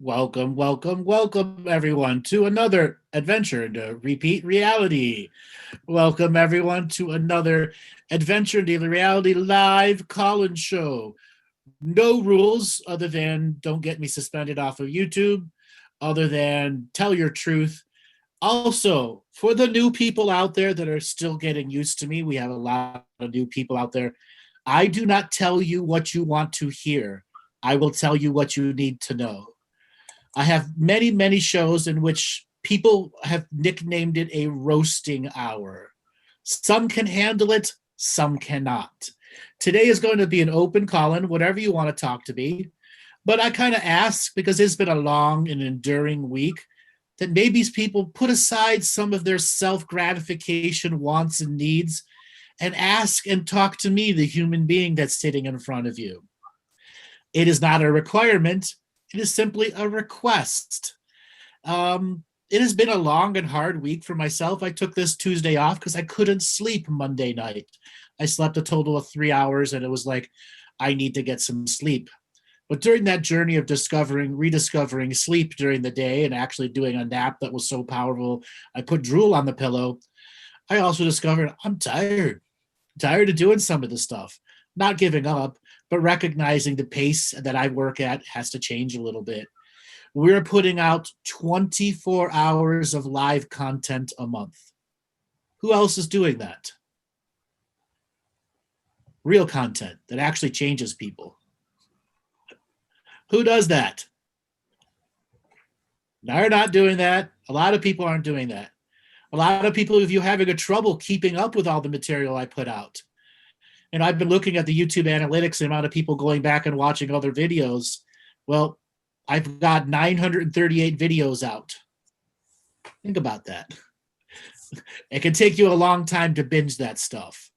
Welcome, welcome, welcome, everyone, to another adventure into repeat reality. Welcome, everyone, to another adventure into reality live call-in show. No rules other than don't get me suspended off of YouTube, other than tell your truth. Also, for the new people out there that are still getting used to me, we have a lot of new people out there. I do not tell you what you want to hear. I will tell you what you need to know. I have many, many shows in which people have nicknamed it a roasting hour. Some can handle it, some cannot. Today is going to be an open call-in, whatever you want to talk to me. But I kind of ask, because it's been a long and enduring week, that maybe people put aside some of their self-gratification wants and needs and ask and talk to me, the human being that's sitting in front of you. It is not a requirement. It is simply a request. It has been a long and hard week for myself. I took this Tuesday off because I couldn't sleep Monday night. I slept a total of 3 hours, and it was like, I need to get some sleep. But during that journey of rediscovering sleep during the day and actually doing a nap that was so powerful, I put drool on the pillow. I also discovered I'm tired of doing some of this stuff, not giving up, but recognizing the pace that I work at has to change a little bit. We're putting out 24 hours of live content a month. Who else is doing that? Real content that actually changes people. Who does that? They're not doing that. A lot of people aren't doing that. A lot of people, if you're having a trouble keeping up with all the material I put out. And I've been looking at the YouTube analytics, the amount of people going back and watching other videos. Well, I've got 938 videos out. Think about that. It can take you a long time to binge that stuff.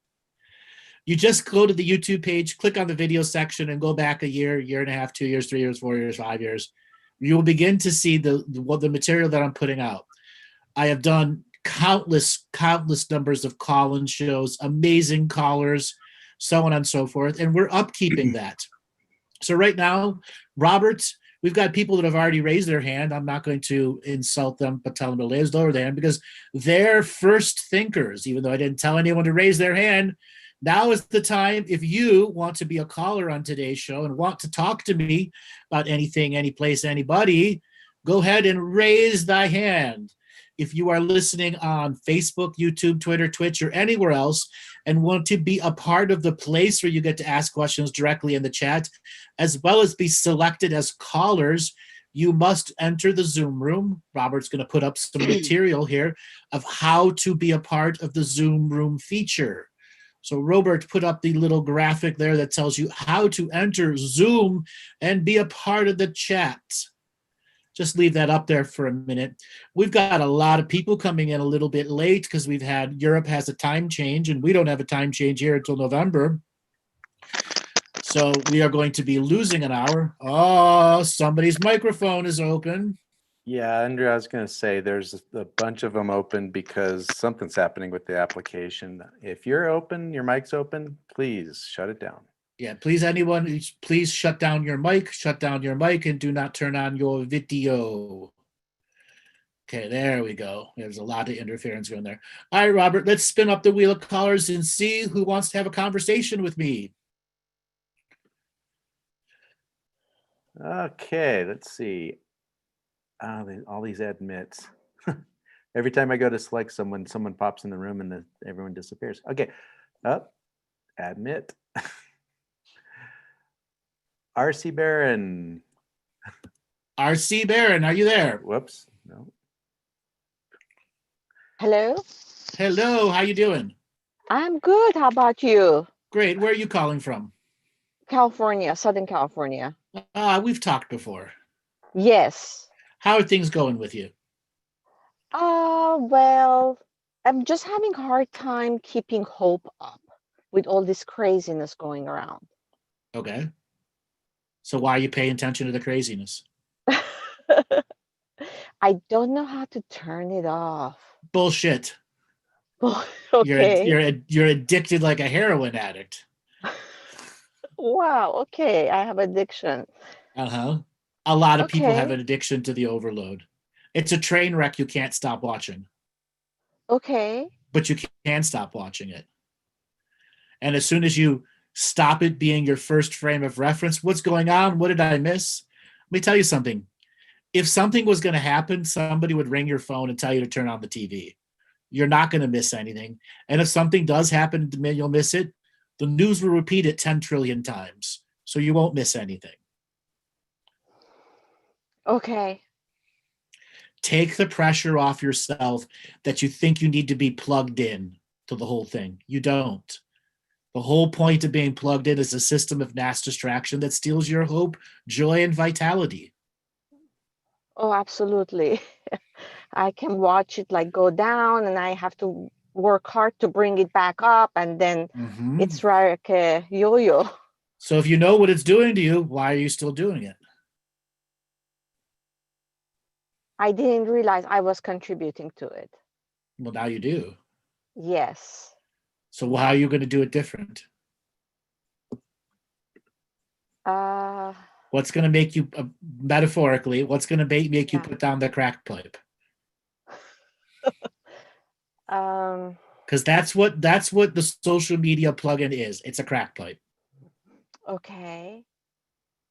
You just go to the YouTube page, click on the video section, and go back a year, year and a half, 2 years, 3 years, 4 years, 5 years. You will begin to see the material that I'm putting out. I have done countless numbers of call-in shows, amazing callers, so on and so forth, and we're upkeeping that. So right now, Robert, we've got people that have already raised their hand. I'm not going to insult them, but tell them to raise their hand because they're first thinkers, even though I didn't tell anyone to raise their hand. Now is the time. If you want to be a caller on today's show and want to talk to me about anything, any place, anybody, go ahead and raise thy hand. If you are listening on Facebook, YouTube, Twitter, Twitch, or anywhere else and want to be a part of the place where you get to ask questions directly in the chat, as well as be selected as callers, you must enter the Zoom room. Robert's going to put up some material here of how to be a part of the Zoom room feature. So Robert put up the little graphic there that tells you how to enter Zoom and be a part of the chat. Just leave that up there for a minute. We've got a lot of people coming in a little bit late because Europe has a time change and we don't have a time change here until November. So we are going to be losing an hour. Oh, somebody's microphone is open. Yeah, Andrew, I was going to say there's a bunch of them open because something's happening with the application. If you're open, your mic's open, please shut it down. Yeah, please shut down your mic, and do not turn on your video. Okay, there we go. There's a lot of interference going there. All right, Robert, let's spin up the wheel of callers and see who wants to have a conversation with me. Okay, let's see. All these admits. Every time I go to select someone pops in the room and everyone disappears. Okay, admit. RC Barron. RC Barron, are you there? Whoops, no. Hello. Hello, how you doing? I'm good. How about you? Great. Where are you calling from? California, Southern California. We've talked before. Yes. How are things going with you? Well, I'm just having a hard time keeping hope up with all this craziness going around. Okay. So why are you paying attention to the craziness? I don't know how to turn it off. Bullshit. Okay. You're addicted like a heroin addict. Wow. Okay. I have addiction. Uh-huh. A lot of people have Okay. an addiction to the overload. It's a train wreck you can't stop watching, Okay. but you can stop watching it. And as soon as you stop it being your first frame of reference, what's going on? What did I miss? Let me tell you something. If something was going to happen, somebody would ring your phone and tell you to turn on the TV. You're not going to miss anything. And if something does happen, you'll miss it. The news will repeat it 10 trillion times. So you won't miss anything. Okay. Take the pressure off yourself that you think you need to be plugged in to the whole thing. You don't. The whole point of being plugged in is a system of mass distraction that steals your hope, joy, and vitality. Oh, absolutely. I can watch it like go down, and I have to work hard to bring it back up, and then Mm-hmm. it's like a yo-yo. So if you know what it's doing to you, why are you still doing it? I didn't realize I was contributing to it. Well, now you do. Yes. So how are you going to do it different? What's going to make you, metaphorically, what's going to make you Yeah. put down the crack pipe? Um, Because that's what the social media plugin is. It's a crack pipe. okay.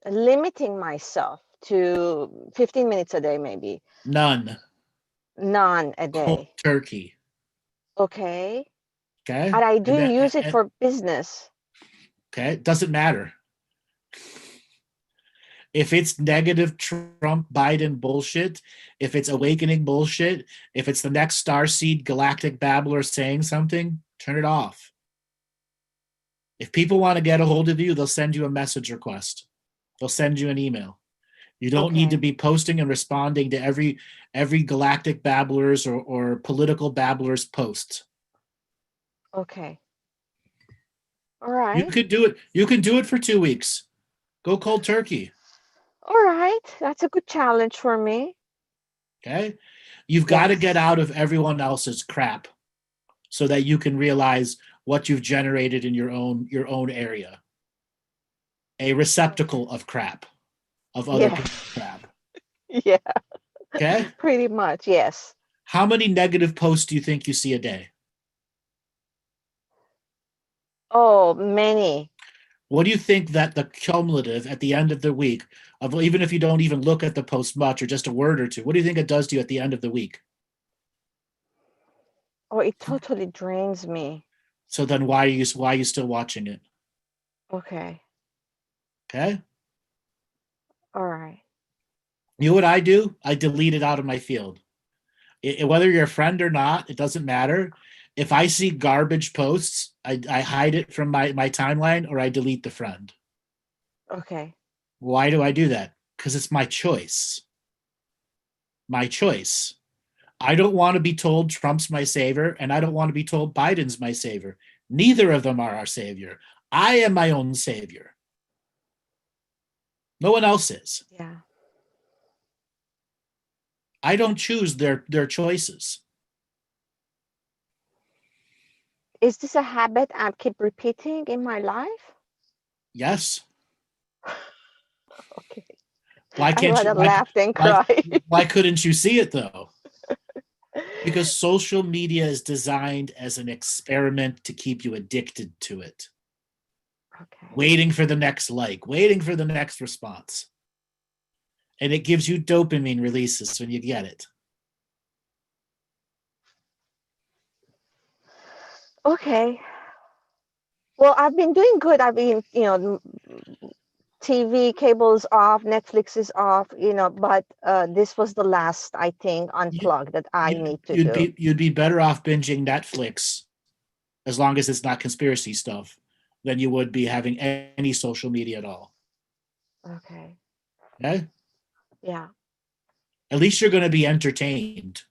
Limiting myself to 15 minutes a day, maybe. None. None a Cold day. turkey. Okay. Okay. And I do And use it for business. okay. It doesn't matter. If it's negative Trump Biden bullshit, if it's awakening bullshit, if it's the next starseed galactic babbler saying something, turn it off. If people want to get a hold of you, they'll send you a message request. They'll send you an email. You don't need to Okay. be posting and responding to every galactic babbler's or political babbler's posts. Okay. All You right. could do it. You can do it for 2 weeks. Go cold turkey. All right. That's a good challenge for me. Okay. You've got to get Yes. out of everyone else's crap so that you can realize what you've generated in your own area. A receptacle of crap, of other Yes. people's crap. Yeah. Okay. Pretty much. Yes. How many negative posts do you think you see a day? Oh, many. What do you think that the cumulative at the end of the week of, even if you don't even look at the post much or just a word or two, what do you think it does to you at the end of the week? Oh, it totally drains me. So then why are you still watching it? Okay. Okay. All right. You know what I do? I delete it out of my field. Whether you're a friend or not, it doesn't matter. If I see garbage posts, I hide it from my timeline or I delete the friend. Okay. Why do I do that? Because it's my choice. My choice. I don't want to be told Trump's my savior, and I don't want to be told Biden's my savior. Neither of them are our savior. I am my own savior. No one else is. Yeah. I don't choose their choices. Is this a habit I keep repeating in my life? Yes. Okay. Why I'd can't you? rather laugh than Why, cry. why couldn't you see it though? Because social media is designed as an experiment to keep you addicted to it, Okay. waiting for the next like, waiting for the next response. And it gives you dopamine releases when you get it. Okay. Well, I've been doing good. I've been, TV cables off, Netflix is off, but this was the last, I think, You, unplug that I need to you'd do. be better off binging Netflix, as long as it's not conspiracy stuff, than you would be having any social media at all. Okay. Okay? Yeah. At least you're going to be entertained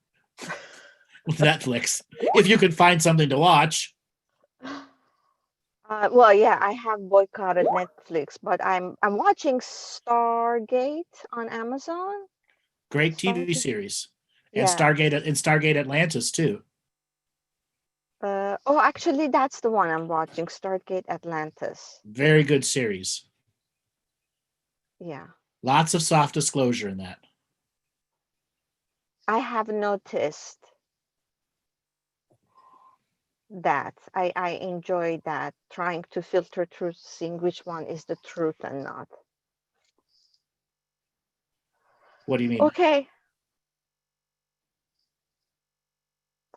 with Netflix if you can find something to watch. Well, yeah, I have boycotted Netflix, but I'm watching Stargate on Amazon. Great TV Stargate. series. And Yeah. Stargate Atlantis too. Oh, actually, that's the one I'm watching, Stargate Atlantis. Very good series. Yeah. Lots of soft disclosure in that. I have noticed that. I enjoy that, trying to filter through, seeing which one is the truth and not. What do you mean? Okay.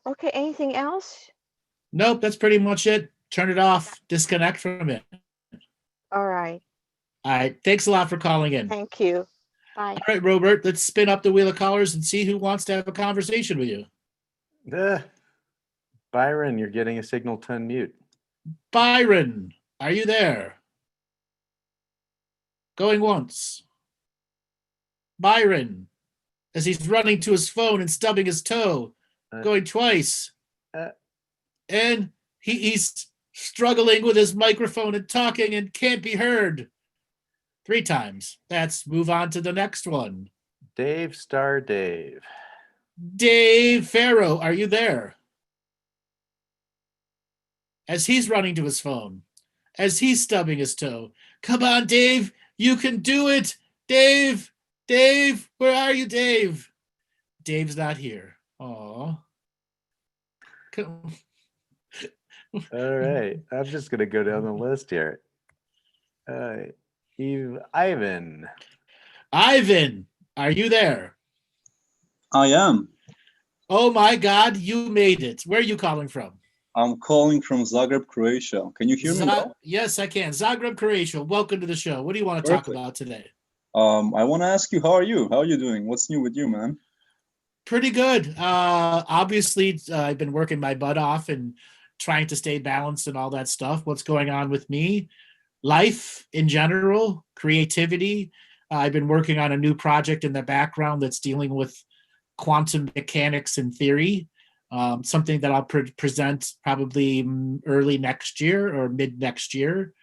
Okay, anything else? Nope, that's pretty much it. Turn it off. Disconnect from it. All right. All right. Thanks a lot for calling in. Thank you. Bye. All right, Robert, let's spin up the wheel of colors and see who wants to have a conversation with you. Byron, you're getting a signal to unmute. Byron, are you there? Going once. Byron, as he's running to his phone and stubbing his toe. Going twice. And he's struggling with his microphone and talking and can't be heard. 3 times. Let's move on to the next one. Dave Star Dave. Dave Farrow, are you there? As he's running to his phone, as he's stubbing his toe. Come on, Dave, you can do it. Dave, where are you, Dave? Dave's not here. Aw. All right. I'm just going to go down the list here. Ivan. Ivan, are you there? I am. Oh my God, you made it. Where are you calling from? I'm calling from Zagreb, Croatia. Can you hear me well? Yes, I can. Zagreb, Croatia. Welcome to the show. What do you want to talk about today? I want to ask you, how are you? How are you doing? What's new with you, man? Pretty good. Obviously, I've been working my butt off and trying to stay balanced and all that stuff. What's going on with me? Life in general, creativity. I've been working on a new project in the background that's dealing with quantum mechanics and theory. Something that I'll present probably early next year or mid next year,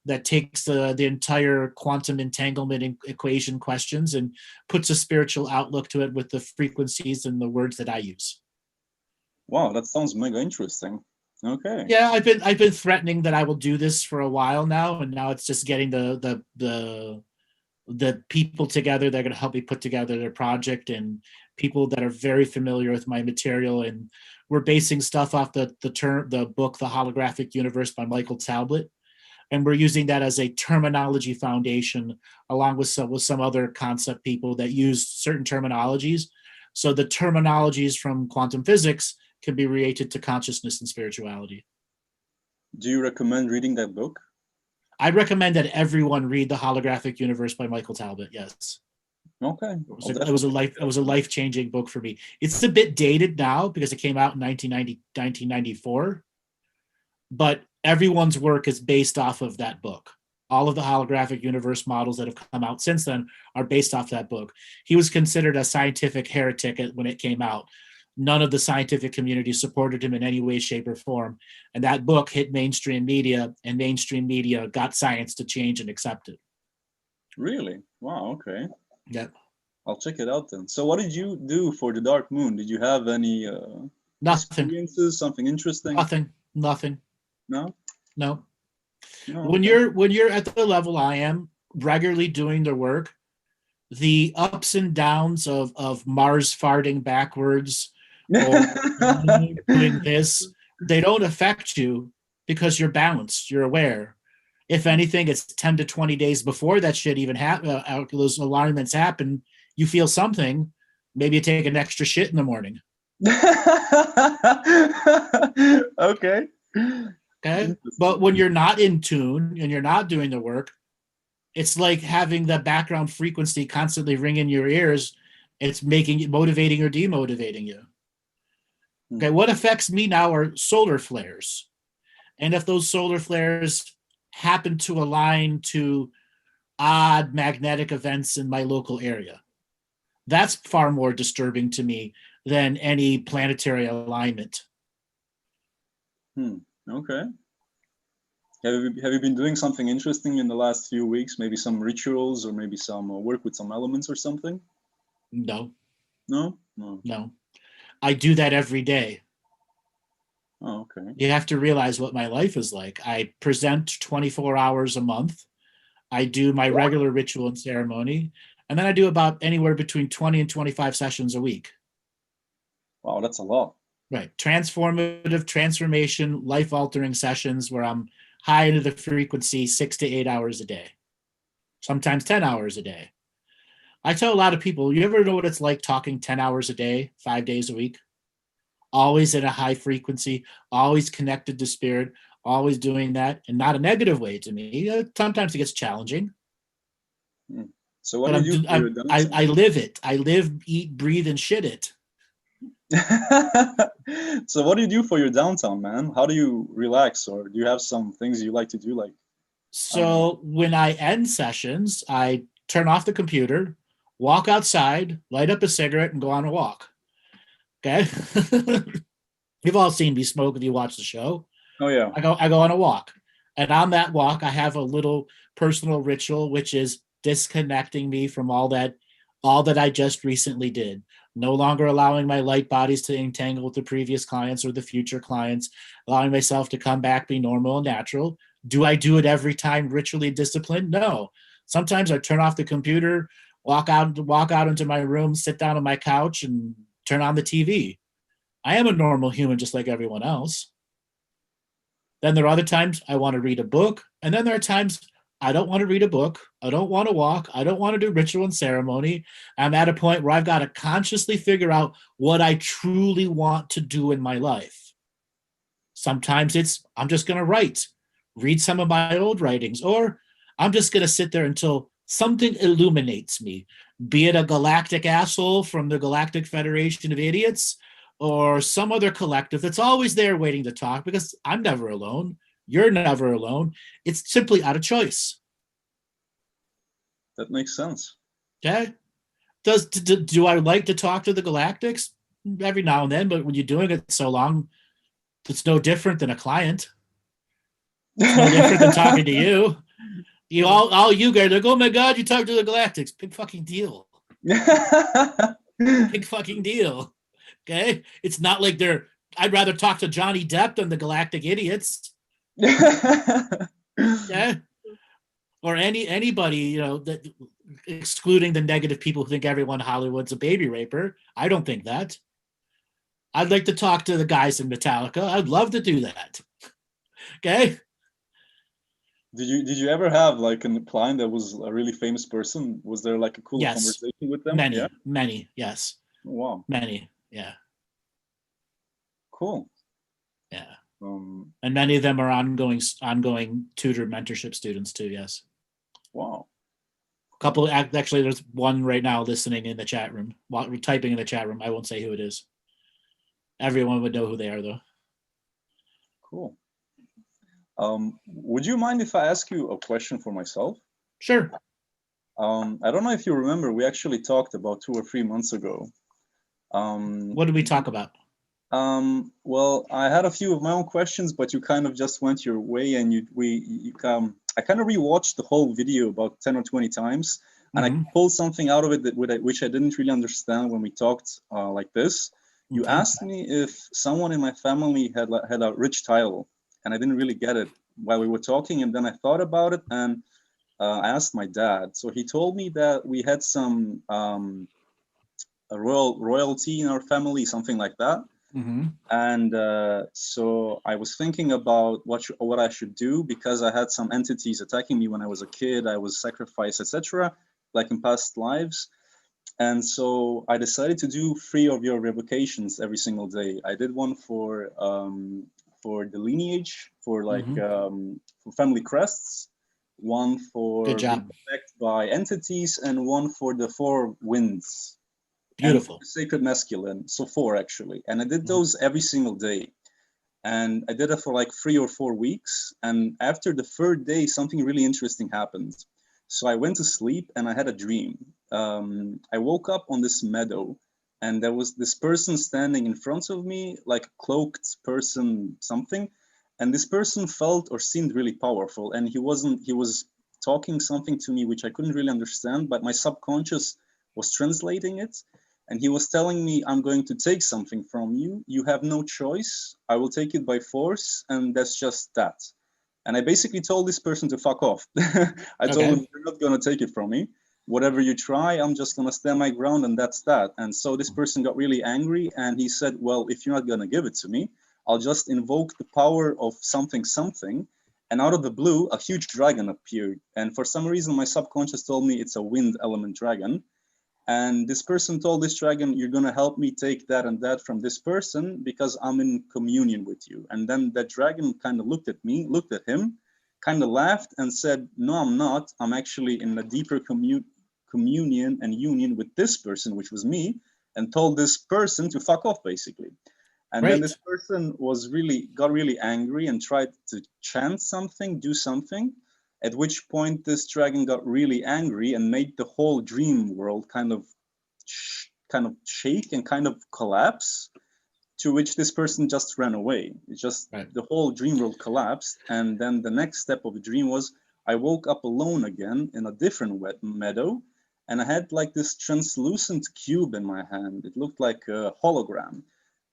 that takes the entire quantum entanglement equation questions and puts a spiritual outlook to it with the frequencies and the words that I use. Wow, that sounds mega interesting. Okay. Yeah, I've been threatening that I will do this for a while now, and now it's just getting the people together that are going to help me put together their project, and people that are very familiar with my material. And we're basing stuff off the book, The Holographic Universe by Michael Talbott. And we're using that as a terminology foundation, along with some other concept people that use certain terminologies. So the terminologies from quantum physics can be related to consciousness and spirituality. Do you recommend reading that book? I recommend that everyone read The Holographic Universe by Michael Talbott. Yes. Okay. It was a life-changing book for me. It's a bit dated now because it came out in 1994, but everyone's work is based off of that book. All of the holographic universe models that have come out since then are based off that book. He was considered a scientific heretic when it came out. None of the scientific community supported him in any way, shape, or form. And that book hit mainstream media, and mainstream media got science to change and accept it. Really? Wow, okay. Yeah. I'll check it out then. So what did you do for the Dark Moon? Did you have any Nothing. experiences, something interesting? Nothing. No? No. No, When okay. you're at the level I am, regularly doing the work, the ups and downs of Mars farting backwards or doing this, they don't affect you because you're balanced, you're aware. If anything, it's 10 to 20 days before that shit even those alignments happen, you feel something. Maybe you take an extra shit in the morning. Okay. Okay. But when you're not in tune and you're not doing the work, it's like having the background frequency constantly ring in your ears. It's making it motivating or demotivating you. Okay. What affects me now are solar flares. And if those solar flares happen to align to odd magnetic events in my local area, that's far more disturbing to me than any planetary alignment. Okay. Have you been doing something interesting in the last few weeks? Maybe some rituals or maybe some work with some elements or something? No. No? No. I do that every day. Oh, okay. You have to realize what my life is like. I present 24 hours a month. I do my regular ritual and ceremony. And then I do about anywhere between 20 and 25 sessions a week. Wow, that's a lot. Right. Transformative, transformation, life-altering sessions where I'm high into the frequency 6 to 8 hours a day, sometimes 10 hours a day. I tell a lot of people, you ever know what it's like talking 10 hours a day, 5 days a week? Always at a high frequency, always connected to spirit, always doing that, and not a negative way to me. Sometimes it gets challenging. So what But do you do for your downtime? I live it. I live, eat, breathe, and shit it. So what do you do for your downtime, man? How do you relax, or do you have some things you like to do? Like, So when I end sessions, I turn off the computer, walk outside, light up a cigarette, and go on a walk. Okay. You've all seen me smoke if you watch the show. oh yeah, I go on a walk. And on that walk, I have a little personal ritual, which is disconnecting me from all that I just recently did. No longer allowing my light bodies to entangle with the previous clients or the future clients, allowing myself to come back, be normal and natural. Do I do it every time ritually disciplined? No. Sometimes I turn off the computer, walk out into my room, sit down on my couch, and turn on the TV. I am a normal human just like everyone else. Then there are other times I want to read a book, and then there are times I don't want to read a book. I don't want to walk. I don't want to do ritual and ceremony. I'm at a point where I've got to consciously figure out what I truly want to do in my life. Sometimes it's, I'm just going to write, read some of my old writings, or I'm just going to sit there until something illuminates me, be it a galactic asshole from the Galactic Federation of Idiots or some other collective that's always there waiting to talk, because I'm never alone. You're never alone. It's simply out of choice. that makes sense. Okay? Do I like to talk to the Galactics? Every now and then, but when you're doing it so long, it's no different than a client. It's no different than talking to you. You all you guys are like, oh my God, you talk to the Galactics. Big fucking deal. Big fucking deal. Okay? It's not like I'd rather talk to Johnny Depp than the Galactic Idiots. Yeah. Or anybody, that, excluding the negative people who think everyone in Hollywood's a baby raper. I don't think that. I'd like to talk to the guys in Metallica. I'd love to do that. Okay. Did you ever have like a client that was a really famous person? Was there like a cool Yes. conversation with them? Many, yes. Oh, wow. Many, yeah. Cool. Yeah. And many of them are ongoing tutor mentorship students too. Yes. Wow. Couple, actually, there's one right now listening in the chat room, typing in the chat room. I won't say who it is. Everyone would know who they are, though. Cool. Would you mind if I ask you a question for myself? Sure. I don't know if you remember, we actually talked about 2 or 3 months ago. What did we talk about? Well, I had a few of my own questions, but you kind of just went your way, and I kind of rewatched the whole video about 10 or 20 times, and I pulled something out of it which I didn't really understand when we talked like this. You asked me if someone in my family had a rich title, and I didn't really get it while we were talking, and then I thought about it, and I asked my dad. So he told me that we had some a royalty in our family, something like that. And so I was thinking about what I should do, because I had some entities attacking me when I was a kid. I was sacrificed, etc., like in past lives. And so I decided to do 3 of your revocations every single day. I did one for the lineage, for like for family crests, one for Good job. being attacked by entities, and one for the 4 winds. Beautiful. Sacred masculine, so 4 actually. And I did those every single day. And I did it for like 3 or 4 weeks. And after the 3rd day, something really interesting happened. So I went to sleep and I had a dream. I woke up on this meadow, and there was this person standing in front of me, like a cloaked person, something. And this person felt or seemed really powerful. And he was talking something to me, which I couldn't really understand, but my subconscious was translating it. And he was telling me, I'm going to take something from you. You have no choice. I will take it by force. And that's just that. And I basically told this person to fuck off. I told him, you're not going to take it from me. whatever you try, I'm just going to stand my ground, and that's that. And so this person got really angry, and he said, well, if you're not going to give it to me, I'll just invoke the power of something, something. And out of the blue, a huge dragon appeared. And for some reason, my subconscious told me it's a wind element dragon. And this person told this dragon, you're going to help me take that and that from this person because I'm in communion with you. And then that dragon kind of looked at me, looked at him, kind of laughed and said, no, I'm not. I'm actually in a deeper communion and union with this person, which was me, and told this person to fuck off, basically. And then this person got really angry and tried to chant something, do something, at which point this dragon got really angry and made the whole dream world kind of shake and kind of collapse, to which this person just ran away. It's just the whole dream world collapsed. And then the next step of the dream was I woke up alone again in a different wet meadow, and I had like this translucent cube in my hand. It looked like a hologram.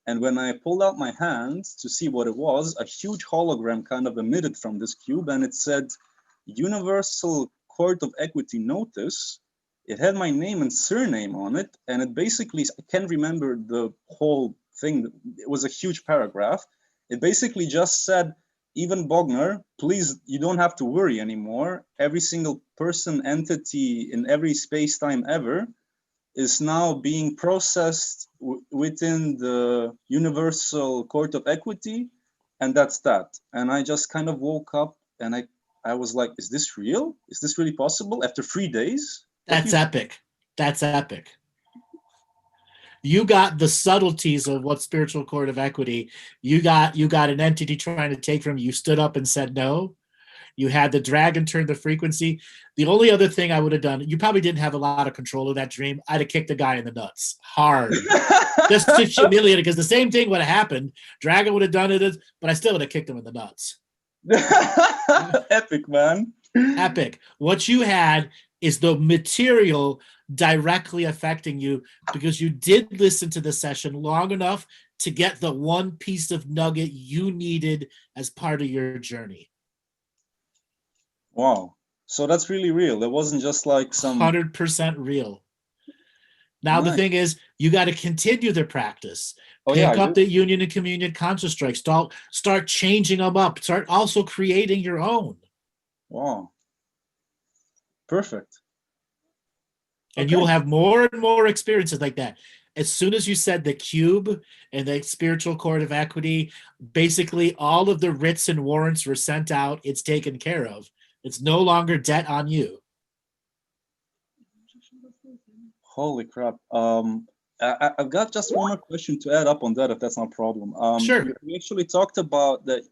And when I pulled out my hand to see what it was, a huge hologram kind of emitted from this cube, and it said, Universal Court of Equity Notice. It had my name and surname on it, and it basically, I can't remember the whole thing. It was a huge paragraph. It basically just said, even Bogner, please, you don't have to worry anymore. Every single person, entity in every space-time ever is now being processed within the Universal Court of Equity, and that's that. And I just kind of woke up and I was like, is this real? Is this really possible after 3 days? That's epic. That's epic. You got the subtleties of what spiritual court of equity. You got an entity trying to take from you. You stood up and said no. You had the dragon turn the frequency. The only other thing I would have done, you probably didn't have a lot of control of that dream. I'd have kicked the guy in the nuts hard. Just to humiliate it, because the same thing would have happened. Dragon would have done it, but I still would have kicked him in the nuts. Epic, man. Epic. What you had is the material directly affecting you because you did listen to the session long enough to get the one piece of nugget you needed as part of your journey. Wow. So that's really real. It wasn't just like some 100% real. Now, nice. The thing is, you got to continue the practice. Pick up the union and communion conscious strikes. Start changing them up. Start also creating your own. Wow. Perfect. And you will have more and more experiences like that. As soon as you said the cube and the spiritual court of equity, basically all of the writs and warrants were sent out. It's taken care of. It's no longer debt on you. Holy crap. I've got just one more question to add up on that, if that's not a problem. Sure. We actually talked about that.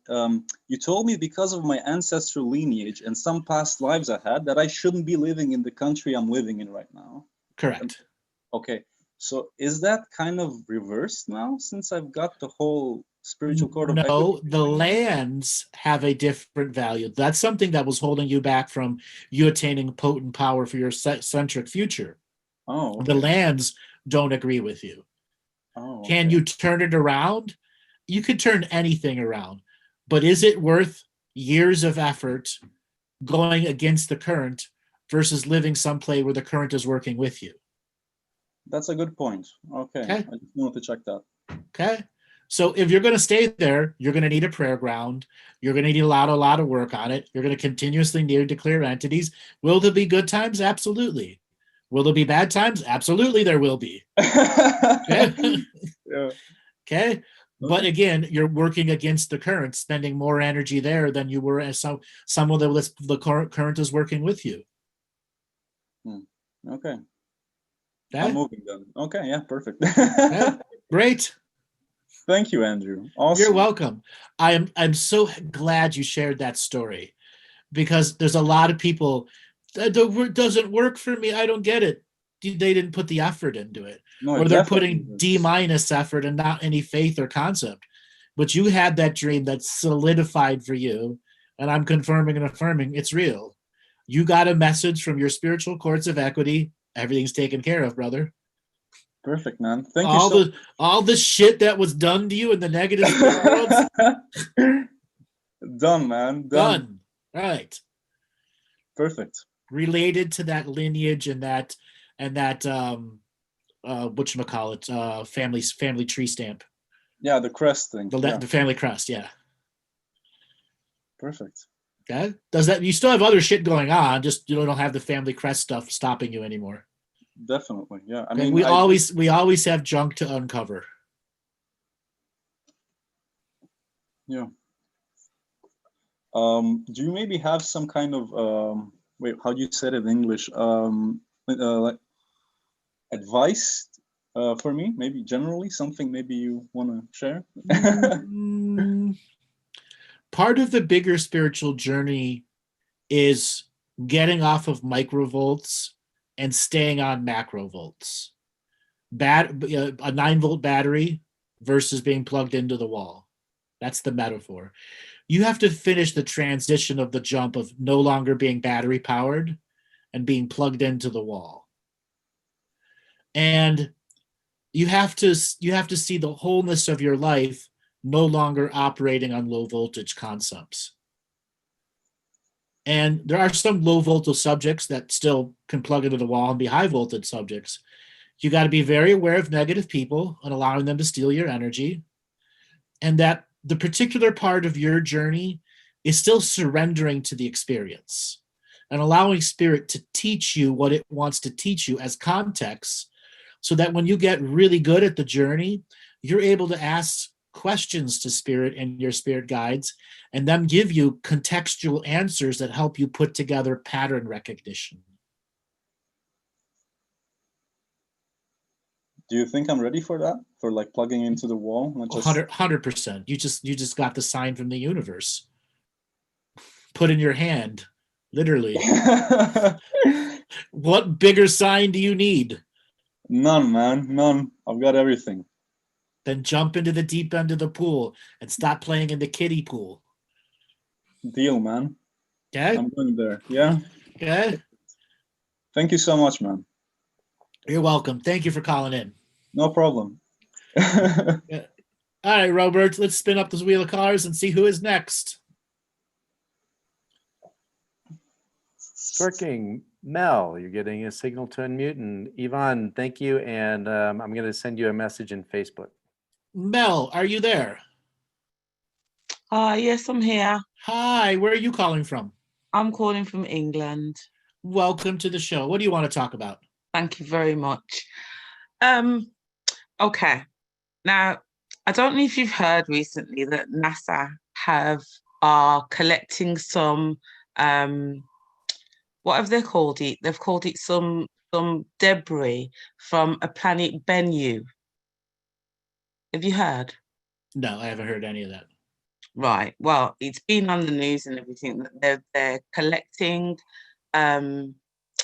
You told me because of my ancestral lineage and some past lives I had that I shouldn't be living in the country I'm living in right now. Correct. Okay. So is that kind of reversed now since I've got the whole spiritual court of equity? No, the lands have a different value. That's something that was holding you back from you attaining potent power for your centric future. Oh. Okay. The lands don't agree with you. Oh, okay. Can you turn it around? You could turn anything around, but is it worth years of effort going against the current versus living someplace where the current is working with you? That's a good point. Okay. I just wanted to check that. Okay. So if you're going to stay there, you're going to need a prayer ground. You're going to need a lot of work on it. You're going to continuously need to clear entities. Will there be good times? Absolutely. Will there be bad times? Absolutely, there will be. Okay. Yeah. Okay. But again, you're working against the current, spending more energy there than you were as someone that the current is working with you. Okay. Okay. I'm moving then. Okay. Yeah. Perfect. Okay. Great. Thank you, Andrew. Awesome. You're welcome. I'm so glad you shared that story because there's a lot of people that doesn't work for me. I don't get it. They didn't put the effort into it. No, or they're putting D- effort and not any faith or concept. But you had that dream that solidified for you, and I'm confirming and affirming it's real. You got a message from your spiritual courts of equity. Everything's taken care of, brother. Perfect, man. Thank you. All the shit that was done to you in the negative worlds. Done, man. Done. Right. Perfect. related to that lineage and that whatchamacallit, family tree stamp. Yeah, the crest thing. Yeah, The family crest, yeah. perfect. Okay. Does that, you still have other shit going on, just you don't have the family crest stuff stopping you anymore. Definitely, yeah. I Okay, mean, we always have junk to uncover. yeah. Do you maybe have some kind of wait, how do you say it in English? Like advice for me, maybe generally something maybe you want to share? Part of the bigger spiritual journey is getting off of microvolts and staying on macrovolts. A 9-volt battery versus being plugged into the wall. That's the metaphor. You have to finish the transition of the jump of no longer being battery powered and being plugged into the wall. And you have to see the wholeness of your life no longer operating on low voltage concepts. And there are some low voltage subjects that still can plug into the wall and be high voltage subjects. You got to be very aware of negative people and allowing them to steal your energy. And that the particular part of your journey is still surrendering to the experience and allowing spirit to teach you what it wants to teach you as context, so that when you get really good at the journey, you're able to ask questions to spirit and your spirit guides and them give you contextual answers that help you put together pattern recognition. Do you think I'm ready for that? For like plugging into the wall? Not just... 100%. You just got the sign from the universe. Put in your hand, literally. What bigger sign do you need? None, man, none. I've got everything. Then jump into the deep end of the pool and stop playing in the kiddie pool. Deal, man. Okay? I'm going there, yeah? Okay? Thank you so much, man. You're welcome. Thank you for calling in. No problem. Yeah. All right, Robert, let's spin up this wheel of cars and see who is next. It's working. Mel, you're getting a signal to unmute. And Yvonne, thank you. And I'm going to send you a message in Facebook. Mel, are you there? Yes, I'm here. Hi, where are you calling from? I'm calling from England. Welcome to the show. What do you want to talk about? Thank you very much. Okay. Now, I don't know if you've heard recently that NASA are collecting some what have they called it? They've called it some debris from a planet Bennu. Have you heard? No, I haven't heard any of that. Right. Well, it's been on the news and everything that they're collecting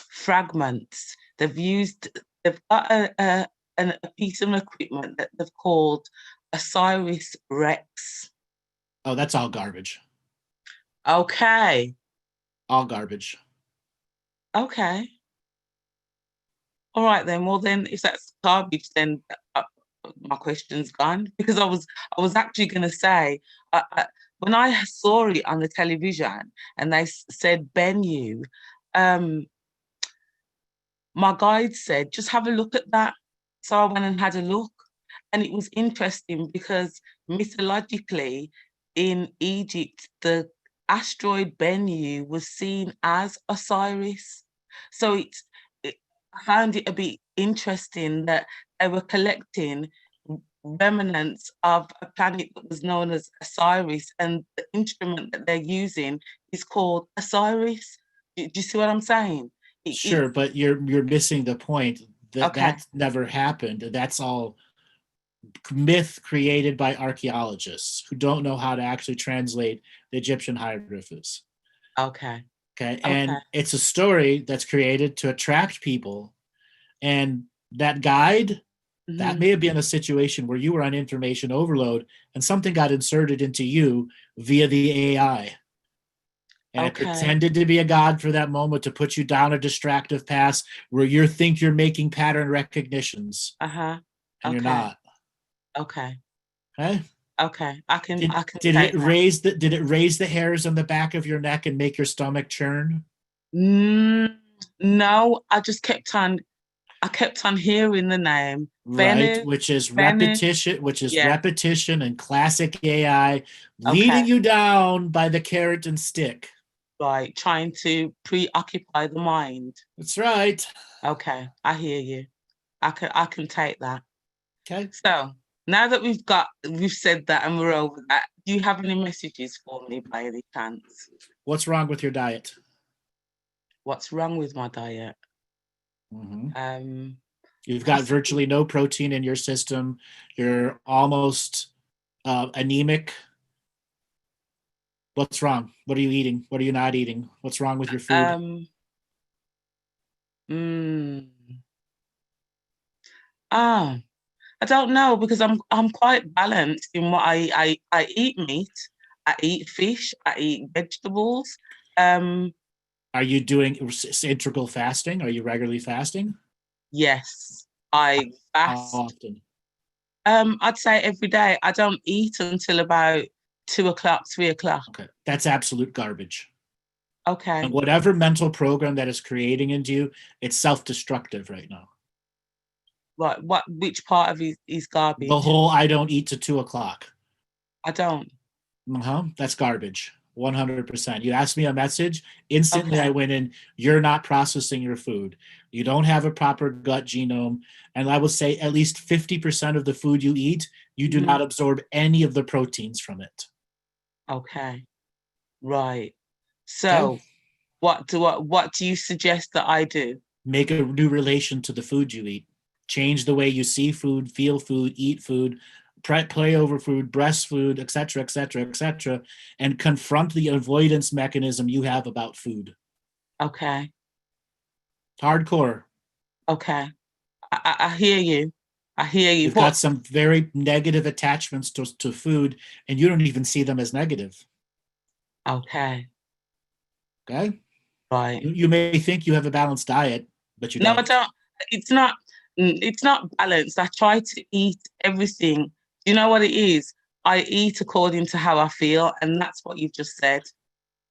fragments. They've got a piece of equipment that they've called Osiris Rex. Oh, that's all garbage. Okay. All garbage. Okay. All right then. Well, then, if that's garbage, then my question's gone, because I was actually going to say, when I saw it on the television and they said Bennu, my guide said, just have a look at that. So I went and had a look, and it was interesting because mythologically in Egypt, the asteroid Bennu was seen as Osiris. So I found it a bit interesting that they were collecting remnants of a planet that was known as Osiris, and the instrument that they're using is called Osiris. Do you see what I'm saying? Sure, but you're missing the point. Okay. That never happened. That's all myth created by archaeologists who don't know how to actually translate the Egyptian hieroglyphs. Okay. Okay. And it's a story that's created to attract people. And that guide, that may have been a situation where you were on information overload and something got inserted into you via the AI. And it pretended to be a god for that moment to put you down a distractive path where you think you're making pattern recognitions. And you're not. Okay. Okay. Okay. I can Did it raise the hairs on the back of your neck and make your stomach churn? No, I just kept on. I kept on hearing the name. Right, Venice, which is Venice. repetition, Yeah. and classic AI leading Okay. you down by the carrot and stick. Right. Trying to preoccupy the mind. That's right. Okay. I hear you. I can take that. Okay. So now that we've said that and we're over that, do you have any messages for me by any chance? What's wrong with your diet? What's wrong with my diet? You've got virtually no protein in your system. You're almost anemic. What's wrong? What are you eating? What are you not eating? What's wrong with your food? I don't know, because I'm quite balanced in what I eat meat, I eat fish, I eat vegetables. Are you doing integral fasting? Are you regularly fasting? Yes, I fast. How often? I'd say every day. I don't eat until about 2 o'clock, 3 o'clock. Okay, that's absolute garbage. Okay. And whatever mental program that is creating into you, it's self-destructive right now. Right. Which part of it is garbage? The whole I don't eat to 2 o'clock. I don't. That's garbage. 100%. You asked me a message, instantly Okay. I went in, you're not processing your food. You don't have a proper gut genome. And I would say at least 50% of the food you eat, you do not absorb any of the proteins from it. Okay. Right. So what do you suggest that I do? Make a new relation to the food you eat. Change the way you see food, feel food, eat food, play over food, breast food, etc., etc., etc., and confront the avoidance mechanism you have about food. Okay. Hardcore. Okay. I hear you. I hear you. You've got some very negative attachments to food, and you don't even see them as negative. Okay. Okay? Right. You may think you have a balanced diet, but you don't. No, I don't. It's not balanced. I try to eat everything. You know what it is? I eat according to how I feel, and that's what you've just said.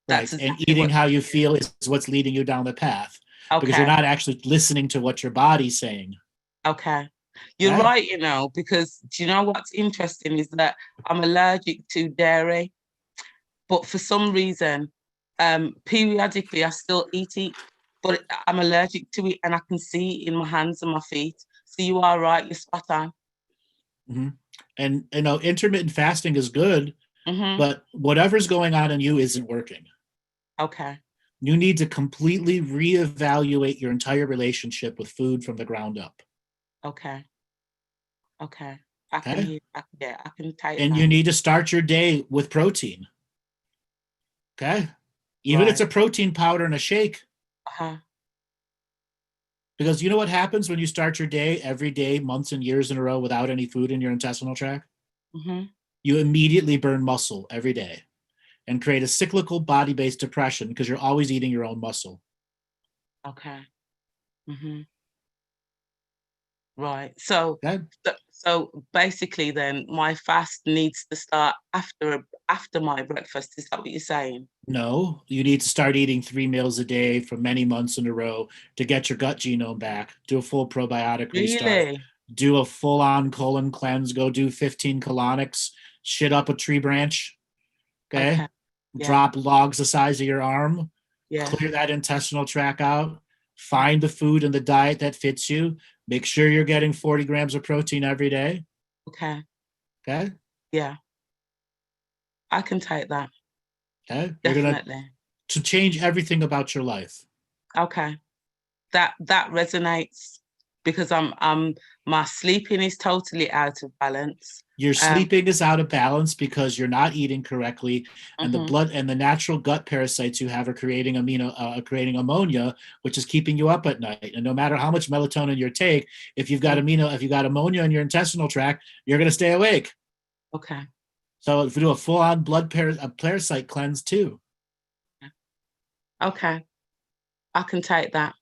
Right. That's And exactly eating how you feel is what's leading you down the path. Because you're not actually listening to what your body's saying. Okay. You're right, because do you know what's interesting is that I'm allergic to dairy, but for some reason, periodically I still eat it, but I'm allergic to it, and I can see it in my hands and my feet. So you are right, you're spot on. And intermittent fasting is good, but whatever's going on in you isn't working. Okay. You need to completely reevaluate your entire relationship with food from the ground up. Okay. I can take and that. You need to start your day with protein. Okay? Even if it's a protein powder and a shake. Because you know what happens when you start your day every day, months and years in a row without any food in your intestinal tract? You immediately burn muscle every day and create a cyclical body-based depression because you're always eating your own muscle. Okay. Right. So basically then my fast needs to start after my breakfast. Is that what you're saying? No, you need to start eating 3 meals a day for many months in a row to get your gut genome back. Do a full probiotic restart. Do a full-on colon cleanse. Go do 15 colonics. Shit up a tree branch. Okay. Drop logs the size of your arm. Clear that intestinal tract out. Find the food and the diet that fits you. Make sure you're getting 40 grams of protein every day. Okay. Yeah. I can take that. Okay. Definitely. To change everything about your life. Okay. That resonates, because my sleeping is totally out of balance. Your sleeping is out of balance because you're not eating correctly, and the blood and the natural gut parasites you have are creating ammonia, which is keeping you up at night. And no matter how much melatonin you take, if you've got ammonia in your intestinal tract, you're going to stay awake. Okay. So if we do a full-on parasite cleanse too. Okay. I can take that.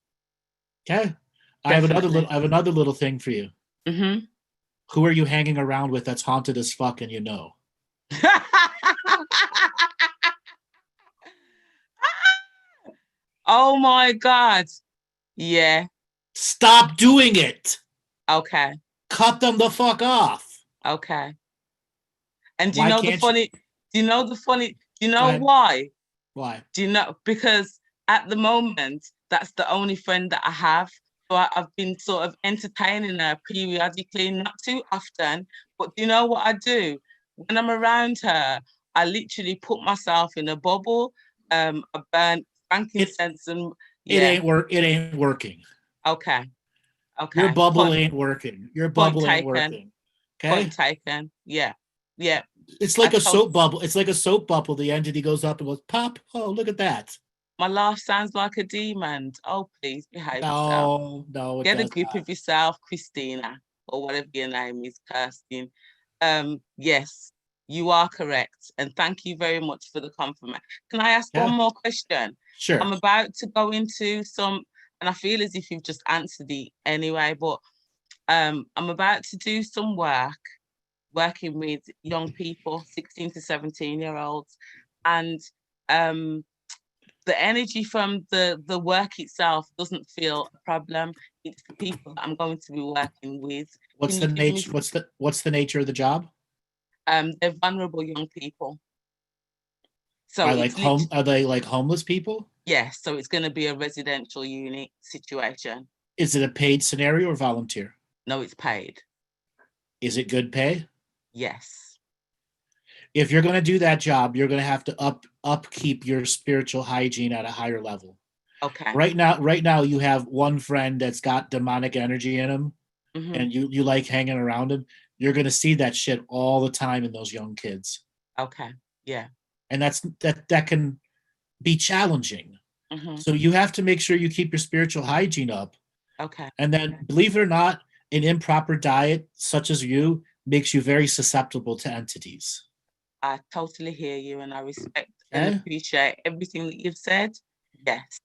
Okay. I have another little thing for you. Who are you hanging around with that's haunted as fuck and you know? Oh my God. Yeah. Stop doing it. Okay. Cut them the fuck off. Okay. And do Why you know the can't funny? Do you know the funny? Do you Go know ahead. why? Why? Do you know? Because at the moment, that's the only friend that I have. So I've been sort of entertaining her periodically, not too often. But do you know what I do? When I'm around her, I literally put myself in a bubble. I burn frankincense and It yeah. ain't working. Okay. Okay. Your bubble Point, ain't working. Your point bubble ain't taken. working. Okay? Point taken. Yeah. Yeah. It's like I a soap bubble. It's like a soap bubble. The entity goes up and goes, pop. Oh, look at that. My laugh sounds like a demon. Oh, please behave yourself. No, it Get a does grip not. of yourself, Christina, or whatever your name is, Kirsten. Yes, you are correct. And thank you very much for the compliment. Can I ask one more question? Sure. I'm about to go into some, and I feel as if you've just answered it anyway, but I'm about to do some work working with young people, 16 to 17-year-olds. And the energy from the work itself doesn't feel a problem. It's the people that I'm going to be working with. What's the nature? What's the nature of the job? They're vulnerable young people. So are they like homeless people? Yes. So it's going to be a residential unit situation. Is it a paid scenario or volunteer? No, it's paid. Is it good pay? Yes. If you're going to do that job, you're going to have to upkeep your spiritual hygiene at a higher level. Okay. Right now, you have one friend that's got demonic energy in him, and you like hanging around him. You're going to see that shit all the time in those young kids. Okay. Yeah. And that can be challenging. So you have to make sure you keep your spiritual hygiene up. Okay. And then, believe it or not, an improper diet such as you makes you very susceptible to entities. I totally hear you, and I respect and appreciate everything that you've said. Yes.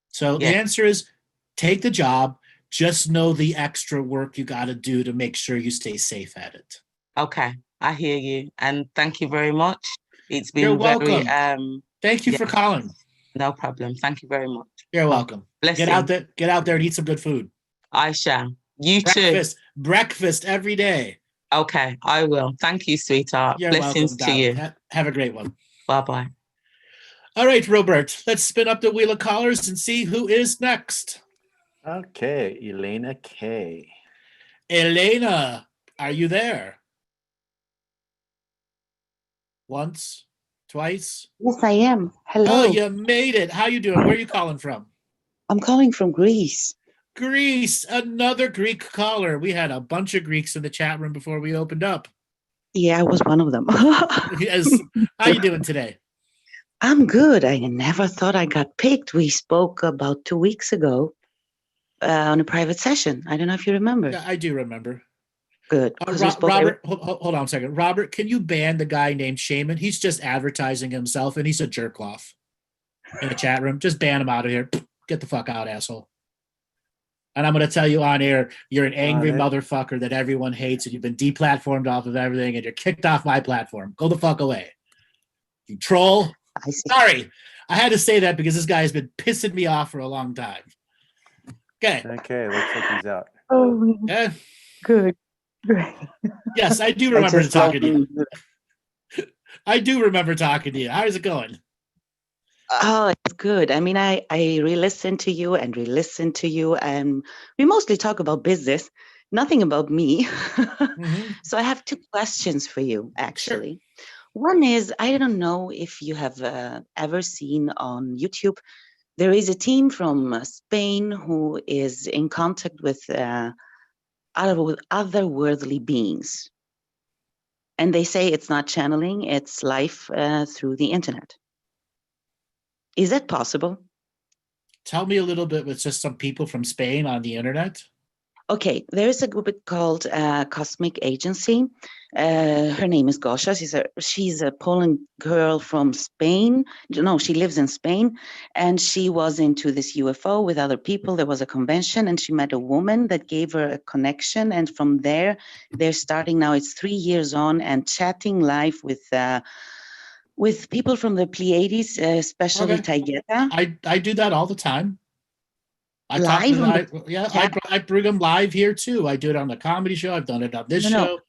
So the answer is take the job. Just know the extra work you got to do to make sure you stay safe at it. Okay. I hear you. And thank you very much. It's been You're welcome. very Thank you for calling. No problem. Thank you very much. You're welcome. Blessing. Get out there and eat some good food. I shall. You Breakfast every day. Okay, I will. Thank you, sweetheart. You're Blessings welcome, to you. Have a great one. Bye-bye. All right, Robert, let's spin up the wheel of callers and see who is next. Okay, Elena K. Elena, are you there? Once, twice? Yes, I am. Hello. Oh, you made it. How you doing? Where are you calling from? I'm calling from Greece. Greece, another Greek caller. We had a bunch of Greeks in the chat room before we opened up. Yeah, I was one of them. Yes. How you doing today? I'm good. I never thought I got picked. We spoke about 2 weeks ago on a private session. I don't know if you remember. Yeah, I do remember. Good. Robert, hold on a second. Robert, can you ban the guy named Shaman? He's just advertising himself, and he's a jerk off in the chat room. Just ban him out of here. Get the fuck out, asshole. And I'm going to tell you on air, you're an angry motherfucker that everyone hates, and you've been deplatformed off of everything, and you're kicked off my platform. Go the fuck away. You troll. Sorry. I had to say that because this guy has been pissing me off for a long time. Okay. Okay, looks like he's out. Oh, yeah. Good. Great. Yes, I do remember talking to you. I do remember talking to you. How's it going? Oh, it's good. I mean, I re-listen to you and re-listen to you, and we mostly talk about business, nothing about me. So I have 2 questions for you, actually. Sure. One is, I don't know if you have ever seen on YouTube, there is a team from Spain who is in contact with otherworldly beings. And they say it's not channeling, it's life through the internet. Is that possible? Tell me a little bit with just some people from Spain on the internet. Okay, there is a group called Cosmic Agency. Her name is Gosha. She's a Poland girl from Spain. No, she lives in Spain, and she was into this UFO with other people. There was a convention, and she met a woman that gave her a connection. And from there, they're starting now. It's 3 years on and chatting live with with people from the Pleiades, especially Taygeta. I do that all the time. I talk Live to on I bring them live here too. I do it on the comedy show. I've done it on this show.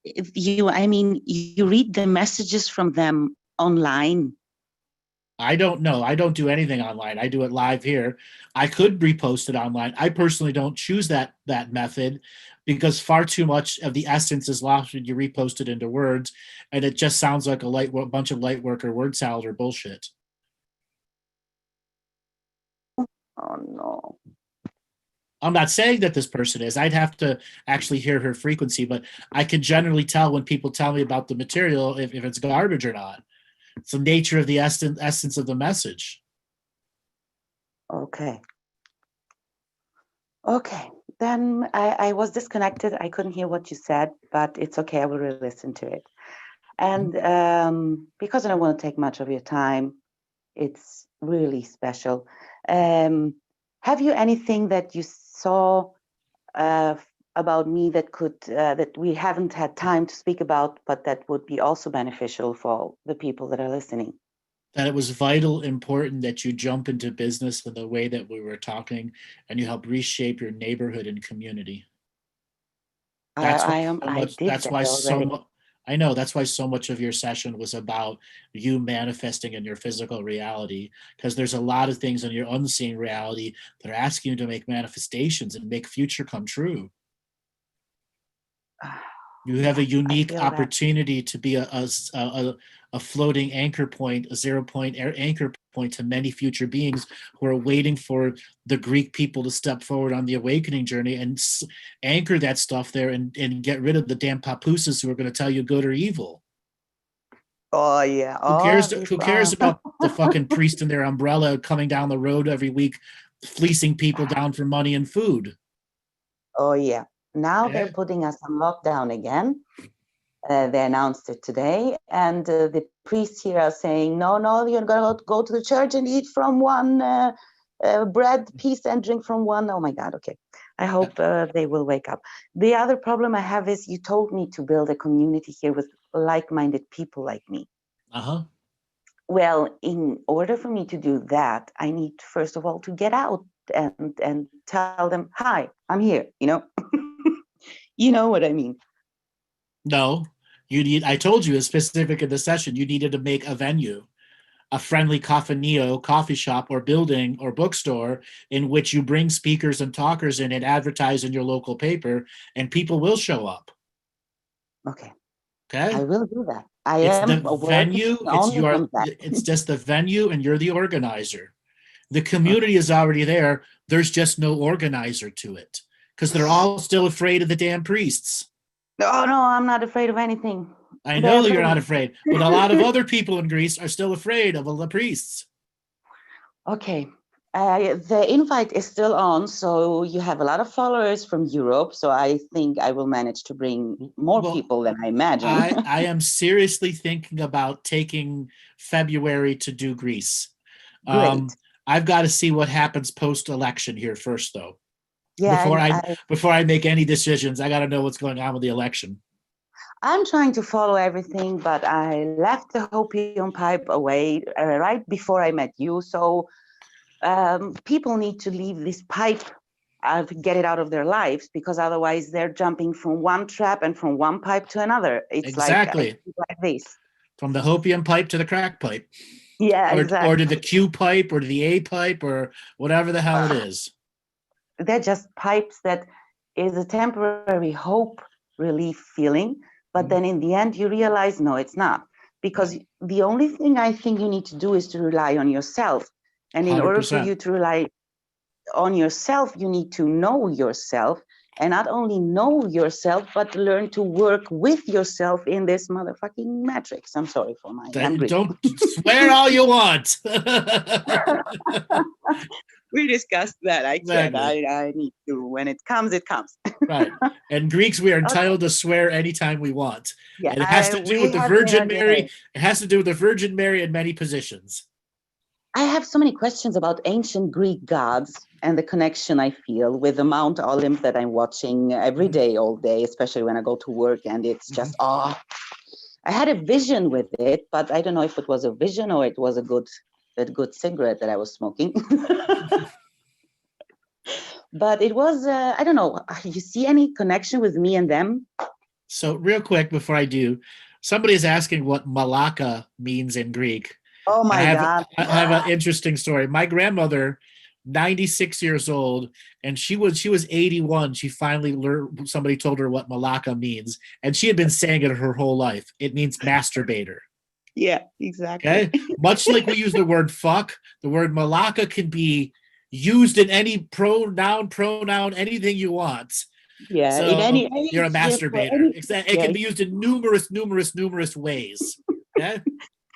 If you read the messages from them online. I don't know. I don't do anything online. I do it live here. I could repost it online. I personally don't choose that method because far too much of the essence is lost when you repost it into words, and it just sounds like a bunch of light work or word salad or bullshit. Oh no. I'm not saying that this person is. I'd have to actually hear her frequency, but I can generally tell when people tell me about the material if it's garbage or not. It's the nature of the essence of the message. Okay. Then I was disconnected. I couldn't hear what you said, but it's okay. I will re-listen to it. And because I don't want to take much of your time, it's really special. Have you anything that you saw about me that we haven't had time to speak about, but that would be also beneficial for the people that are listening? That it was vital, important that you jump into business in the way that we were talking, and you help reshape your neighborhood and community. That's why so much of your session was about you manifesting in your physical reality, because there's a lot of things in your unseen reality that are asking you to make manifestations and make future come true. You have a unique opportunity to be a floating anchor point, a 0 point anchor point to many future beings who are waiting for the Greek people to step forward on the awakening journey and anchor that stuff there and get rid of the damn papooses who are going to tell you good or evil. Oh yeah. Who cares about the fucking priest and their umbrella coming down the road every week, fleecing people down for money and food? Oh yeah. Now they're putting us on lockdown again. They announced it today, and the priests here are saying, no, you're going to go to the church and eat from one bread piece and drink from one. Oh my God, okay. I hope they will wake up. The other problem I have is you told me to build a community here with like-minded people like me. Uh-huh. Well, in order for me to do that, I need, first of all, to get out and tell them, hi, I'm here, You know what I mean? No, I told you, as specific in the session, you needed to make a venue, a friendly coffee shop or building or bookstore in which you bring speakers and talkers in and advertise in your local paper, and people will show up. Okay. Okay. I will do that. It's just the venue, and you're the organizer. The community is already there. There's just no organizer to it because they're all still afraid of the damn priests. No, I'm not afraid of anything. I know you're not afraid, but a lot of other people in Greece are still afraid of the priests. Okay. The invite is still on, so you have a lot of followers from Europe, so I think I will manage to bring more people than I imagine. I am seriously thinking about taking February to do Greece. Great. I've got to see what happens post-election here first, though. Yeah. Before I make any decisions, I got to know what's going on with the election. I'm trying to follow everything, but I left the Hopium pipe away right before I met you. So people need to leave this pipe, get it out of their lives, because otherwise they're jumping from one trap and from one pipe to another. It's exactly like this. From the Hopium pipe to the crack pipe. Yeah, exactly. Or to the Q pipe or to the A pipe or whatever the hell it is. They're just pipes that is a temporary hope relief feeling, but then in the end you realize, no, it's not. Because the only thing I think you need to do is to rely on yourself. And in 100%. Order for you to rely on yourself, you need to know yourself, and not only know yourself, but learn to work with yourself in this motherfucking matrix. I'm sorry for my language. Don't swear all you want. We discussed that. I can't. I need to. When it comes, it comes. Right. And Greeks, we are entitled to swear anytime we want. Yeah, and it has to do with the Virgin Mary. It has to do with the Virgin Mary in many positions. I have so many questions about ancient Greek gods and the connection I feel with the Mount Olymp that I'm watching every day, all day, especially when I go to work, and it's just I had a vision with it, but I don't know if it was a vision or it was a good cigarette that I was smoking. But it was, I don't know, you see any connection with me and them? So real quick before I do, somebody is asking what Malacca means in Greek. Oh my God. I have an interesting story. My grandmother, 96 years old, and she was 81. She finally learned, somebody told her what Malacca means, and she had been saying it her whole life. It means masturbator. Yeah, exactly. Okay. Much like we use the word fuck, the word Malacca can be used in any pronoun, anything you want. Yeah, So in any you're a masturbator. It can be used in numerous ways. Okay.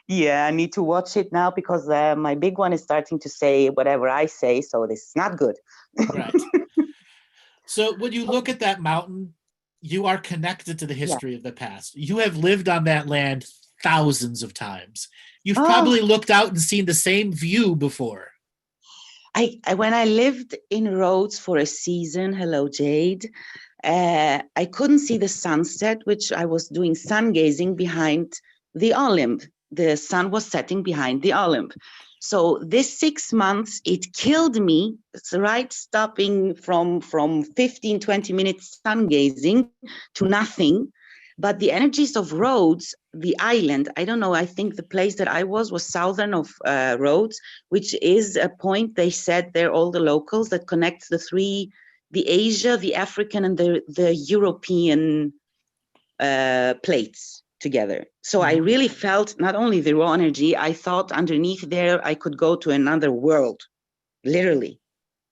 Yeah, I need to watch it now because my big one is starting to say whatever I say, so this is not good. Right. So when you look at that mountain, you are connected to the history of the past. You have lived on that land thousands of times. You've probably looked out and seen the same view before. I when I lived in Rhodes for a season, hello Jade, I couldn't see the sunset, which I was doing sun gazing behind the Olymp. The sun was setting behind the Olymp. So this 6 months, it killed me. It's right, stopping from 15, 20 minutes sun gazing to nothing. But the energies of Rhodes, the island, I don't know, I think the place that I was southern of Rhodes, which is a point, they said there, all the locals, that connects the three, the Asia, the African, and the European plates together. So I really felt not only the raw energy, I thought underneath there I could go to another world, literally.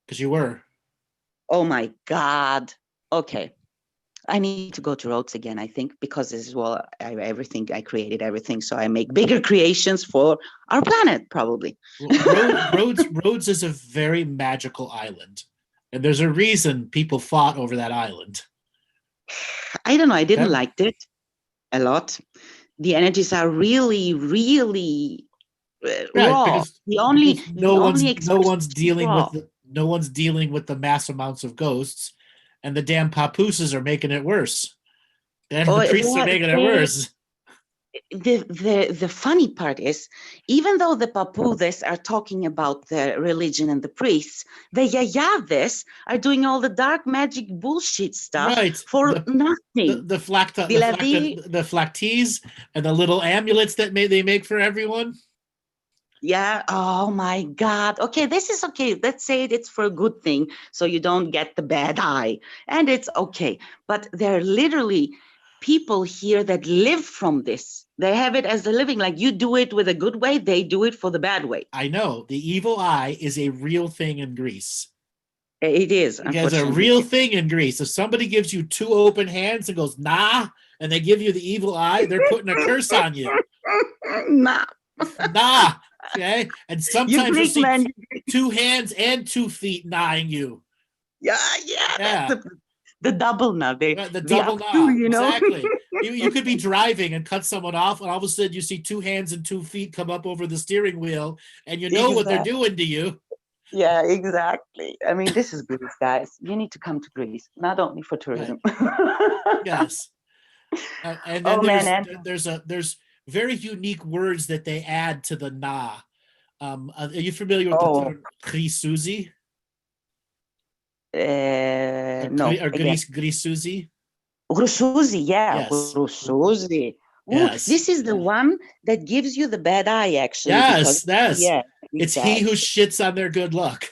Because you were. Oh my God. Okay. I need to go to Rhodes again, I think, because this is I created everything. So I make bigger creations for our planet, probably. Rhodes is a very magical island. And there's a reason people fought over that island. I don't know. I didn't like it a lot. The energies are really, really raw. No one's dealing with the mass amounts of ghosts, and the damn papooses are making it worse. The priests are making it worse. The funny part is, even though the papooses are talking about the religion and the priests, the yayades are doing all the dark magic bullshit stuff for nothing. The flactees and the little amulets that they make for everyone. Yeah. Oh my God. Okay, this is okay. Let's say it's for a good thing, so you don't get the bad eye, and it's okay. But there are literally people here that live from this. They have it as a living. Like, you do it with a good way, they do it for the bad way. I know. The evil eye is a real thing in Greece. It is. It's a real thing in Greece. If somebody gives you two open hands and goes, nah, and they give you the evil eye, they're putting a curse on you. Nah. Okay. And sometimes you see 2 hands and 2 feet gnawing you. Yeah. The double nah. The double nah. You know? Exactly. You could be driving and cut someone off, and all of a sudden you see 2 hands and 2 feet come up over the steering wheel, and you know what they're doing to you. Yeah, exactly. I mean, this is Greece, guys. You need to come to Greece, not only for tourism. Right. Yes. And then there's very unique words that they add to the na. Are you familiar with the term grisuzi? No. Or grisuzi? Grusuzi, yeah. Yes. Grusuzi. Yes. This is the one that gives you the bad eye, actually. Yes. Yeah. It's he who shits on their good luck.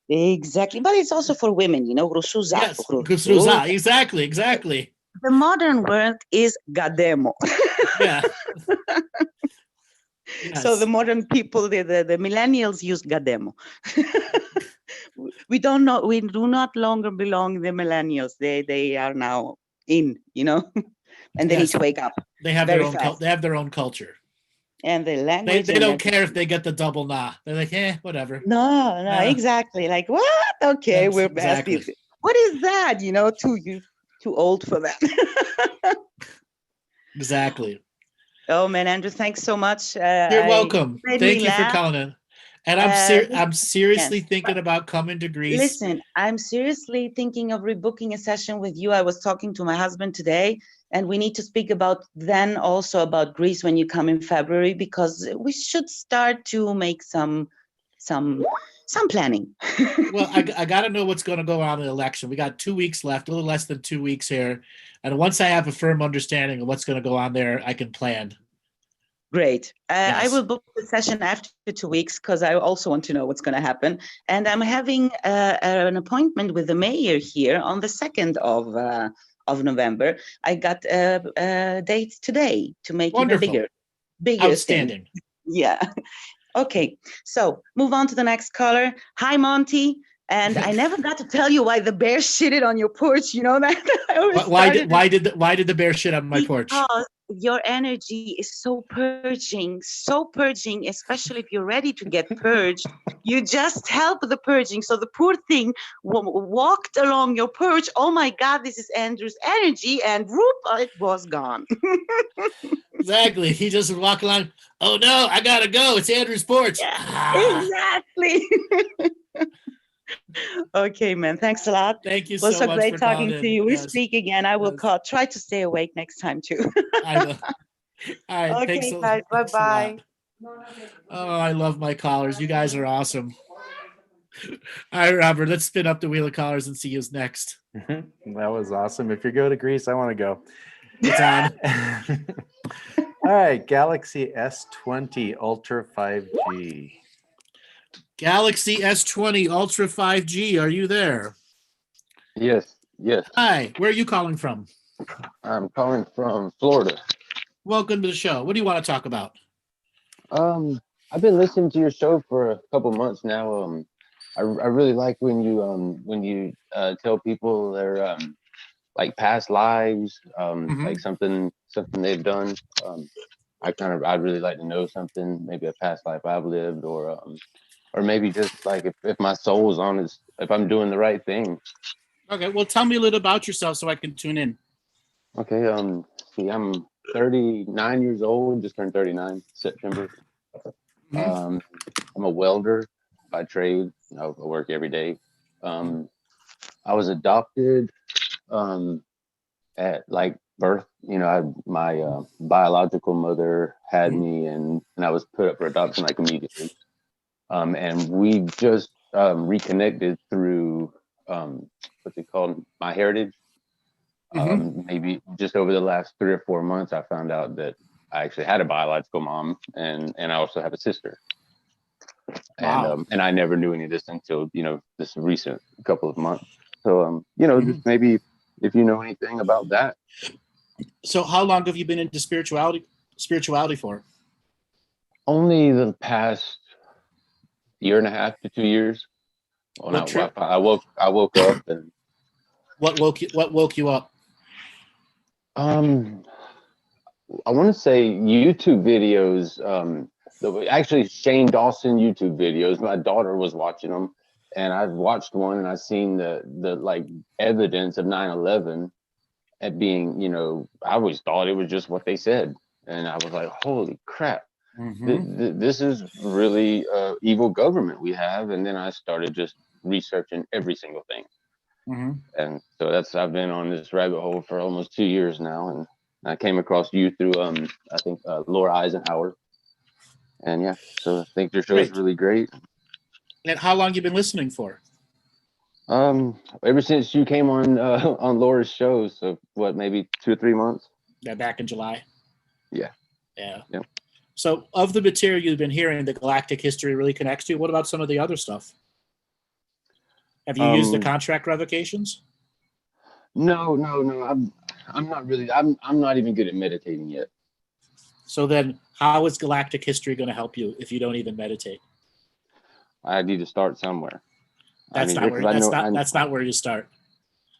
Exactly. But it's also for women, you know, grusuza. Yes, grusuza. Exactly. The modern word is gademo. Yeah. Yes. So the modern people, the millennials use gademo. We do not longer belong the millennials. They are now in, you know, and they need to wake up. They have their own they have their own culture. And the language. They don't care if they get the double nah. They're like, whatever. No, exactly. Like, what? Okay, yes, we're exactly. What is that? You know, too old for that. Exactly. Oh man, Andrew, thanks so much. You're welcome. Thank you for calling in. And I'm seriously yes, thinking about coming to Greece. listen, I'm seriously thinking of rebooking a session with you. I was talking to my husband today, and we need to speak about then also about Greece when you come in February, because we should start to make some planning. Well, I got to know what's going to go on in the election. We got 2 weeks left, a little less than 2 weeks here. And once I have a firm understanding of what's going to go on there, I can plan. Great. I Yes. will book the session after 2 weeks because I also want to know what's going to happen. And I'm having an appointment with the mayor here on the 2nd of November. I got dates today to make Wonderful. even bigger Outstanding. thing. Yeah. Okay. So move on to the next caller. Hi, Monty. And I never got to tell you why the bear shitted on your porch. You know that? Why did the bear shit on my porch? Because your energy is so purging, especially if you're ready to get purged. You just help the purging. So the poor thing walked along your porch. Oh my God, this is Andrew's energy. And whoop, it was gone. Exactly. He just would walk along. Oh no, I gotta go. It's Andrew's porch. Yeah, Ah. exactly. Okay, man. Thanks a lot. Thank you It was so so much great for talking calling to in. you. We Yes, speak again. I will yes. try to stay awake next time too. I will. All right. Okay, Thanks a guys. thanks a Bye-bye. lot. Oh, I love my callers. You guys are awesome. All right, Robert, let's spin up the wheel of callers and see who's next. That was awesome. If you go to Greece, I want to go. It's on. All right, Galaxy S20 Ultra 5G. Galaxy S20 Ultra 5G. Are you there? Yes. Hi. Where are you calling from? I'm calling from Florida. Welcome to the show. What do you want to talk about? I've been listening to your show for a couple months now. I really like when you tell people their like past lives, like something they've done. I'd really like to know something, maybe a past life I've lived, or maybe just like if my soul's on, if I'm doing the right thing. Okay, well, tell me a little about yourself so I can tune in. Okay, see, I'm 39 years old, just turned 39 September. I'm a welder by trade. I work every day. I was adopted at like birth. My biological mother had me, and I was put up for adoption like immediately. And we just reconnected through what's it called, My Heritage. Maybe just over the last 3 or 4 months, I found out that I actually had a biological mom, and I also have a sister. Wow. And I never knew any of this until this recent couple of months. So just maybe if you know anything about that. So how long have you been into spirituality for? Only the past 1.5 to 2 years. Well, I woke up and. What woke you up? I want to say YouTube videos. Actually, Shane Dawson YouTube videos. My daughter was watching them, and I watched one, and I seen the like evidence of 9/11 at being. I always thought it was just what they said, and I was like, "Holy crap! This is really evil government we have." And then I started just researching every single thing. And so I've been on this rabbit hole for almost 2 years now, and I came across you through I think Laura Eisenhower, and yeah, so I think your show is really great. And how long you been listening for? Ever since you came on Laura's show, so what, maybe 2 or 3 months? Yeah, back in July. Yeah. So of the material you've been hearing, the Galactic history really connects to you. What about some of the other stuff? Have you used the contract revocations? No. I'm not really. I'm not even good at meditating yet. So then, how is Galactic history going to help you if you don't even meditate? I need to start somewhere. That's not where you start.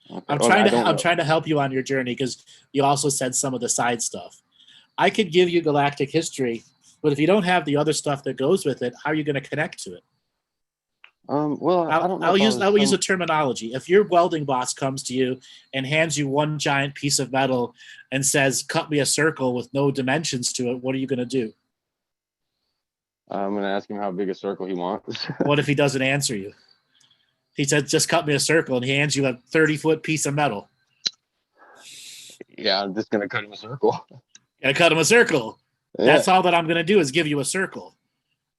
Okay. I'm trying to help you on your journey, because you also said some of the side stuff. I could give you Galactic history, but if you don't have the other stuff that goes with it, how are you going to connect to it? Well, I don't know. I'll use a terminology. If your welding boss comes to you and hands you one giant piece of metal and says, "Cut me a circle with no dimensions to it," what are you going to do? I'm gonna ask him how big a circle he wants. What if he doesn't answer you? He said, just cut me a circle, and he hands you a 30-foot piece of metal. Yeah, I'm just gonna cut him a circle. Gotta cut him a circle. Yeah. That's all that I'm gonna do is give you a circle.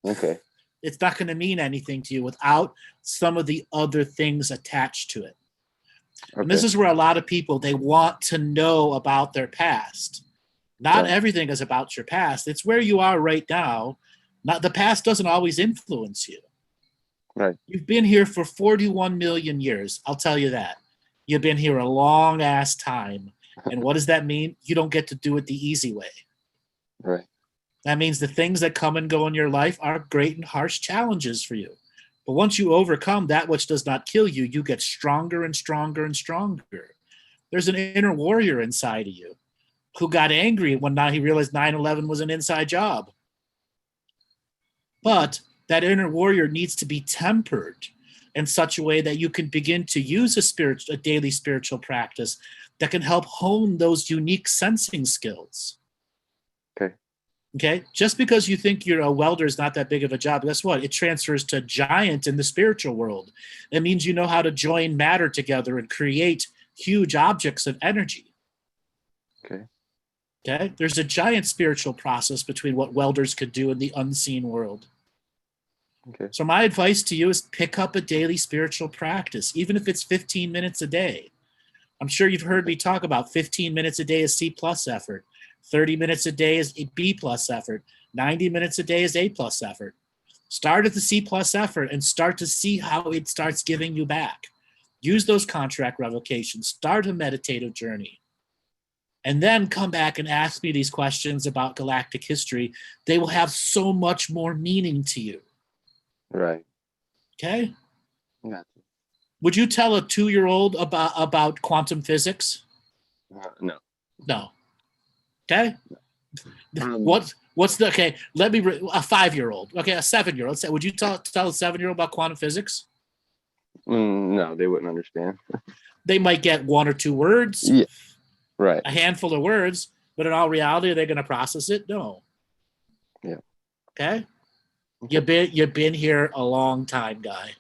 Okay. It's not gonna mean anything to you without some of the other things attached to it. Okay. And this is where a lot of people, they want to know about their past. Not Okay. everything is about your past. It's where you are right now. Not the past doesn't always influence you. Right. You've been here for 41 million years. I'll tell you that. You've been here a long ass time. And what does that mean? You don't get to do it the easy way. Right. That means the things that come and go in your life are great and harsh challenges for you. But once you overcome that which does not kill you, you get stronger and stronger and stronger. There's an inner warrior inside of you who got angry when now he realized 9/11 was an inside job. But that inner warrior needs to be tempered in such a way that you can begin to use a daily spiritual practice that can help hone those unique sensing skills. Okay? Just because you think you're a welder is not that big of a job, guess what? It transfers to giant in the spiritual world. It means you know how to join matter together and create huge objects of energy. Okay? There's a giant spiritual process between what welders could do in the unseen world. Okay. So my advice to you is pick up a daily spiritual practice, even if it's 15 minutes a day. I'm sure you've heard me talk about 15 minutes a day is C+ effort. 30 minutes a day is a B+ effort. 90 minutes a day is A+ effort. Start at the C+ effort and start to see how it starts giving you back. Use those contract revocations. Start a meditative journey. And then come back and ask me these questions about galactic history. They will have so much more meaning to you. Right. Okay? Gotcha. Would you tell a 2-year-old about quantum physics? No. No. Okay? Um, What's the, okay, let me, a 5-year-old, okay, a 7-year-old. Would you tell a 7-year-old about quantum physics? No, they wouldn't understand. They might get 1 or 2 words, Yeah. Right. a handful of words, but in all reality, are they going to process it? No. Yeah. Okay? You've been here a long time, guy.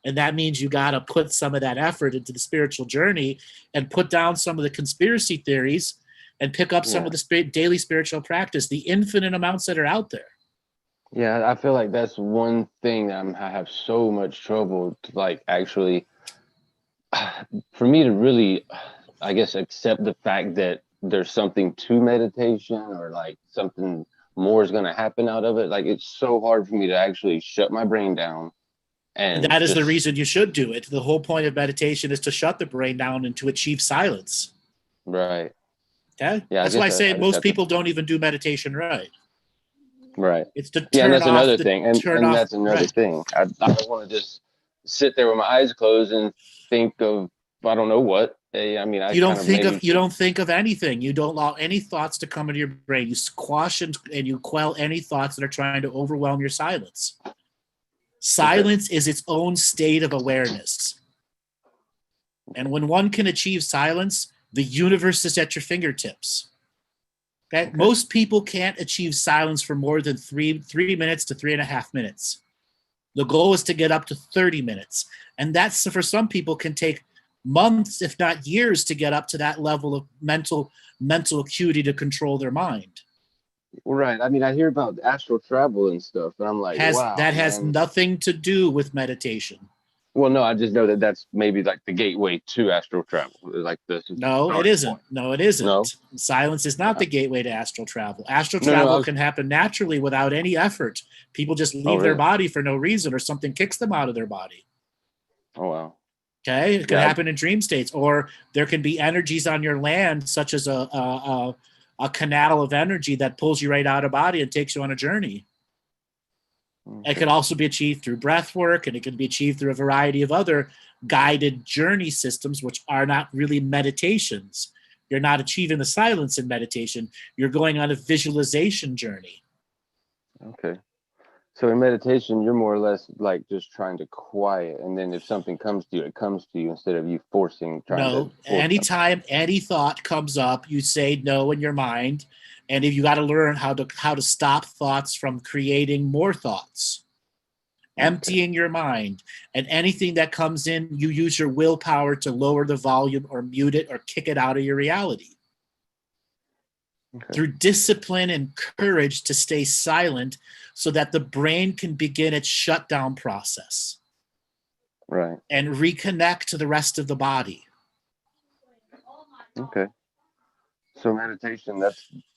And that means you got to put some of that effort into the spiritual journey and put down some of the conspiracy theories and pick up some of the daily spiritual practice, the infinite amounts that are out there. Yeah, I feel like that's one thing that I have so much trouble to, like, actually, for me to really, I guess, accept the fact that there's something to meditation or like something more is going to happen out of it. Like, it's so hard for me to actually shut my brain down. And that is the reason you should do it. The whole point of meditation is to shut the brain down and to achieve silence. Right. Okay? Yeah, that's why I say most people don't even do meditation right. Right. It's to turn yeah, and that's off another thing. And that's another right. thing. I don't want to just sit there with my eyes closed and think of I don't know what. I mean, you don't think of anything. You don't allow any thoughts to come into your brain. You squash and you quell any thoughts that are trying to overwhelm your silence. Silence is its own state of awareness. And when one can achieve silence, the universe is at your fingertips. Okay? Most people can't achieve silence for more than 3 minutes to 3.5 minutes. The goal is to get up to 30 minutes. And that's, for some people, can take months, if not years, to get up to that level of mental acuity to control their mind. Right. I mean, I hear about astral travel and stuff, and I'm like, wow. That has nothing to do with meditation. Well, no, I just know that that's maybe like the gateway to astral travel. Like this. No, it isn't. No, it isn't. No? Silence is not the gateway to astral travel. Astral travel can happen naturally without any effort. People just leave their body for no reason, or something kicks them out of their body. Oh, wow. Okay, it can happen in dream states, or there can be energies on your land, such as a canal of energy that pulls you right out of body and takes you on a journey. Okay. It can also be achieved through breath work, and it can be achieved through a variety of other guided journey systems, which are not really meditations. You're not achieving the silence in meditation. You're going on a visualization journey. Okay. So in meditation, you're more or less like just trying to quiet, and then if something comes to you, it comes to you instead of you forcing. No, anytime any thought comes up, you say no in your mind, and if you got to learn how to stop thoughts from creating more thoughts, emptying your mind, and anything that comes in, you use your willpower to lower the volume or mute it or kick it out of your reality. Through discipline and courage to stay silent so that the brain can begin its shutdown process. Right. And reconnect to the rest of the body. Okay. So meditation,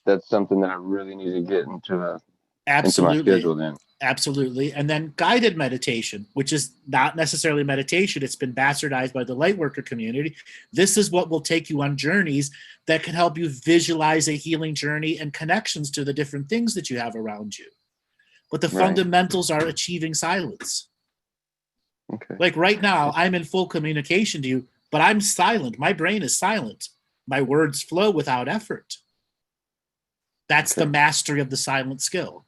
that's something that I really need to get into my schedule then. Absolutely. And then guided meditation, which is not necessarily meditation. It's been bastardized by the lightworker community. This is what will take you on journeys that can help you visualize a healing journey and connections to the different things that you have around you. But the fundamentals are achieving silence. Okay. Like right now, I'm in full communication to you, but I'm silent. My brain is silent. My words flow without effort. That's the mastery of the silent skill.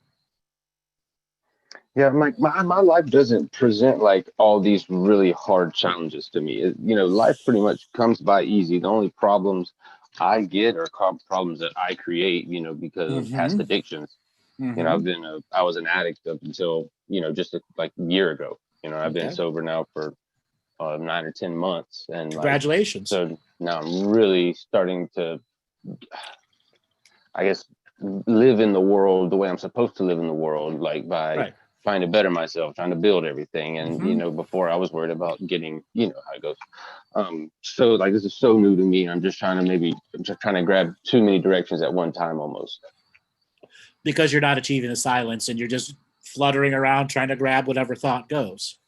Yeah, my life doesn't present like all these really hard challenges to me. Life pretty much comes by easy. The only problems I get are problems that I create, because of past addictions. I was an addict up until, just like a year ago. I've been sober now for 9 or 10 months, and congratulations. So now I'm really starting to, I guess, live in the world the way I'm supposed to live in the world, like by trying to better myself, trying to build everything. And before I was worried about getting, how it goes. So like this is so new to me. I'm just trying to grab too many directions at one time almost. Because you're not achieving the silence and you're just fluttering around trying to grab whatever thought goes.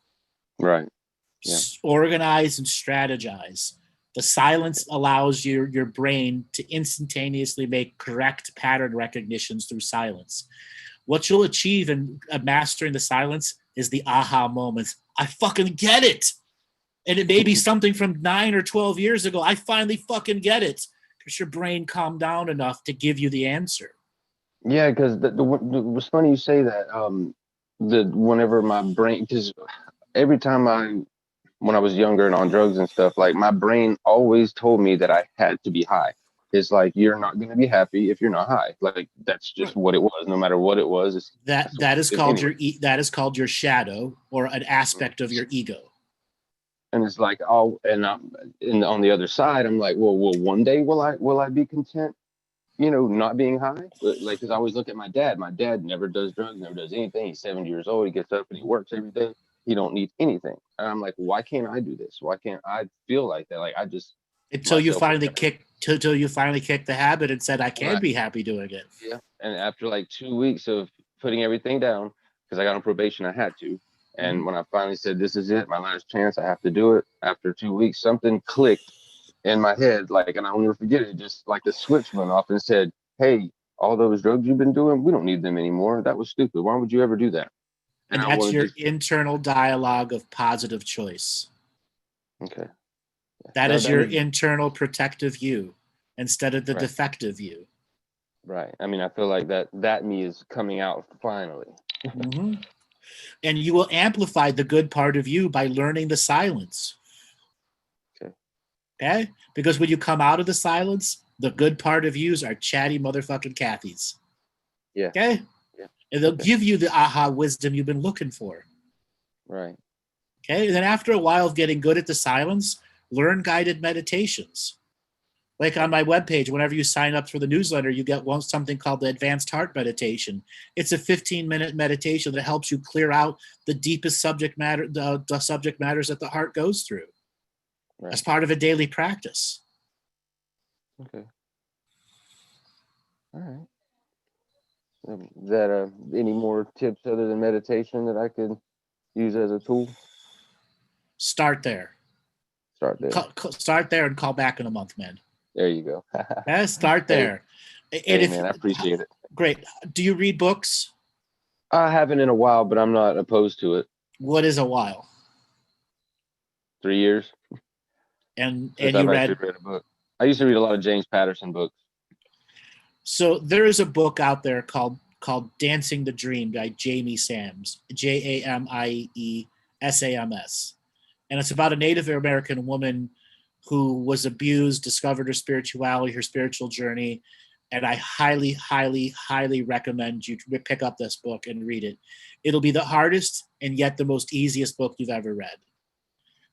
Right. Yeah. Organize and strategize. The silence allows your brain to instantaneously make correct pattern recognitions through silence. What you'll achieve in mastering the silence is the aha moments. I fucking get it. And it may be something from 9 or 12 years ago. I finally fucking get it. Because your brain calmed down enough to give you the answer. Yeah, because it was funny you say that. Whenever my brain, because every time when I was younger and on drugs and stuff, like my brain always told me that I had to be high. It's like, you're not going to be happy if you're not high. Like that's just what it was, no matter what it was. That is called your shadow, or an aspect of your ego. And it's like, on the other side, I'm like, well, one day will I be content, not being high? Like, because I always look at my dad. My dad never does drugs, never does anything. He's 70 years old. He gets up and he works every day. He don't need anything. And I'm like, why can't I do this? Why can't I feel like that? Like I just until you finally kicked the habit and said, I can be happy doing it. Yeah. And after like 2 weeks of putting everything down, because I got on probation, I had to. And when I finally said, this is it, my last chance, I have to do it. After 2 weeks, something clicked in my head, and I'll never forget it. Just like the switch went off and said, hey, all those drugs you've been doing, we don't need them anymore. That was stupid. Why would you ever do that? And that's your internal dialogue of positive choice. Okay. That is your internal protective you instead of the defective you. Right. I mean, I feel like that me is coming out finally. And you will amplify the good part of you by learning the silence. Okay? Because when you come out of the silence, the good part of yous are chatty motherfucking Cathys. Yeah. Okay? Yeah. And they'll give you the aha wisdom you've been looking for. Right. Okay? And then after a while of getting good at the silence, learn guided meditations. Like on my webpage, whenever you sign up for the newsletter, you get something called the Advanced Heart Meditation. It's a 15-minute meditation that helps you clear out the deepest subject matter, the subject matters that the heart goes through. Right. As part of a daily practice. Okay. All right. Is that any more tips other than meditation that I could use as a tool? Start there. Start there and call back in a month, man. There you go. Start there. Hey, man, I appreciate it. Great. Do you read books? I haven't in a while, but I'm not opposed to it. What is a while? 3 years. And you read a book. I used to read a lot of James Patterson books. So there is a book out there called called Dancing the Dream by Jamie Sams, Jamiesams. And it's about a Native American woman who was abused, discovered her spirituality, her spiritual journey. And I highly, highly, highly recommend you pick up this book and read it. It'll be the hardest and yet the most easiest book you've ever read.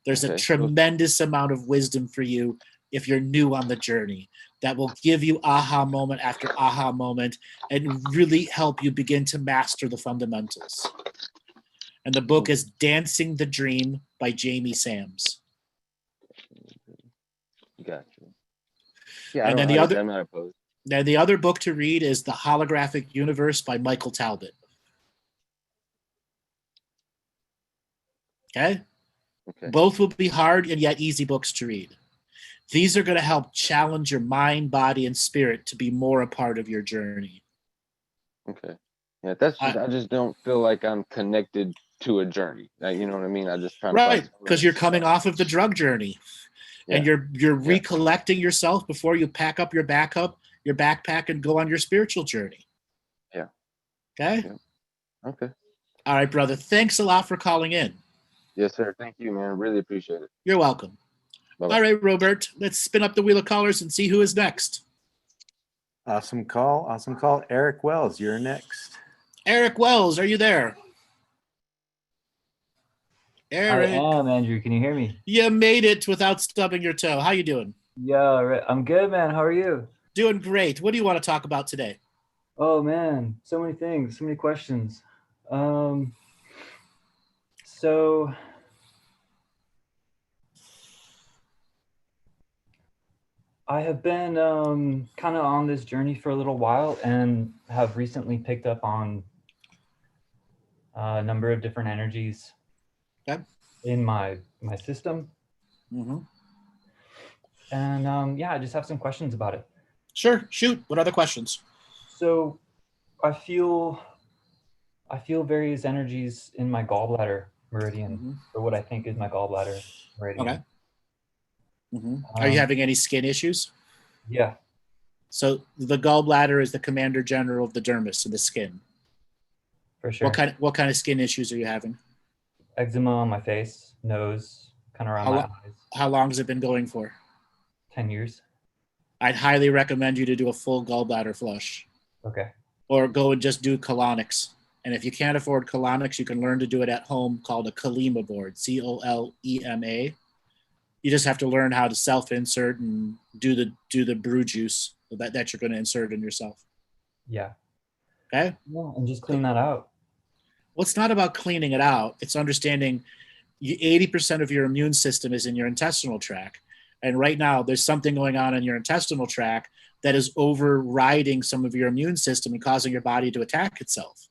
There's a tremendous amount of wisdom for you if you're new on the journey that will give you aha moment after aha moment and really help you begin to master the fundamentals. And the book is Dancing the Dream by Jamie Sams. Gotcha. Yeah, and then the other book to read is The Holographic Universe by Michael Talbott. Okay? Both will be hard and yet easy books to read. These are going to help challenge your mind, body, and spirit to be more a part of your journey. Okay. Yeah, I just don't feel like I'm connected to a journey. You know what I mean? I just try to right, because you're coming off of the drug journey, and you're recollecting yourself before you pack up your backpack and go on your spiritual journey. Yeah. Okay. Yeah. Okay. All right, brother. Thanks a lot for calling in. Yes, sir. Thank you, man. Really appreciate it. You're welcome. Bye-bye. All right, Robert. Let's spin up the wheel of callers and see who is next. Awesome call. Awesome call. Eric Wells, you're next. Eric Wells, are you there? Eric. I am, Andrew. Can you hear me? You made it without stubbing your toe. How you doing? Yeah, right. I'm good, man. How are you? Doing great. What do you want to talk about today? Oh, man. So many things. So many questions. So I have been kind of on this journey for a little while and have recently picked up on a number of different energies in my system. Mm-hmm. And yeah, I just have some questions about it. Sure, shoot. What other questions? So I feel various energies in my gallbladder meridian, or what I think is my gallbladder meridian. Okay. Mm-hmm. Are you having any skin issues? Yeah. So the gallbladder is the commander general of the dermis, of the skin. For sure. What kind of skin issues are you having? Eczema on my face, nose, kind of around my eyes. How long has it been going for? 10 years. I'd highly recommend you to do a full gallbladder flush. Okay. Or go and just do colonics. And if you can't afford colonics, you can learn to do it at home, called a Colema board, Colema. You just have to learn how to self-insert and do the brew juice that you're going to insert in yourself. Yeah. Okay? Yeah, and just clean that out. Well, it's not about cleaning it out. It's understanding 80% of your immune system is in your intestinal tract. And right now, there's something going on in your intestinal tract that is overriding some of your immune system and causing your body to attack itself.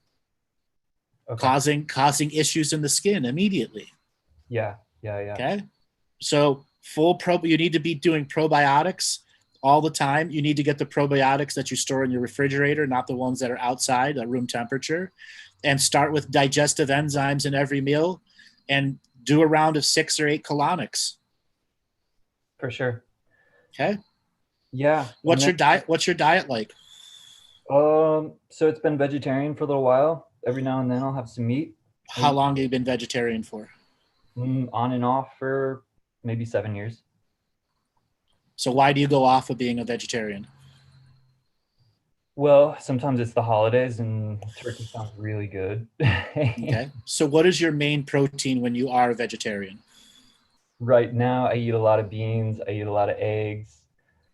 Okay. Causing issues in the skin immediately. Yeah. Okay? So you need to be doing probiotics all the time. You need to get the probiotics that you store in your refrigerator, not the ones that are outside at room temperature. And start with digestive enzymes in every meal and do a round of 6 or 8 colonics. For sure. Okay. Yeah. What's your diet like? So it's been vegetarian for a little while. Every now and then I'll have some meat. How long have you been vegetarian for? On and off for maybe 7 years. So why do you go off of being a vegetarian? Well, sometimes it's the holidays and turkey sounds really good. Okay. So what is your main protein when you are a vegetarian? Right now, I eat a lot of beans. I eat a lot of eggs.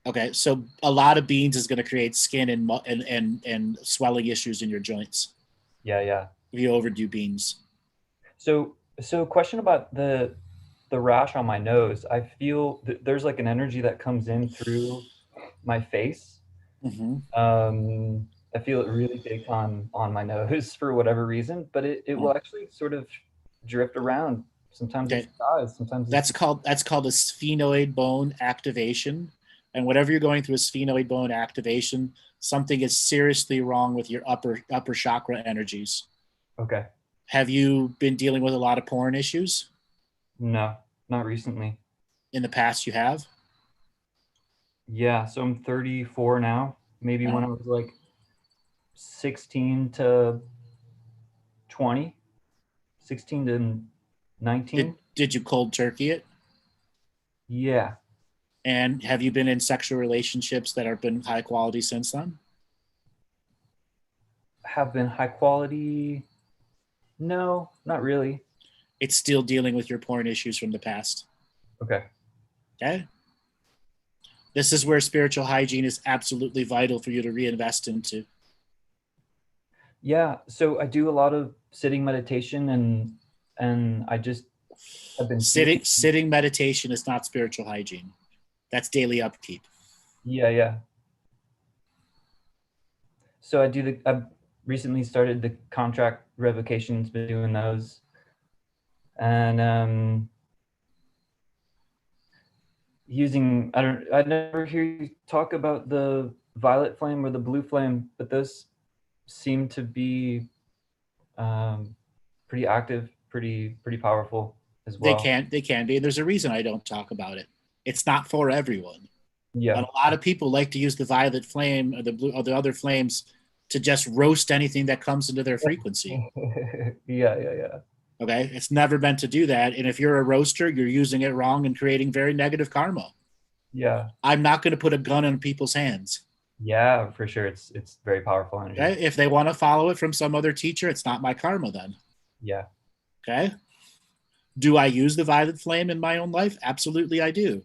Okay. So a lot of beans is going to create skin and swelling issues in your joints. Yeah. If you overdo beans. So question about the rash on my nose. I feel there's like an energy that comes in through my face. Mm-hmm. I feel it really big on my nose for whatever reason, but it will actually sort of drift around. Sometimes it dies. Sometimes that's called a sphenoid bone activation. And whatever you're going through a sphenoid bone activation, something is seriously wrong with your upper chakra energies. Okay. Have you been dealing with a lot of porn issues? No, not recently. In the past, you have? Yeah, so I'm 34 now. Maybe when I was like 16 to 20, 16 to 19. Did you cold turkey it? Yeah. And have you been in sexual relationships that have been high quality since then? Have been high quality? No, not really. It's still dealing with your porn issues from the past. Okay. Okay. This is where spiritual hygiene is absolutely vital for you to reinvest into. Yeah. So I do a lot of sitting meditation, and I just have been Sitting meditation is not spiritual hygiene. That's daily upkeep. Yeah. So I've recently started the contract revocations, been doing those. And I never hear you talk about the violet flame or the blue flame, but those seem to be pretty active, pretty powerful as well. They can be. There's a reason I don't talk about it. It's not for everyone. Yeah. But a lot of people like to use the violet flame or the blue or the other flames to just roast anything that comes into their frequency. Yeah. Okay. It's never meant to do that. And if you're a roaster, you're using it wrong and creating very negative karma. Yeah. I'm not going to put a gun in people's hands. Yeah, for sure. It's very powerful energy. Okay. If they want to follow it from some other teacher, it's not my karma then. Yeah. Okay. Do I use the violet flame in my own life? Absolutely, I do.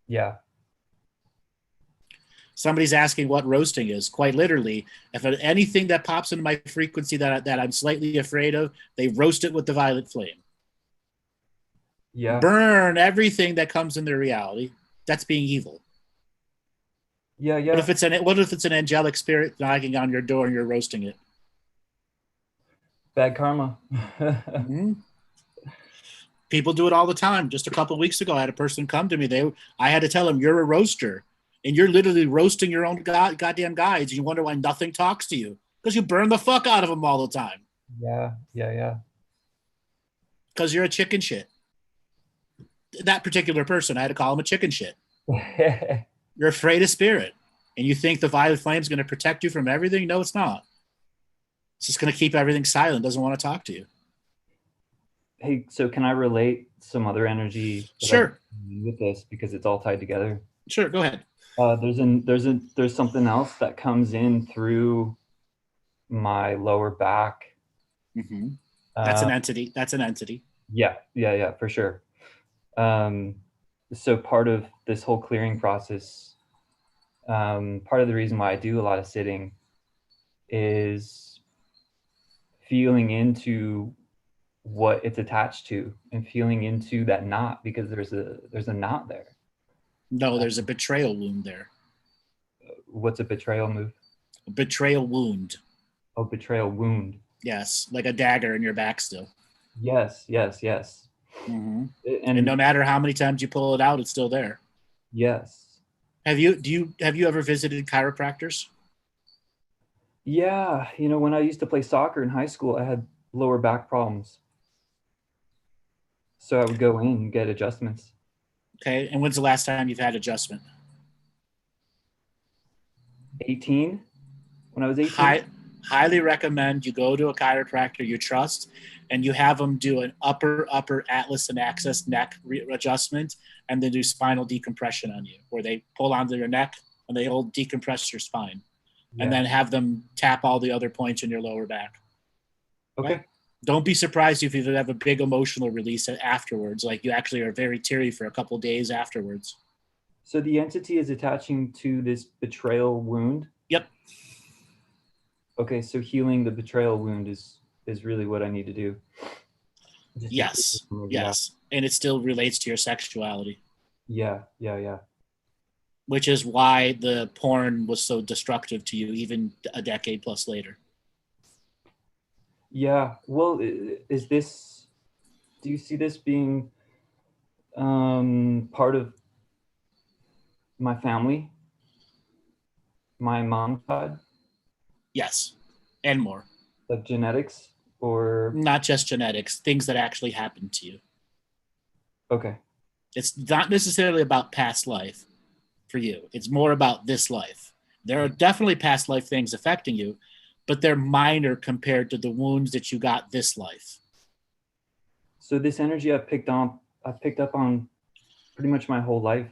Yeah. Somebody's asking what roasting is. Quite literally, if anything that pops into my frequency that I'm slightly afraid of, they roast it with the violet flame. Yeah. Burn everything that comes in their reality. That's being evil. Yeah. What if it's an angelic spirit knocking on your door and you're roasting it? Bad karma. Mm-hmm. People do it all the time. Just a couple of weeks ago, I had a person come to me. I had to tell them, you're a roaster. And you're literally roasting your own goddamn guides. You wonder why nothing talks to you. Because you burn the fuck out of them all the time. Yeah. Because you're a chicken shit. That particular person, I had to call him a chicken shit. You're afraid of spirit. And you think the violet flame is going to protect you from everything? No, it's not. It's just going to keep everything silent. Doesn't want to talk to you. Hey, so can I relate some other energy Sure. with this, because it's all tied together? Sure, go ahead. There's something else that comes in through my lower back. Mm-hmm. That's an entity. Yeah, for sure. So part of this whole clearing process, part of the reason why I do a lot of sitting is feeling into what it's attached to and feeling into that knot, because there's a knot there. No, there's a betrayal wound there. What's a betrayal move? A betrayal wound. Oh, betrayal wound. Yes, like a dagger in your back still. Yes. Mm-hmm. And no matter how many times you pull it out, it's still there. Yes. Have you ever visited chiropractors? Yeah, when I used to play soccer in high school, I had lower back problems. So I would go in and get adjustments. Okay, and when's the last time you've had adjustment? 18. When I was 18. Highly recommend you go to a chiropractor you trust, and you have them do an upper atlas and axis neck adjustment, and then do spinal decompression on you, where they pull onto your neck and they hold decompress your spine, and then have them tap all the other points in your lower back. Okay. Right? Don't be surprised if you have a big emotional release afterwards. Like you actually are very teary for a couple days afterwards. So the entity is attaching to this betrayal wound? Yep. Okay, so healing the betrayal wound is really what I need to do. Yes. And it still relates to your sexuality. Yeah. Which is why the porn was so destructive to you even a decade plus later. Yeah. Well, do you see this being part of my family? My mom's side? Yes. And more. Like genetics, or? Not just genetics, things that actually happened to you. Okay. It's not necessarily about past life for you. It's more about this life. There are definitely past life things affecting you, but they're minor compared to the wounds that you got this life. So this energy I've picked up on pretty much my whole life.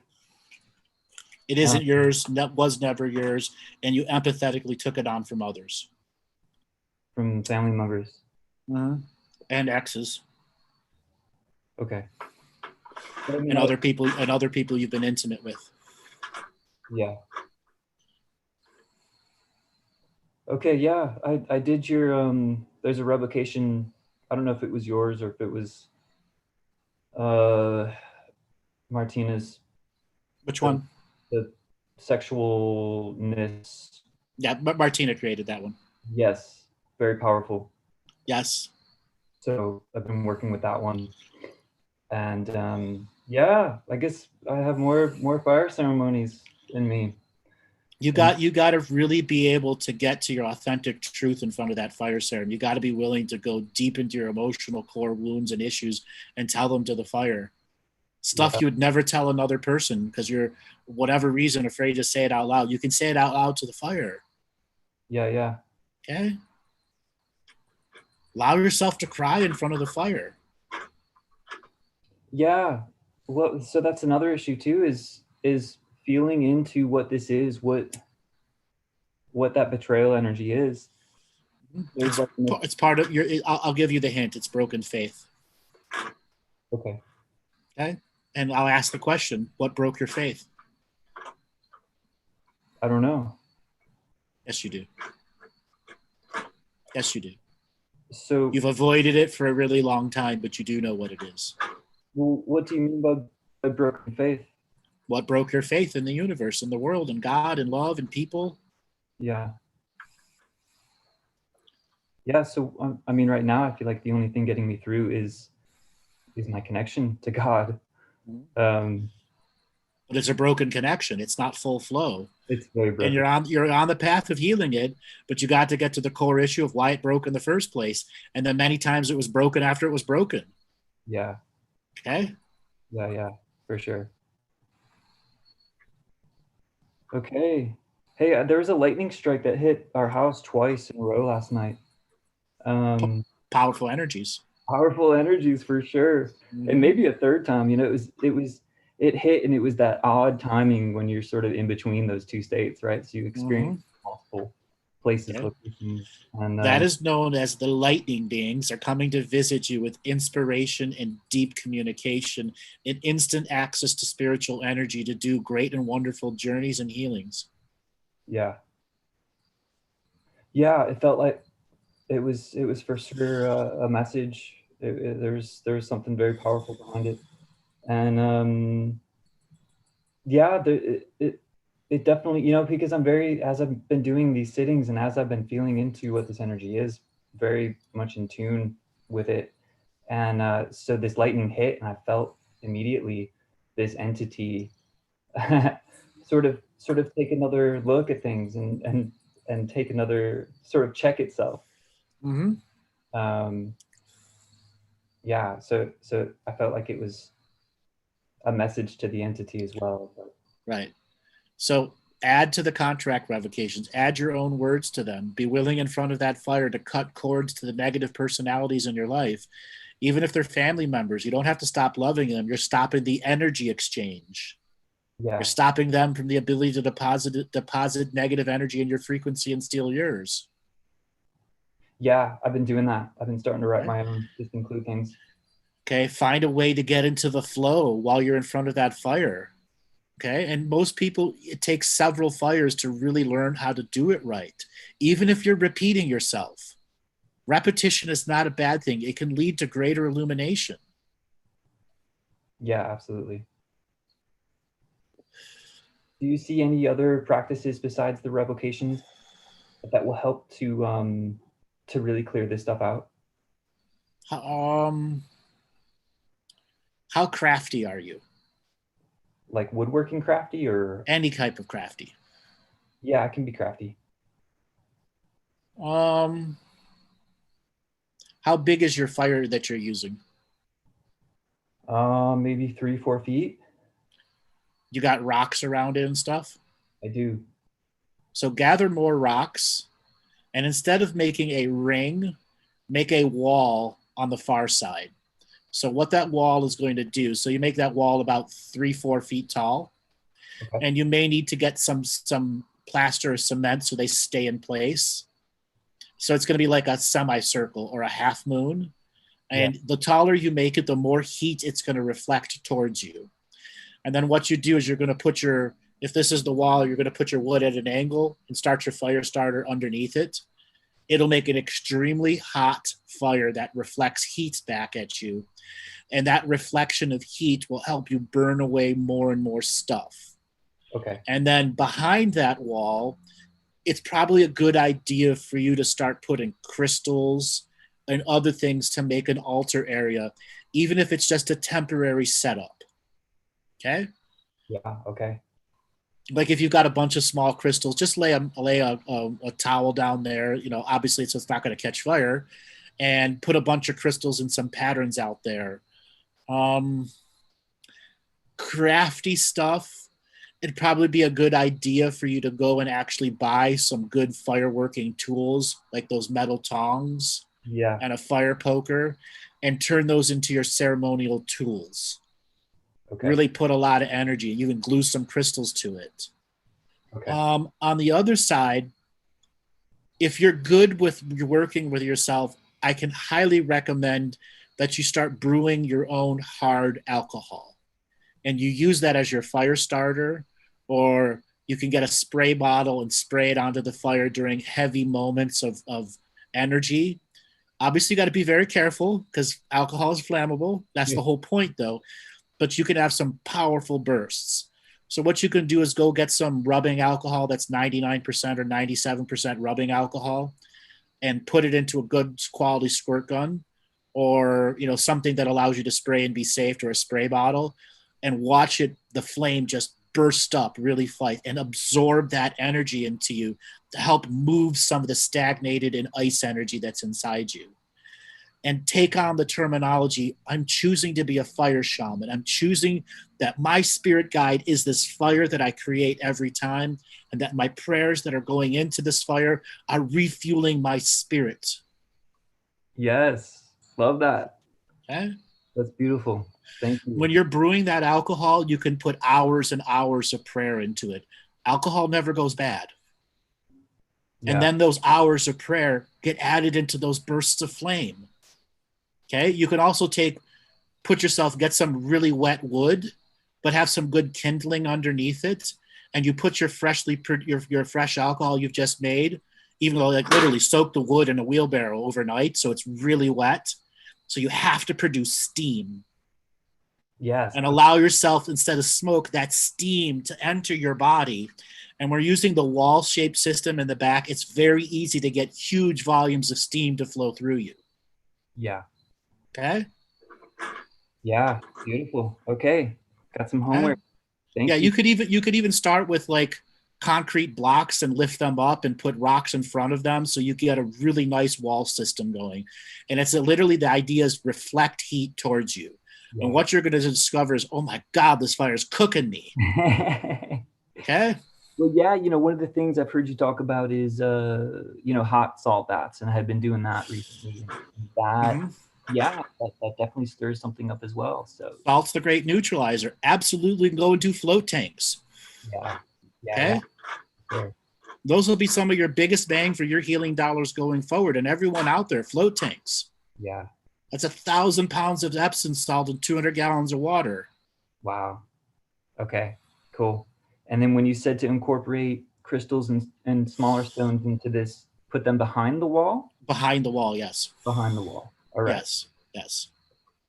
It isn't yours, was never yours, and you empathetically took it on from others. From family members. And exes. Okay. And other people you've been intimate with. Yeah. Okay, yeah. I did your there's a revocation. I don't know if it was yours or if it was Martina's. Which one? The sexualness. Yeah, but Martina created that one. Yes. Very powerful. Yes. So I've been working with that one. And yeah, I guess I have more fire ceremonies in me. You got to really be able to get to your authentic truth in front of that fire serum. You got to be willing to go deep into your emotional core wounds and issues and tell them to the fire. Stuff you would never tell another person because you're, whatever reason, afraid to say it out loud. You can say it out loud to the fire. Yeah. Okay. Allow yourself to cry in front of the fire. Yeah. Well, so that's another issue too, is feeling into what this is, what that betrayal energy is. It's part of your, I'll give you the hint. It's broken faith. Okay. And I'll ask the question, what broke your faith? I don't know. Yes, you do. Yes, you do. So you've avoided it for a really long time, but you do know what it is. Well, what do you mean by broken faith? What broke your faith in the universe, in the world, in God, in love, in people? Yeah. So I mean, right now I feel like the only thing getting me through is my connection to God. But it's a broken connection. It's not full flow. It's very broken. And you're on the path of healing it, but you got to get to the core issue of why it broke in the first place. And then many times it was broken after it was broken. Yeah. Okay. Yeah, for sure. Okay. Hey, there was a lightning strike that hit our house twice in a row last night. Powerful energies. Powerful energies for sure. And maybe a third time, it hit and it was that odd timing when you're sort of in between those two states, right? So you experience multiple places, locations. And that is known as the lightning beings are coming to visit you with inspiration and deep communication and instant access to spiritual energy to do great and wonderful journeys and healings. Yeah, it felt like it was for sure a message. There was something very powerful behind it. And it definitely, because as I've been doing these sittings and as I've been feeling into what this energy is, very much in tune with it. And so this lightning hit and I felt immediately this entity sort of take another look at things and take another sort of check itself. So I felt like it was a message to the entity as well. Right. So add to the contract revocations, add your own words to them. Be willing in front of that fire to cut cords to the negative personalities in your life. Even if they're family members, you don't have to stop loving them. You're stopping the energy exchange. Yeah. You're stopping them from the ability to deposit negative energy in your frequency and steal yours. Yeah, I've been doing that. I've been starting to write my own, just include things. Okay, find a way to get into the flow while you're in front of that fire. Okay, and most people, it takes several fires to really learn how to do it right. Even if you're repeating yourself, repetition is not a bad thing. It can lead to greater illumination. Yeah, absolutely. Do you see any other practices besides the revocations that will help to really clear this stuff out? How crafty are you? Like woodworking crafty or? Any type of crafty. Yeah, I can be crafty. How big is your fire that you're using? Maybe 3-4 feet. You got rocks around it and stuff? I do. So gather more rocks, and instead of making a ring, make a wall on the far side. So what that wall is going to do, so you make that wall about 3-4 feet tall, Okay. and you may need to get some plaster or cement so they stay in place. So it's going to be like a semicircle or a half moon. And the taller you make it, the more heat it's going to reflect towards you. And then what you do is you're going to put your, if this is the wall, you're going to put your wood at an angle and start your fire starter underneath it. It'll make an extremely hot fire that reflects heat back at you. And that reflection of heat will help you burn away more and more stuff. Okay. And then behind that wall, it's probably a good idea for you to start putting crystals and other things to make an altar area, even if it's just a temporary setup. Okay? Yeah, okay. Like if you've got a bunch of small crystals, just lay a towel down there, you know, obviously so it's not going to catch fire, and put a bunch of crystals and some patterns out there. Crafty stuff, it'd probably be a good idea for you to go and actually buy some good fireworking tools, like those metal tongs and a fire poker, and turn those into your ceremonial tools. Okay. Really put a lot of energy. You can glue some crystals to it. Okay. On the other side, if you're good with working with yourself, I can highly recommend that you start brewing your own hard alcohol. And you use that as your fire starter, or you can get a spray bottle and spray it onto the fire during heavy moments of energy. Obviously, you got to be very careful because alcohol is flammable. That's the whole point, though. But you can have some powerful bursts. So what you can do is go get some rubbing alcohol that's 99% or 97% rubbing alcohol and put it into a good quality squirt gun, or, you know, something that allows you to spray and be safe, or a spray bottle, and watch it, the flame just burst up really fast and absorb that energy into you to help move some of the stagnated and ice energy that's inside you. And take on the terminology, I'm choosing to be a fire shaman. I'm choosing that my spirit guide is this fire that I create every time, and that my prayers that are going into this fire are refueling my spirit. Yes, love that. Okay? That's beautiful. Thank you. When you're brewing that alcohol, you can put hours and hours of prayer into it. Alcohol never goes bad. Yeah. And then those hours of prayer get added into those bursts of flame. Okay, you can also get some really wet wood, but have some good kindling underneath it, and you put your fresh alcohol you've just made, even though like literally soak the wood in a wheelbarrow overnight, so it's really wet. So you have to produce steam. Yes. And allow yourself, instead of smoke, that steam to enter your body. And we're using the wall-shaped system in the back. It's very easy to get huge volumes of steam to flow through you. Yeah. Okay. Yeah. Beautiful. Okay. Got some homework. Thank you. You could even start with like concrete blocks and lift them up and put rocks in front of them, so you get a really nice wall system going. And it's literally, the idea is reflect heat towards you. Yeah. And what you're going to discover is, oh my God, this fire is cooking me. Okay. Well, yeah, you know, one of the things I've heard you talk about is, you know, hot salt baths, and I had been doing that recently. That definitely stirs something up as well. So salt's the great neutralizer. Absolutely go into float tanks. Yeah. Okay. Sure. Those will be some of your biggest bang for your healing dollars going forward. And everyone out there, float tanks. Yeah. That's 1,000 pounds of Epsom salt and 200 gallons of water. Wow. Okay, cool. And then when you said to incorporate crystals and smaller stones into this, put them behind the wall? Behind the wall, yes. Behind the wall. All right. Yes.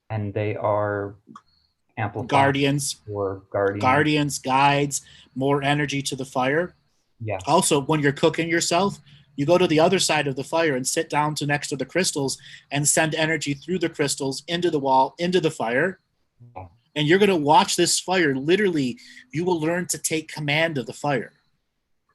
And they are amplified. Guardians. Or guardians. Guardians, guides, more energy to the fire. Yeah. Also, when you're cooking yourself, you go to the other side of the fire and sit down next to the crystals and send energy through the crystals into the wall, into the fire. Yeah. And you're going to watch this fire. Literally, you will learn to take command of the fire.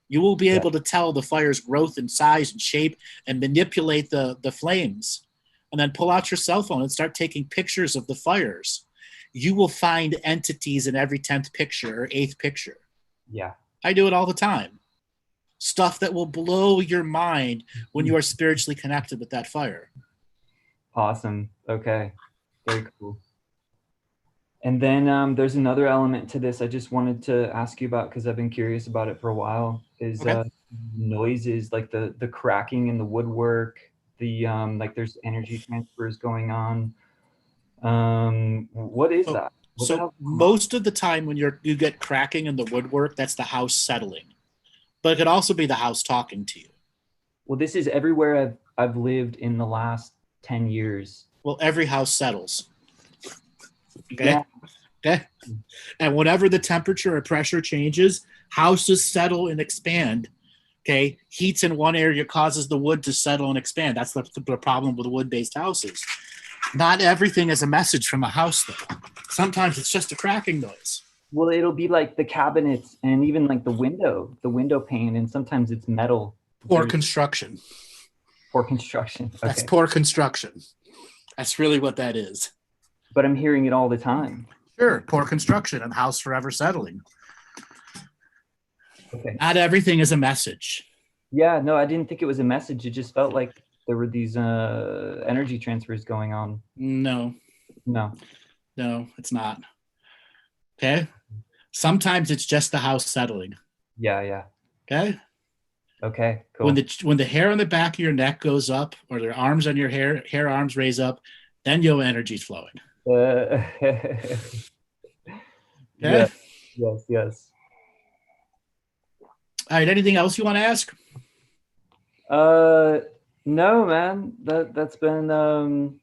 You will be able to tell the fire's growth and size and shape and manipulate the flames. And then pull out your cell phone and start taking pictures of the fires. You will find entities in every 10th picture or 8th picture. Yeah. I do it all the time. stuff that will blow your mind when you are spiritually connected with that fire. Awesome. Okay. Very cool. And then there's another element to this I just wanted to ask you about, because I've been curious about it for a while, is noises, like the cracking in the woodwork, the like there's energy transfers going on. What is that? What the So hell's going on? most of the time when you get cracking in the woodwork, that's the house settling. But it could also be the house talking to you. Well, this is everywhere I've lived in the last 10 years. Well, every house settles. Okay. Yeah. Okay. And whenever the temperature or pressure changes, houses settle and expand. Okay. Heats in one area causes the wood to settle and expand. That's the problem with wood-based houses. Not everything is a message from a house, though. Sometimes it's just a cracking noise. Well, it'll be like the cabinets and even like the window pane, and sometimes it's metal. Poor construction. Poor construction. Okay. That's poor construction. That's really what that is. But I'm hearing it all the time. Sure, poor construction and house forever settling. Okay. Not everything is a message. Yeah, no, I didn't think it was a message. It just felt like there were these energy transfers going on. No, it's not. Okay. Sometimes it's just the house settling. Yeah. Okay. Okay, cool. When the hair on the back of your neck goes up, or the arms on your hair arms raise up, then your energy's flowing. Okay. Yeah. Yes. All right. Anything else you want to ask? No, man. That's been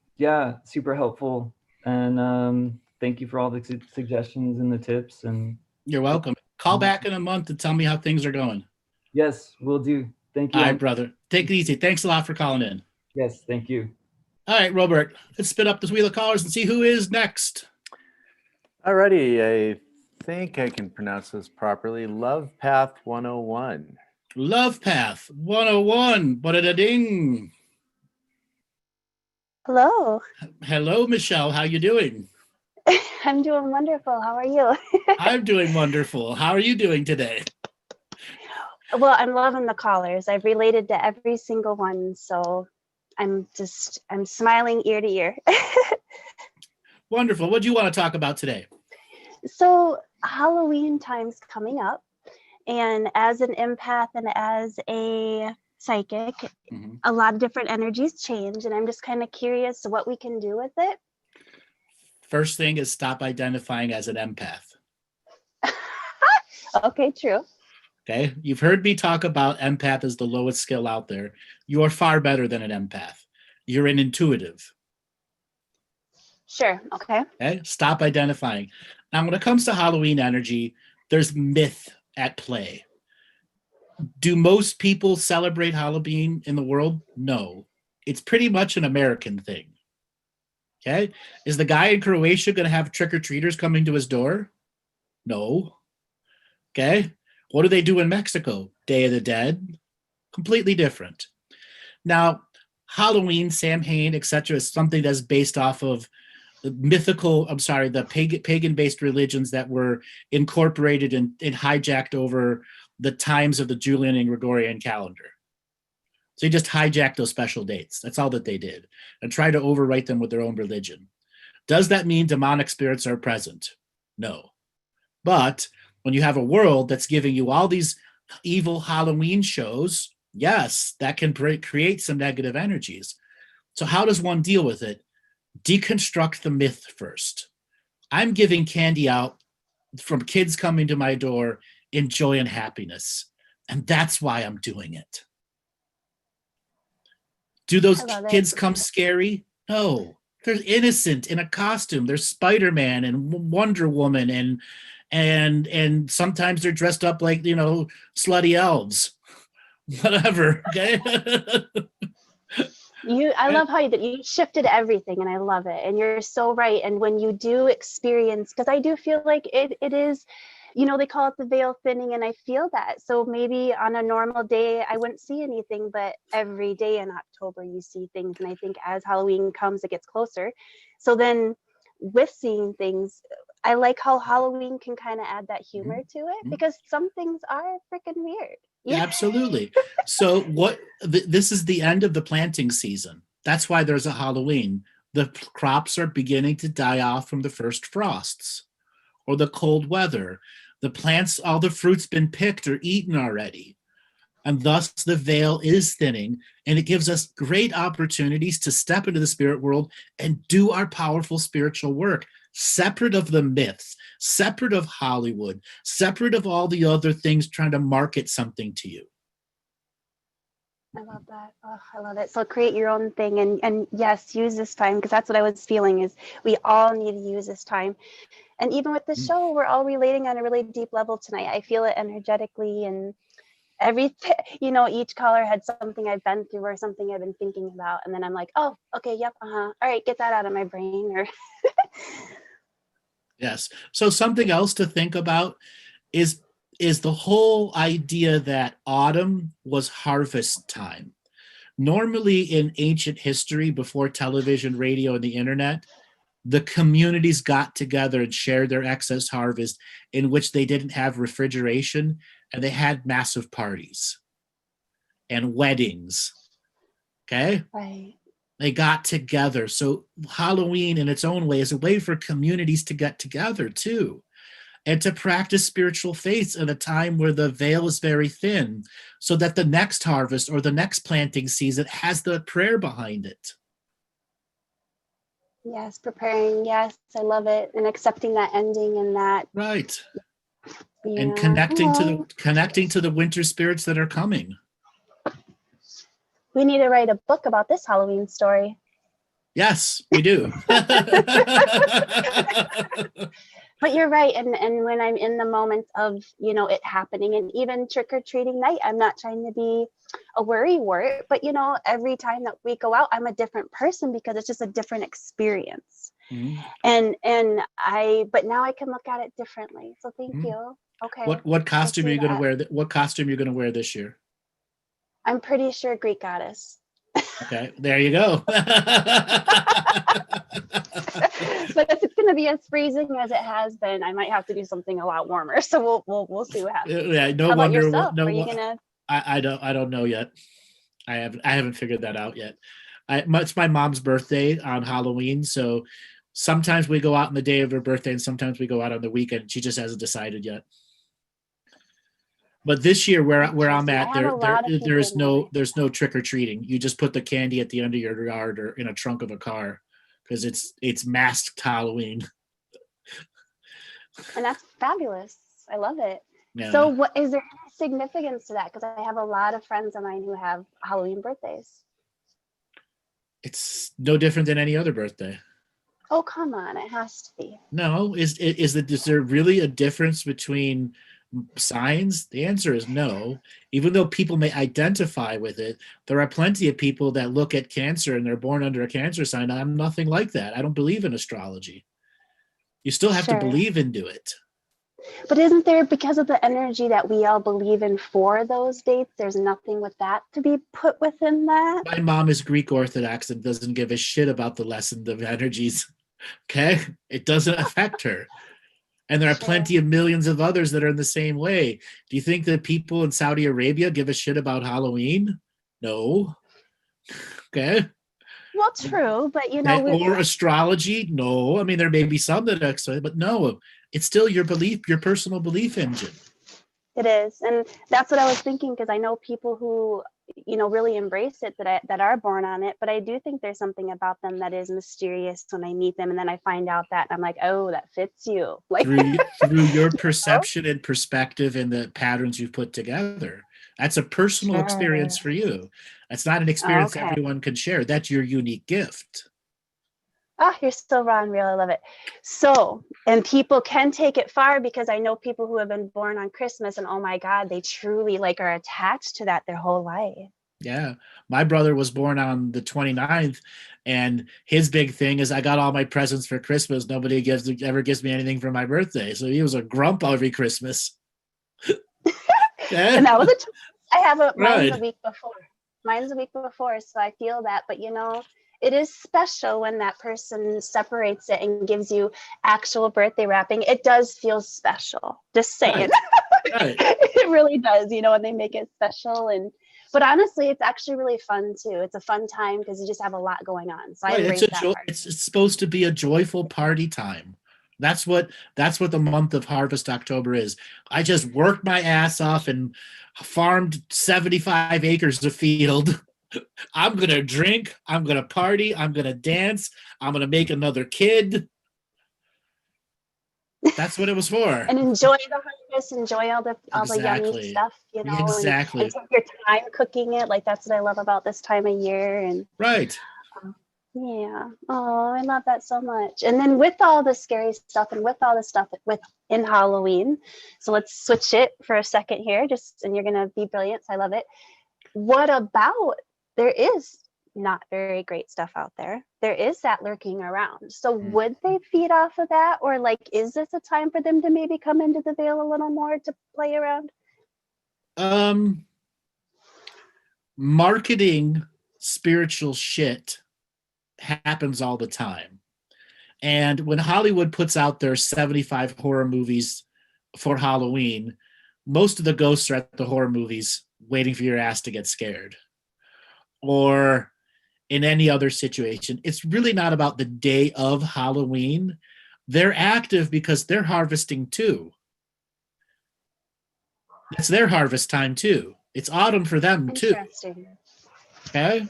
super helpful, and thank you for all the suggestions and the tips. And you're welcome. Call back in a month and tell me how things are going. Yes, will do. Thank you. All right, brother. Take it easy. Thanks a lot for calling in. Yes, thank you. All right, Robert. Let's spin up this wheel of callers and see who is next. Alrighty, I think I can pronounce this properly. Love Path 101. Love Path 101. Ba-da-da-ding. Hello. Hello, Michelle. How you doing? I'm doing wonderful. How are you? I'm doing wonderful. How are you doing today? Well, I'm loving the callers. I've related to every single one, so I'm smiling ear to ear. Wonderful. What do you want to talk about today? So Halloween time's coming up, and as an empath and as a psychic, a lot of different energies change, and I'm just kind of curious what we can do with it. First thing is stop identifying as an empath. Okay, true. Okay, you've heard me talk about empath as the lowest skill out there. You are far better than an empath. You're an intuitive. Sure, okay. Okay, stop identifying. Now, when it comes to Halloween energy, there's myth at play. Do most people celebrate Halloween in the world? No. It's pretty much an American thing. Okay, is the guy in Croatia going to have trick-or-treaters coming to his door? No. Okay. What do they do in Mexico? Day of the Dead? Completely different. Now, Halloween, Samhain, etc., is something that's based off of the pagan-based religions that were incorporated and hijacked over the times of the Julian and Gregorian calendar. So you just hijacked those special dates. That's all that they did, and try to overwrite them with their own religion. Does that mean demonic spirits are present? No. But when you have a world that's giving you all these evil Halloween shows, yes, that can create some negative energies. So how does one deal with it? Deconstruct the myth first. I'm giving candy out from kids coming to my door in joy and happiness, and that's why I'm doing it. Do those kids come scary? No. They're innocent in a costume. They're Spider-Man and Wonder Woman, and sometimes they're dressed up like, slutty elves. Whatever. Okay. I love how you shifted everything, and I love it. And you're so right. And when you do experience, because I do feel like it is, they call it the veil thinning, and I feel that. So maybe on a normal day, I wouldn't see anything, but every day in October, you see things. And I think as Halloween comes, it gets closer. So then with seeing things, I like how Halloween can kind of add that humor to it, Mhm. because some things are freaking weird. Yeah, absolutely. So this is the end of the planting season. That's why there's a Halloween. The crops are beginning to die off from the first frosts or the cold weather. The plants, all the fruit's been picked or eaten already. And thus the veil is thinning, and it gives us great opportunities to step into the spirit world and do our powerful spiritual work, separate of the myths, separate of Hollywood, separate of all the other things trying to market something to you. I love that. Oh, I love it. So create your own thing, and yes, use this time, because that's what I was feeling, is we all need to use this time. And even with the show, we're all relating on a really deep level tonight. I feel it energetically, and everything, each caller had something I've been through or something I've been thinking about. And then I'm like, oh, okay, yep, all right, get that out of my brain. Or Yes. So something else to think about is the whole idea that autumn was harvest time. Normally in ancient history, before television, radio, and the internet, the communities got together and shared their excess harvest, in which they didn't have refrigeration, and they had massive parties and weddings. Okay? right. They got together. So Halloween in its own way is a way for communities to get together too, and to practice spiritual faith in a time where the veil is very thin, so that the next harvest or the next planting season has the prayer behind it. Yes, preparing. Yes, I love it, and accepting that ending and that. Right. Yeah. And connecting to the winter spirits that are coming. We need to write a book about this Halloween story. Yes, we do. But you're right, and when I'm in the moment of it happening, and even trick-or-treating night, I'm not trying to be a worrywart, but every time that we go out, I'm a different person, because it's just a different experience. Mm-hmm. But now I can look at it differently, so thank you. Okay, what costume are you going to wear? What costume are you going to wear this year? I'm pretty sure Greek goddess. Okay, there you go. But if it's going to be as freezing as it has been, I might have to do something a lot warmer. So we'll see what happens. Yeah, no How about wonder. yourself? No, Are you gonna? I don't know yet. I haven't figured that out yet. It's my mom's birthday on Halloween, so sometimes we go out on the day of her birthday, and sometimes we go out on the weekend. She just hasn't decided yet. But this year, where I'm at, there's no trick or treating. You just put the candy at the end of your yard or in a trunk of a car, because it's masked Halloween. And that's fabulous. I love it. Yeah. So what is there any significance to that? Because I have a lot of friends of mine who have Halloween birthdays. It's no different than any other birthday. Oh, come on, it has to be. No, is there really a difference between signs? The answer is no. Even though people may identify with it, there are plenty of people that look at cancer and they're born under a cancer sign. I'm nothing like that. I don't believe in astrology. You still have to believe into it. But isn't there, because of the energy that we all believe in for those dates, there's nothing with that to be put within that? My mom is Greek Orthodox and doesn't give a shit about the lesson of energies. Okay? It doesn't affect her. And there are plenty of millions of others that are in the same way. Do you think that people in Saudi Arabia give a shit about Halloween? No. Okay. Well, true, but or astrology? No. I mean, there may be some that are, but no. It's still your belief, your personal belief engine. It is, and that's what I was thinking, because I know people who really embrace it, that are born on it, but I do think there's something about them that is mysterious when I meet them, and then I find out that, and I'm like, oh, that fits you, like through your perception and perspective and the patterns you've put together. That's a personal experience for you. That's not an experience everyone can share. That's your unique gift. Oh, you're so raw and real. I love it. So, and people can take it far, because I know people who have been born on Christmas, and oh my God, they truly are attached to that their whole life. Yeah. My brother was born on the 29th, and his big thing is, I got all my presents for Christmas. Nobody ever gives me anything for my birthday. So he was a grump every Christmas. And that was mine's a week before. Mine's a week before. So I feel that, but it is special when that person separates it and gives you actual birthday wrapping. It does feel special. Just saying. Right. It really does, you know, when they make it special. But honestly, it's actually really fun too. It's a fun time because you just have a lot going on. So I embrace that part. It's supposed to be a joyful party time. That's what the month of Harvest October is. I just worked my ass off and farmed 75 acres of field. I'm going to drink. I'm going to party. I'm going to dance. I'm going to make another kid. That's what it was for. And enjoy the harvest, enjoy all the yummy stuff, you know, Exactly. and take your time cooking it. Like, that's what I love about this time of year. And right. Yeah. Oh, I love that so much. And then with all the scary stuff and with all the stuff in Halloween, so let's switch it for a second here, and you're gonna be brilliant. So I love it. What about, there is not very great stuff out there. There is that lurking around. So would they feed off of that? Or like, is this a time for them to maybe come into the veil a little more to play around? Marketing spiritual shit happens all the time. And when Hollywood puts out their 75 horror movies for Halloween, most of the ghosts are at the horror movies waiting for your ass to get scared. Or in any other situation, it's really not about the day of Halloween. They're active because they're harvesting too. It's their harvest time too. It's autumn for them too. Okay?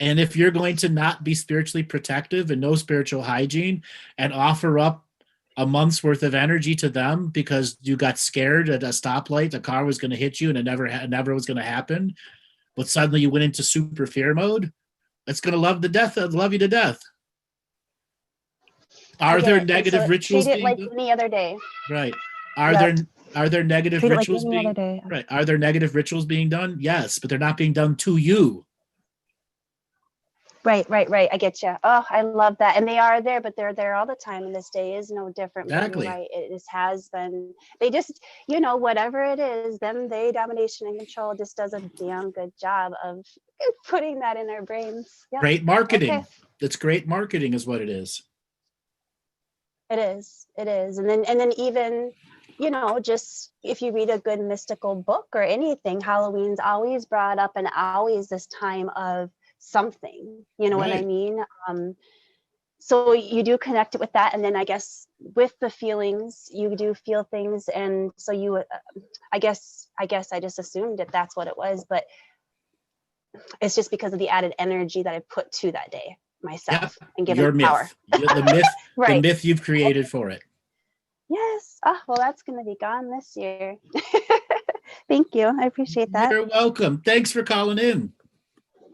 And if you're going to not be spiritually protective and no spiritual hygiene and offer up a month's worth of energy to them because you got scared at a stoplight, the car was going to hit you and it never was going to happen, but suddenly you went into super fear mode, it's going to love you to death. Are there negative rituals? Treat it like any other day. Right. Are there negative rituals being done? Right. Are there negative rituals being done? Yes, but they're not being done to you. Right. I get you. Oh, I love that. And they are there, but they're there all the time. And this day is no different. Exactly. Right. It just has been. They just, you know, whatever it is, domination and control just does a damn good job of putting that in our brains. Yep. Great marketing. Okay. It's great marketing is what it is. It is. And then even, you know, just if you read a good mystical book or anything, Halloween's always brought up and always this time of something, you know what I mean? So you do connect it with that. And then I guess with the feelings, you do feel things. And so you, I guess I just assumed that that's what it was, but it's just because of the added energy that I put to that day myself and give it power. The myth, right. The myth you've created for it. Yes. Oh, well, that's going to be gone this year. Thank you. I appreciate that. You're welcome. Thanks for calling in.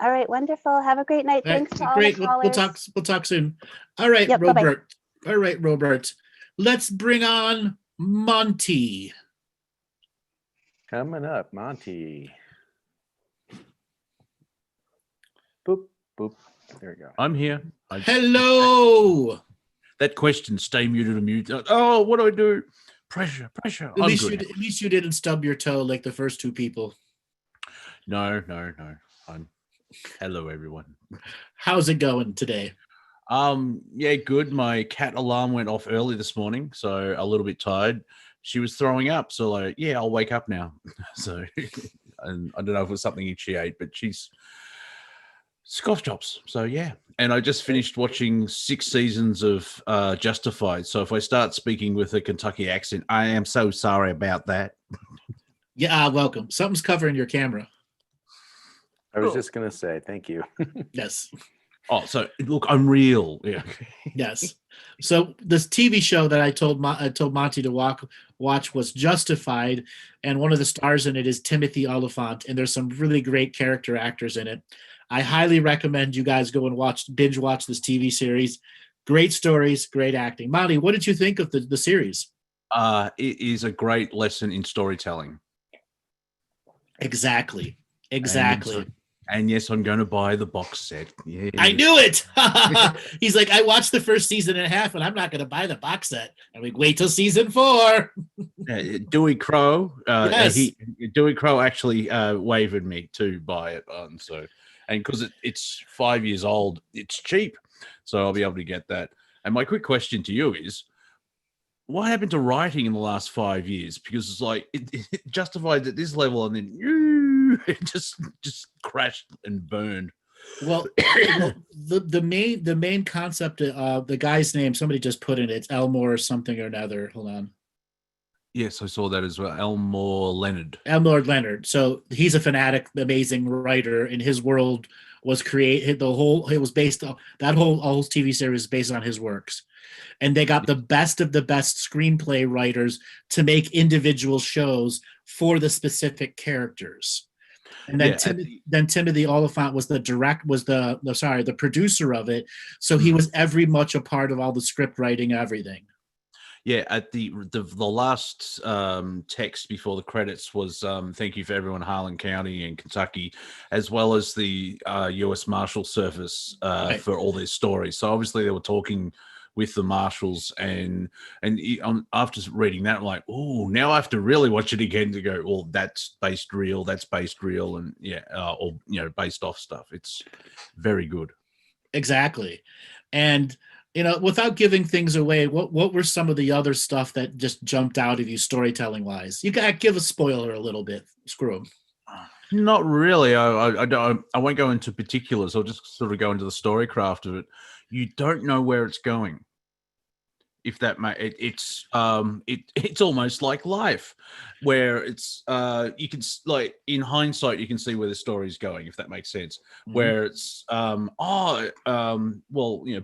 All right, wonderful. Have a great night. Thanks to all the callers. We'll talk soon. All right, yep, Robert. Bye-bye. All right, Robert. Let's bring on Monty. Coming up, Monty. Boop, boop. There we go. I'm here. Hello. That question, stay muted or mute. Oh, what do I do? Pressure. At least you didn't stub your toe like the first two people. No. Hello, everyone. How's it going today? Yeah, good. My cat alarm went off early this morning, so a little bit tired. She was throwing up, so like, yeah, I'll wake up now. So, and I don't know if it was something she ate, but she's cough drops. So yeah, and I just finished watching 6 seasons of Justified. So if I start speaking with a Kentucky accent, I am so sorry about that. Yeah, welcome. Something's covering your camera. I was just going to say, thank you. Yes. Oh, so look, I'm real. Yeah. Yes. So this TV show that I told Monty to watch was Justified, and one of the stars in it is Timothy Oliphant, and there's some really great character actors in it. I highly recommend you guys go and binge watch this TV series. Great stories, great acting. Monty, what did you think of the series? It is a great lesson in storytelling. Exactly. And yes, I'm going to buy the box set. Yeah. I knew it. He's like, I watched the first season and a half, and I'm not going to buy the box set. I'm like, wait till season 4. Dewey Crow. Yes. Dewey Crow actually wavered me to buy it. So And because it's 5 years old, it's cheap, so I'll be able to get that. And my quick question to you is, what happened to writing in the last 5 years? Because it's like it justified at this level, and then it just crashed and burned. Well, the main concept, the guy's name, somebody just put in it. It's Elmore or something or another. Hold on. Yes, I saw that as well. Elmore Leonard. Elmore Leonard. So he's a fanatic, amazing writer, and his world was created. It was based on that whole TV series is based on his works. And they got the best of the best screenplay writers to make individual shows for the specific characters. And then Timothy Oliphant was the producer of it. So he was every much a part of all the script writing, everything. Yeah, at the last text before the credits was thank you for everyone in Harlan County and Kentucky, as well as the U.S. Marshal Service for all their stories. So obviously they were talking with the marshals, and after reading that, I'm like, oh, now I have to really watch it again to go, well, that's based real, and or based off stuff. It's very good. Exactly, and without giving things away, what were some of the other stuff that just jumped out of you storytelling wise? You gotta give a spoiler a little bit. Screw 'em. Not really. I won't go into particulars. I'll just sort of go into the storycraft of it. You don't know where it's going. If that it's almost like life, where it's you can, like, in hindsight you can see where the story's going, if that makes sense. Mm-hmm. Where it's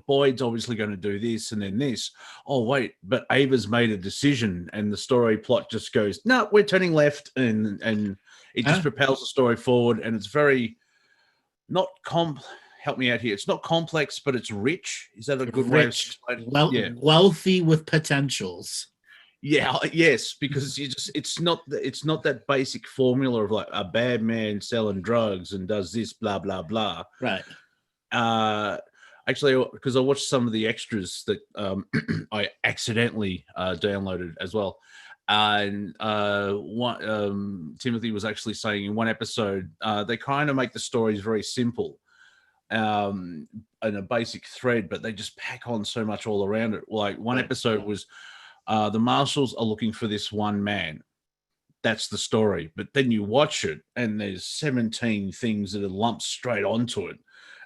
Boyd's obviously going to do this and then this. Oh wait, but Ava's made a decision, and the story plot just goes, no, we're turning left, and it just propels the story forward, and it's very not help me out here. It's not complex, but it's rich. Is that a good way of explaining? Wealthy with potentials. Yeah, yes, because it's not that basic formula of like a bad man selling drugs and does this blah blah blah. Right. Actually, because I watched some of the extras that I accidentally downloaded as well. And Timothy was actually saying in one episode, they kind of make the stories very simple. In a basic thread, but they just pack on so much all around it. Like one episode was the marshals are looking for this one man. That's the story. But then you watch it and there's 17 things that are lumped straight onto it.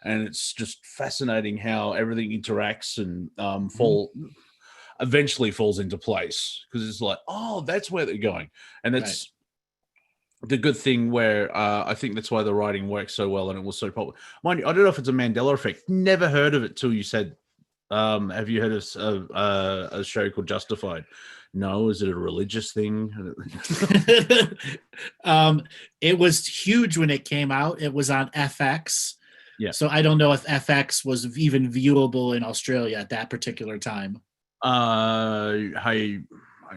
And it's just fascinating how everything interacts and eventually falls into place, because it's like, oh, that's where they're going. And that's the good thing, where I think that's why the writing works so well and it was so popular. Mind you, I don't know if it's a Mandela effect. Never heard of it till you said, have you heard of a show called Justified? No. Is it a religious thing? It was huge when it came out. It was on FX. Yeah. So I don't know if FX was even viewable in Australia at that particular time.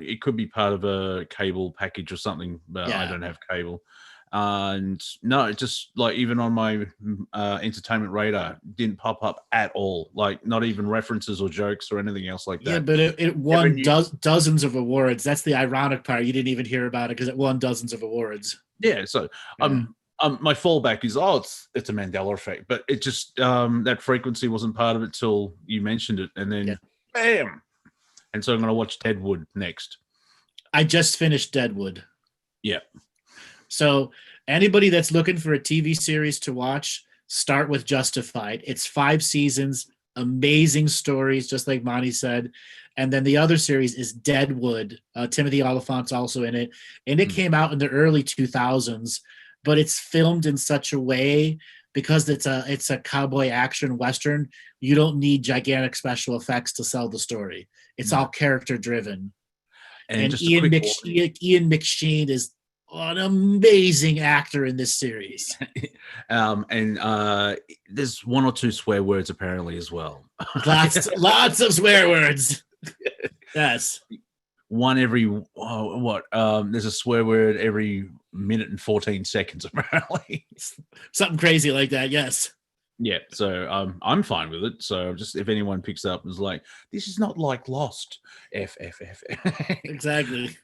It could be part of a cable package or something, but I don't have cable. And no, it just, like, even on my entertainment radar, didn't pop up at all. Like, not even references or jokes or anything else like that. Yeah, but it won dozens of awards. That's the ironic part. You didn't even hear about it because it won dozens of awards. Yeah, so my fallback is, it's a Mandela effect, but it just that frequency wasn't part of it till you mentioned it, and then bam. And so I'm going to watch Deadwood next. I just finished Deadwood. Yeah. So anybody that's looking for a TV series to watch, start with Justified. It's 5 seasons, amazing stories, just like Monty said. And then the other series is Deadwood. Timothy Oliphant's also in it. And it came out in the early 2000s, but it's filmed in such a way, because it's a cowboy action Western, you don't need gigantic special effects to sell the story. It's all character driven. And Ian McShane is an amazing actor in this series. And there's 1 or 2 swear words apparently as well. Lots of swear words. Yes. One every there's a swear word every minute and 14 seconds apparently. Something crazy like that. Yes. Yeah, so I'm fine with it. So just, if anyone picks up and is like, this is not like Lost, F. Exactly.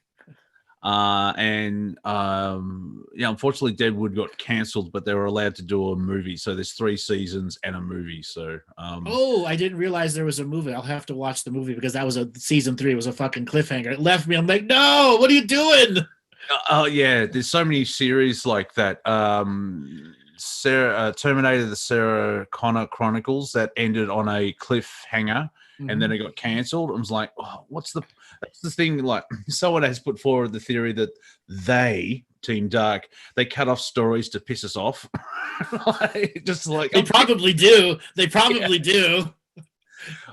Unfortunately, Deadwood got cancelled, but they were allowed to do a movie. So there's 3 seasons and a movie. So oh, I didn't realize there was a movie. I'll have to watch the movie because that was season 3 was a fucking cliffhanger. It left me. I'm like, no, what are you doing? Oh yeah, there's so many series like that. Terminator: The Sarah Connor Chronicles that ended on a cliffhanger, and then it got cancelled. I was like, oh, that's the thing. Like, someone has put forward the theory that Team Dark, they cut off stories to piss us off. Just like they probably do. They probably do.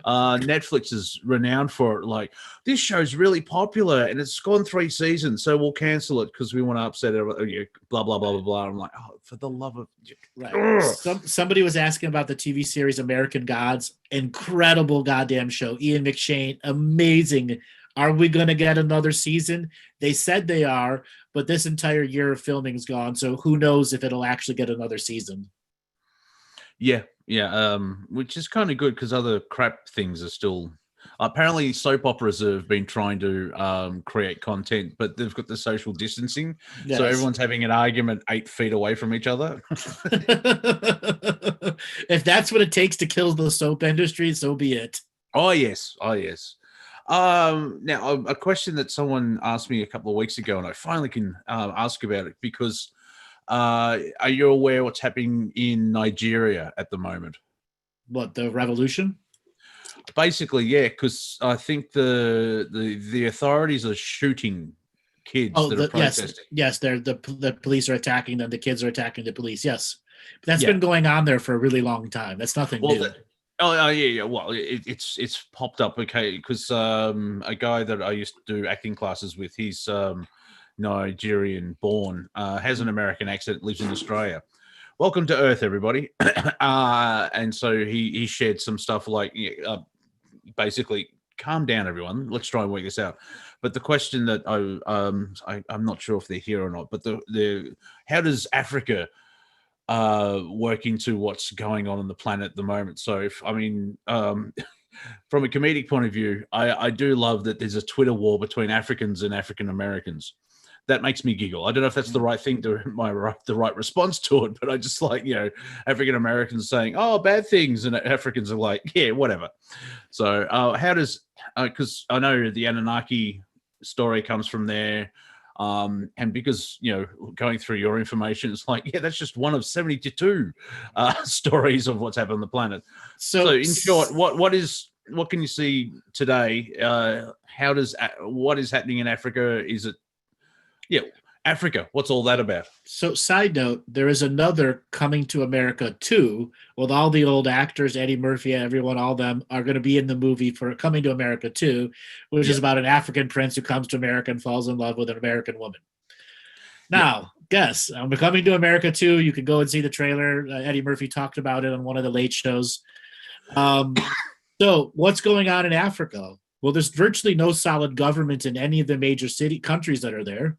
Netflix is renowned for it. Like, this show's really popular and it's gone 3 seasons, so we'll cancel it because we want to upset everybody. Blah blah blah blah blah. I'm like, oh, for the love of right. Somebody was asking about the TV series American Gods. Incredible goddamn show. Ian McShane, amazing. Are we going to get another season? They said they are, but this entire year of filming is gone, so who knows if it'll actually get another season. Yeah, which is kind of good because other crap things are still. Apparently, soap operas have been trying to create content, but they've got the social distancing, so everyone's having an argument 8 feet away from each other. If that's what it takes to kill the soap industry, so be it. Oh yes. Now, a question that someone asked me a couple of weeks ago, and I finally can ask about it because. Are you aware what's happening in Nigeria at the moment? What, the revolution? Basically, yeah, because I think the authorities are shooting kids that are protesting. Yes, the police are attacking them. The kids are attacking the police. Yes, that's been going on there for a really long time. That's nothing new. Yeah. Well, it's popped up, okay, because a guy that I used to do acting classes with, he's Nigerian born, has an American accent, lives in Australia. Welcome to Earth, everybody. And so he shared some stuff like, basically, calm down, everyone. Let's try and work this out. But the question that I'm not sure if they're here or not, but how does Africa work into what's going on the planet at the moment? So from a comedic point of view, I do love that there's a Twitter war between Africans and African Americans. That makes me giggle. I don't know if that's the right thing the right response to it, but I just like, African Americans saying, oh, bad things, and Africans are like, yeah, whatever. So how does, because I know the Anunnaki story comes from there, and because, going through your information, it's like, yeah, that's just one of 72 stories of what's happened on the planet. So in short, what can you see today? What is happening in Africa? Is it, Africa, what's all that about? So, side note, there is another Coming to America 2 with all the old actors, Eddie Murphy, everyone, all them are going to be in the movie for Coming to America 2, which is about an African prince who comes to America and falls in love with an American woman. Now, guess, Coming to America 2, you can go and see the trailer. Eddie Murphy talked about it on one of the late shows. So, what's going on in Africa? Well, there's virtually no solid government in any of the major countries that are there.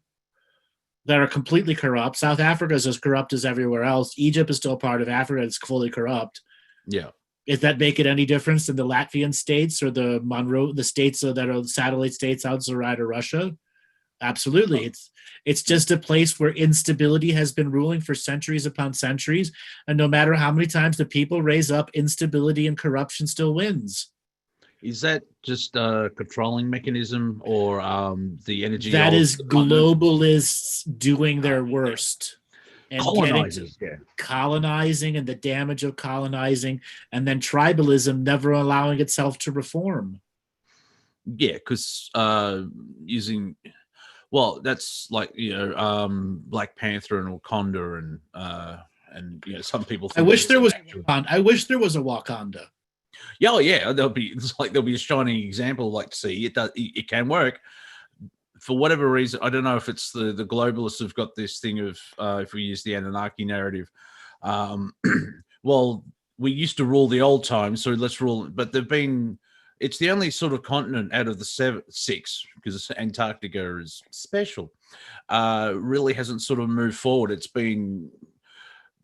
That are completely corrupt. South Africa is as corrupt as everywhere else. Egypt is still part of Africa. It's fully corrupt. Yeah. Does that make it any difference than the Latvian states or the states that are satellite states outside of Russia? Absolutely. It's just a place where instability has been ruling for centuries upon centuries. And no matter how many times the people raise up, instability and corruption still wins. Is that just a controlling mechanism or the energy? That is globalists doing their worst. And colonizing and the damage of colonizing, and then tribalism never allowing itself to reform. Yeah, because that's like, Black Panther and Wakanda and some people think I wish there was a Wakanda. Yeah, there'll be a shining example. Like to see it can work for whatever reason. I don't know if it's the globalists have got this thing of if we use the Anunnaki narrative. Well, we used to rule the old times, so let's rule. But it's the only sort of continent out of the 6, because Antarctica is special. Really hasn't sort of moved forward. It's been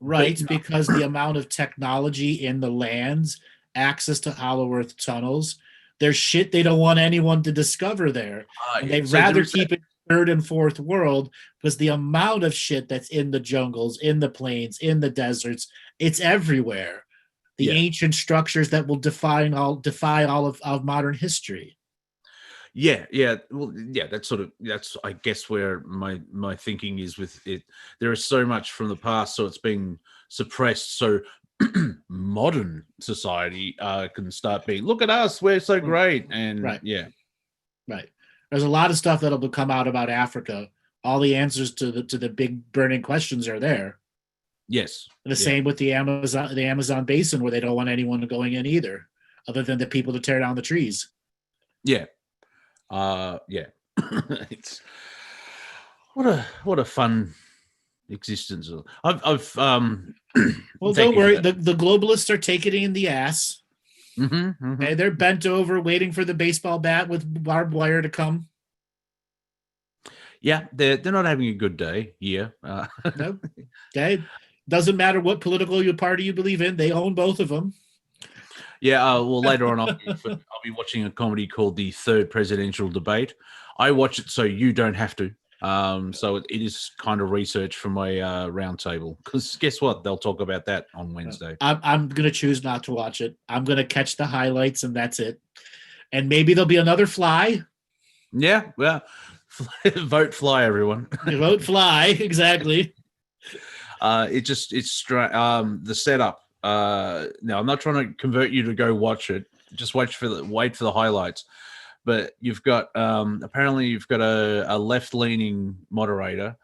because the amount of technology in the lands. Access to hollow earth tunnels. There's shit they don't want anyone to discover there. And they'd rather keep it third and fourth world, because the amount of shit that's in the jungles, in the plains, in the deserts, it's everywhere. The ancient structures that will defy all of modern history. Yeah, well, yeah. That's I guess where my thinking is with it. There is so much from the past, so it's being suppressed. So modern society can start being, look at us, we're so great, and right. Right. There's a lot of stuff that'll come out about Africa. All the answers to the big burning questions are there. Yes. And the same with the Amazon basin, where they don't want anyone going in either, other than the people to tear down the trees. Yeah. It's what a fun existence. I've well, don't worry, the globalists are taking it in the ass. Okay, they're bent over waiting for the baseball bat with barbed wire to come. Yeah, they're not having a good day. Nope. Okay, doesn't matter what political party you believe in, they own both of them. Yeah, well, later on, I'll be watching a comedy called The Third Presidential Debate. I watch it so you don't have to. So it is kind of research for my roundtable, because guess what? They'll talk about that on Wednesday. I'm going to choose not to watch it. I'm going to catch the highlights, and that's it. And maybe there'll be another fly. Yeah, well, vote fly, everyone. Vote fly, exactly. It's the setup. Now, I'm not trying to convert you to go watch it. Just wait for the highlights. But you've got apparently you've got a left-leaning moderator.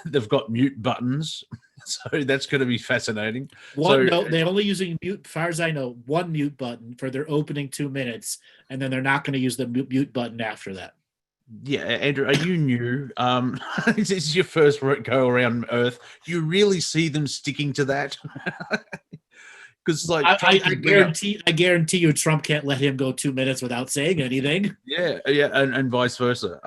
They've got mute buttons, so that's going to be fascinating. No, they're only using mute, as far as I know, one mute button for their opening 2 minutes, and then they're not going to use the mute button after that. Yeah, Andrew, are you new? This is your first go around Earth. Do you really see them sticking to that? Because I guarantee you, Trump can't let him go 2 minutes without saying anything. Yeah, and vice versa.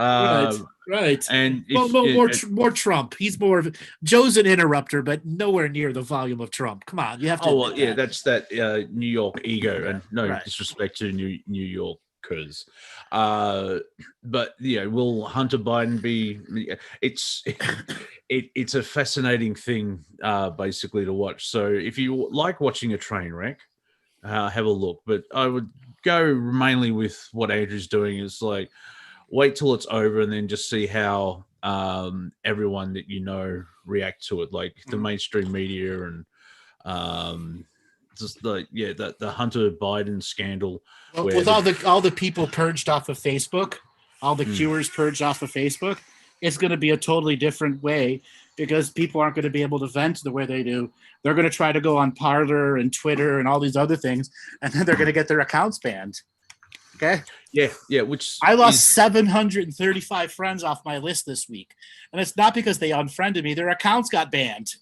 Right. And more Trump. He's more of Joe's an interrupter, but nowhere near the volume of Trump. Come on, you have to. Oh well, yeah, that's that New York ego, and no disrespect to New Yorkers. But yeah, will Hunter Biden be? It's a fascinating thing, basically, to watch. So if you like watching a train wreck, have a look. But I would go mainly with what Andrew's doing. Is like wait till it's over and then just see how everyone that you know react to it, like the mainstream media and just the Hunter Biden scandal. Well, with all the people purged off of Facebook, all the cures purged off of Facebook, it's going to be a totally different way, because people aren't going to be able to vent the way they do. They're going to try to go on Parler and Twitter and all these other things, and then they're going to get their accounts banned. Okay? Yeah. Which I lost 735 friends off my list this week, and it's not because they unfriended me; their accounts got banned.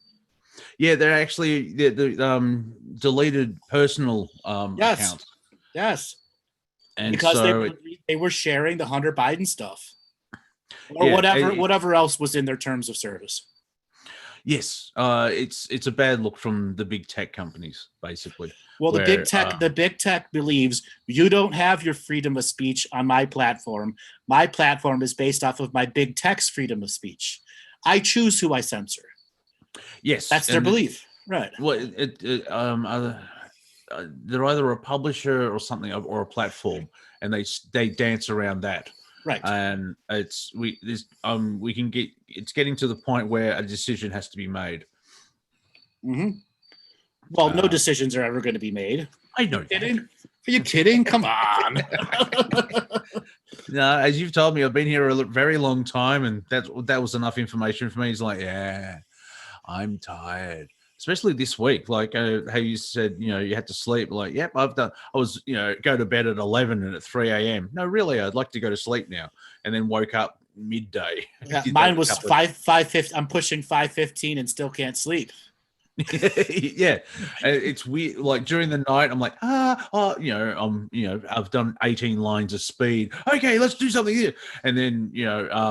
Yeah, they're actually the deleted personal accounts. Yes. And because so they were sharing the Hunter Biden stuff, or whatever else was in their terms of service. Yes, it's a bad look from the big tech companies, basically. Well, the big tech believes you don't have your freedom of speech on my platform. My platform is based off of my big tech's freedom of speech. I choose who I censor. Yes, that's their belief, right? Well, they're either a publisher or something, or a platform, and they dance around that, right? And it's getting to the point where a decision has to be made. Well, no decisions are ever going to be made. I know. Are you kidding? Come on. No, as you've told me, I've been here a very long time, and that was enough information for me. It's like, yeah, I'm tired. Especially this week, like how you said, you had to sleep. Like, yep, I was, go to bed at 11 and at 3 a.m. No, really, I'd like to go to sleep now. And then woke up midday. Yeah, mine was 5:50. I'm pushing 5:15 and still can't sleep. Yeah, it's weird. Like during the night, I'm like, I've done 18 lines of speed. Okay, let's do something here. And then,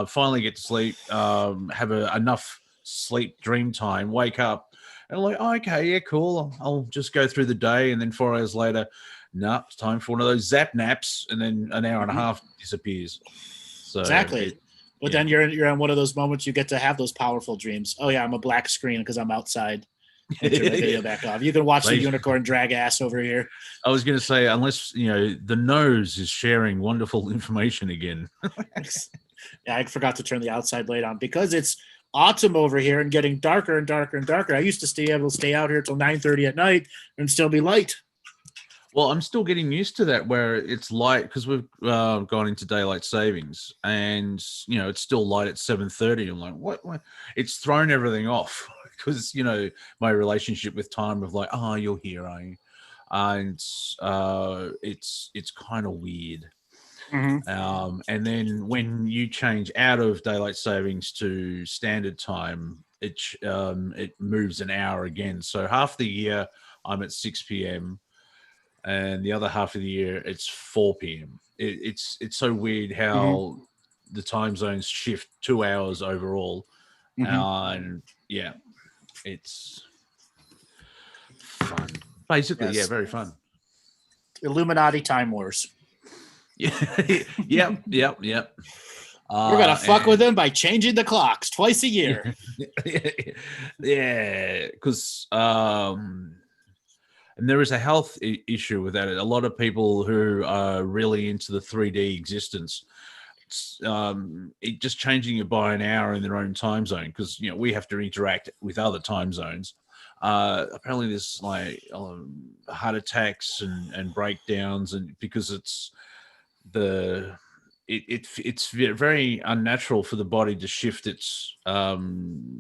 finally get to sleep, have enough sleep dream time, wake up. And I'm like, oh, okay, yeah, cool. I'll just go through the day. And then 4 hours later, it's time for one of those zap naps. And then an hour and a half disappears. So exactly. But then you're on one of those moments you get to have those powerful dreams. Oh yeah, I'm a black screen because I'm outside. Turn the video back off. You can watch the unicorn drag ass over here. I was going to say, unless the nose is sharing wonderful information again. Yeah, I forgot to turn the outside light on because it's autumn over here and getting darker and darker and darker. I used to stay out here till 9:30 at night and still be light. Well, I'm still getting used to that where it's light because we've gone into daylight savings and, it's still light at 7:30. I'm like, what? It's thrown everything off because, my relationship with time of like, oh, you're here, are you? And it's kind of weird. Mm-hmm. And then when you change out of daylight savings to standard time, it moves an hour again. So half the year I'm at 6 p.m. and the other half of the year it's 4 p.m. It's so weird how the time zones shift 2 hours overall. And yeah, it's fun. Basically, yes. Very fun. Illuminati Time Wars. Yep. We're gonna fuck with them by changing the clocks twice a year. Yeah, because and there is a health issue with that. A lot of people who are really into the 3D existence, just changing it by an hour in their own time zone because we have to interact with other time zones. Apparently, there's like heart attacks and breakdowns, and because it's it's very unnatural for the body to shift its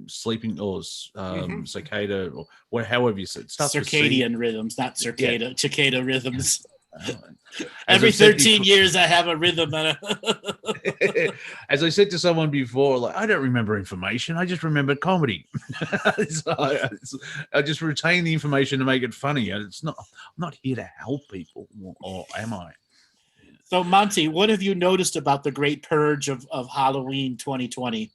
sleeping or cicada or however you said circadian rhythms, not cicada rhythms. Every 13 years I have a rhythm. As I said to someone before, like I don't remember information, I just remember comedy. So I just retain the information to make it funny. I'm not here to help people, or am I? So Monty, what have you noticed about the great purge of Halloween 2020?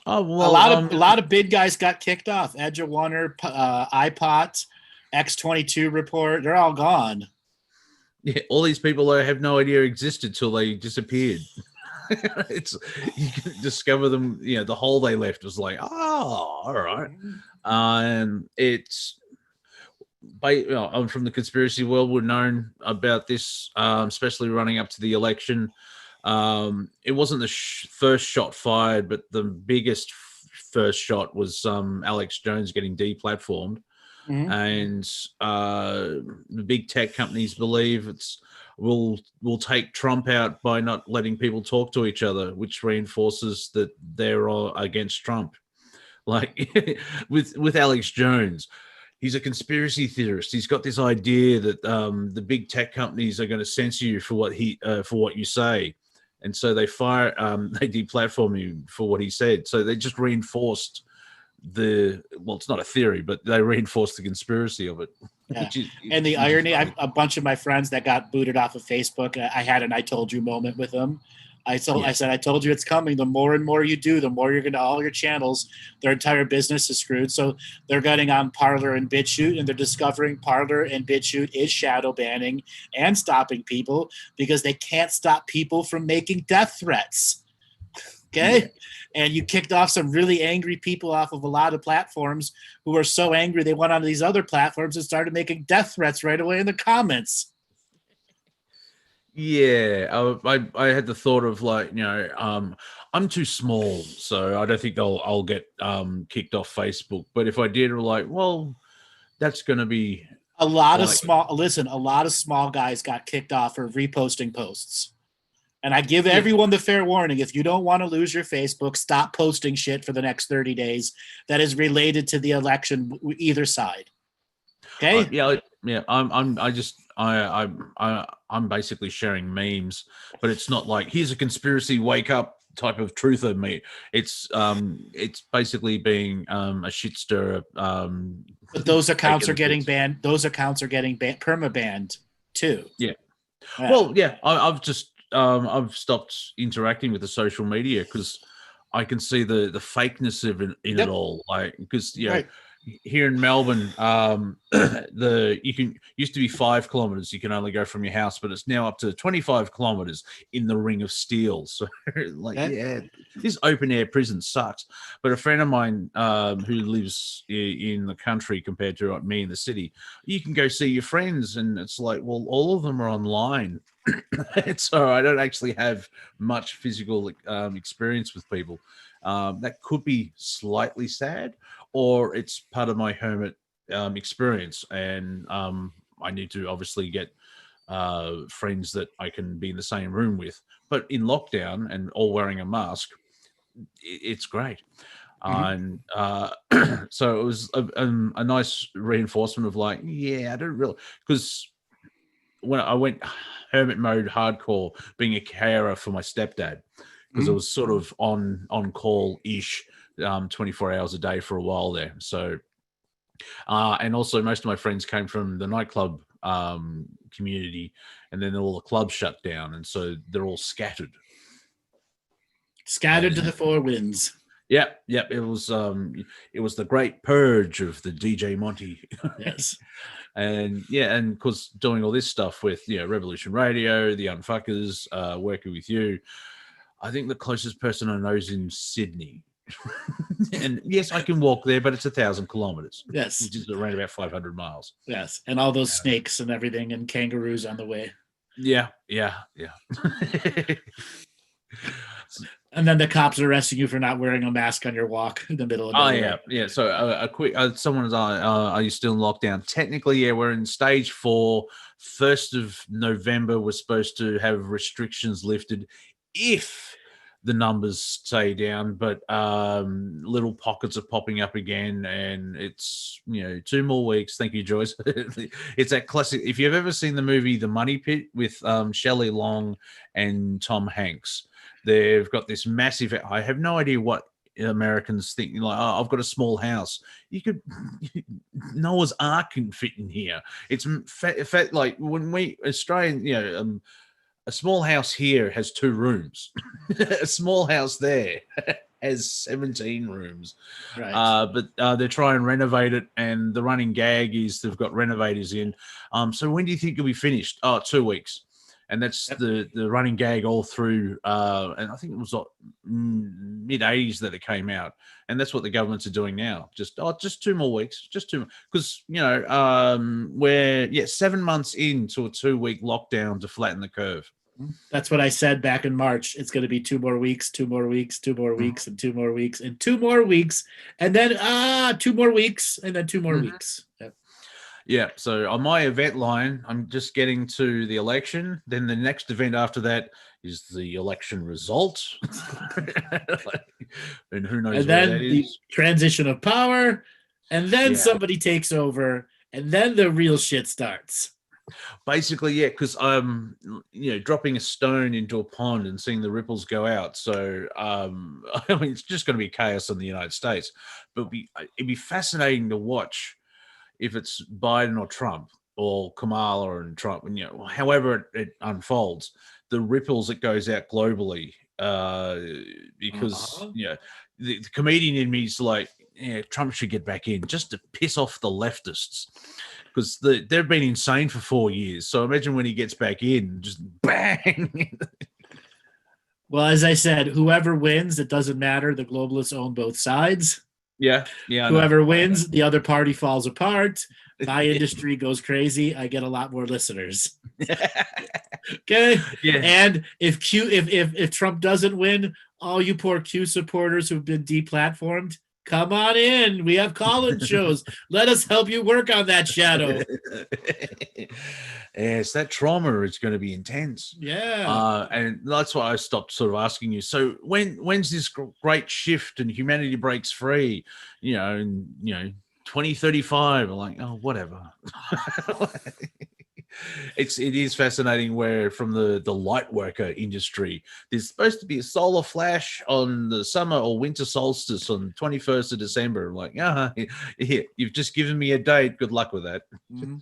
Oh well, a lot of big guys got kicked off. Edge of Wonder, iPot, X22 report, they're all gone. Yeah, all these people I have no idea existed till they disappeared. You can discover them. The hole they left was like, oh, all right. It's. I'm from the conspiracy world. We're known about this, especially running up to the election. It wasn't the first shot fired, but the biggest first shot was Alex Jones getting deplatformed. And the big tech companies believe we'll take Trump out by not letting people talk to each other, which reinforces that they're all against Trump. Like with Alex Jones, he's a conspiracy theorist. He's got this idea that the big tech companies are going to censor you for what you say, and so they deplatform you for what he said. So they just reinforced it's not a theory, but they reinforced the conspiracy of it. Yeah. And the irony, a bunch of my friends that got booted off of Facebook, I had an "I told you" moment with them. I said, I told you it's coming. The more and more you do, the more you're going to all your channels, their entire business is screwed. So they're getting on Parler and BitChute, and they're discovering Parler and BitChute is shadow banning and stopping people because they can't stop people from making death threats. Okay. Yeah. And you kicked off some really angry people off of a lot of platforms who were so angry they went onto these other platforms and started making death threats right away in the comments. Yeah, I had the thought of like, I'm too small, so I don't think I'll get kicked off Facebook. But if I did, we're like, well, that's going to be a lot of small guys got kicked off for reposting posts. And I give everyone the fair warning. If you don't want to lose your Facebook, stop posting shit for the next 30 days that is related to the election, either side. Okay? I'm basically sharing memes, but it's not like here's a conspiracy wake up type of truth of me. It's basically being a shit stirrer. But those accounts are getting banned. Those accounts are getting perma-banned too. Yeah. Well, yeah. I've stopped interacting with the social media because I can see the fakeness of it all. Like because here in Melbourne, used to be 5 kilometers. You can only go from your house, but it's now up to 25 kilometers in the Ring of Steel. So, this open air prison sucks. But a friend of mine who lives in the country compared to me in the city, you can go see your friends, and it's like, well, all of them are online. So I don't actually have much physical experience with people. That could be slightly sad, or it's part of my hermit experience, and I need to obviously get friends that I can be in the same room with. But in lockdown and all wearing a mask, it's great. And so it was a nice reinforcement of like, yeah, I don't really, because when I went hermit mode hardcore, being a carer for my stepdad, because I was sort of on call ish 24 hours a day for a while there. So, and also most of my friends came from the nightclub community, and then all the clubs shut down, and so they're all scattered. Scattered to the four winds. Yep. It was the great purge of the DJ Monty. Yes. And and because doing all this stuff with Revolution Radio, the Unfuckers, working with you, I think the closest person I know is in Sydney. And yes, I can walk there, but it's 1,000 kilometers. Yes, which is around about 500 miles. Yes, and all those snakes and everything, and kangaroos on the way. Yeah. And then the cops are arresting you for not wearing a mask on your walk in the middle of nowhere. Yeah. So a quick, someone's, are you still in lockdown? Technically, yeah, we're in stage 4. 1st of November, we're supposed to have restrictions lifted if the numbers stay down, but little pockets are popping up again, and it's 2 more weeks. Thank you, Joyce. It's that classic. If you've ever seen the movie The Money Pit with Shelley Long and Tom Hanks, they've got this massive. I have no idea what Americans think. Like, oh, I've got a small house. You could Noah's Ark can fit in here. It's fat like when we Australian, a small house here has 2 rooms. A small house there has 17 rooms. Right. But they're trying to renovate it, and the running gag is they've got renovators in. So when do you think you'll be finished? Oh, 2 weeks. And that's the running gag all through, and I think it was mid-'80s that it came out. And that's what the governments are doing now. Just 2 more weeks, just 2 more. Because, we're 7 months into a 2-week lockdown to flatten the curve. That's what I said back in March. It's going to be 2 more weeks, 2 more weeks, 2 more weeks, and 2 more weeks, and 2 more weeks, and then 2 more weeks, and then 2 more weeks. Yep. Yeah, so on my event line, I'm just getting to the election. Then the next event after that is the election result. And who knows and then where that the is. transition of power, and then somebody takes over, and then the real shit starts. Basically, yeah, because I'm, dropping a stone into a pond and seeing the ripples go out. So, I mean, it's just going to be chaos in the United States. But it'd be fascinating to watch if it's Biden or Trump or Kamala and Trump, and however it unfolds, the ripples that goes out globally, because the comedian in me is like, Trump should get back in just to piss off the leftists, because they've been insane for 4 years. So imagine when he gets back in, just bang. Well, as I said, whoever wins, it doesn't matter. The globalists own both sides. Yeah. Whoever wins, the other party falls apart. My industry goes crazy. I get a lot more listeners. Okay. Yeah. And if Trump doesn't win, all you poor Q supporters who've been deplatformed, come on in. We have call-in shows. Let us help you work on that shadow. Yes, that trauma is going to be intense. Yeah. And that's why I stopped sort of asking you. So when's this great shift and humanity breaks free? 2035. I'm like, oh, whatever. It is fascinating where from the light worker industry, there's supposed to be a solar flash on the summer or winter solstice on 21st of December. I'm like, here, you've just given me a date. Good luck with that. Mm-hmm.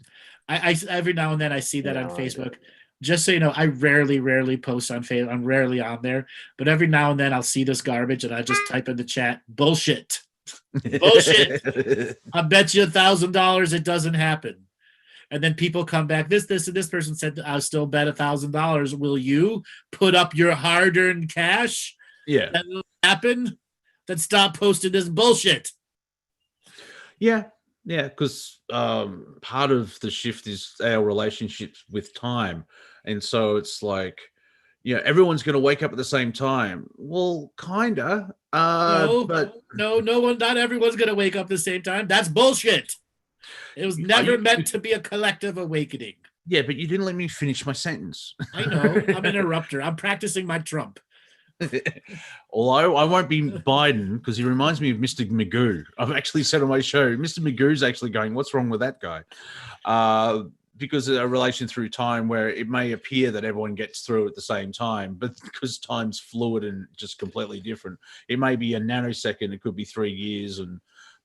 I every now and then I see that on Facebook. Just so you know, I rarely post on Facebook. I'm rarely on there, but every now and then I'll see this garbage and I just type in the chat, bullshit. Bullshit. I bet you $1,000 it doesn't happen. And then people come back. This, and this person said, I'll still bet $1,000. Will you put up your hard-earned cash? Yeah. That will happen? Then stop posting this bullshit. Yeah. Yeah. Because part of the shift is our relationships with time. And so it's like, everyone's going to wake up at the same time. Well, kinda. But no one, not everyone's going to wake up at the same time. That's bullshit. It was never meant to be a collective awakening. Yeah, but you didn't let me finish my sentence. I know. I'm an interrupter. I'm practicing my Trump. Although I won't be Biden because he reminds me of Mr. Magoo. I've actually said on my show, Mr. Magoo's actually going, what's wrong with that guy? Because of a relation through time where it may appear that everyone gets through at the same time, but because time's fluid and just completely different, it may be a nanosecond, it could be 3 years.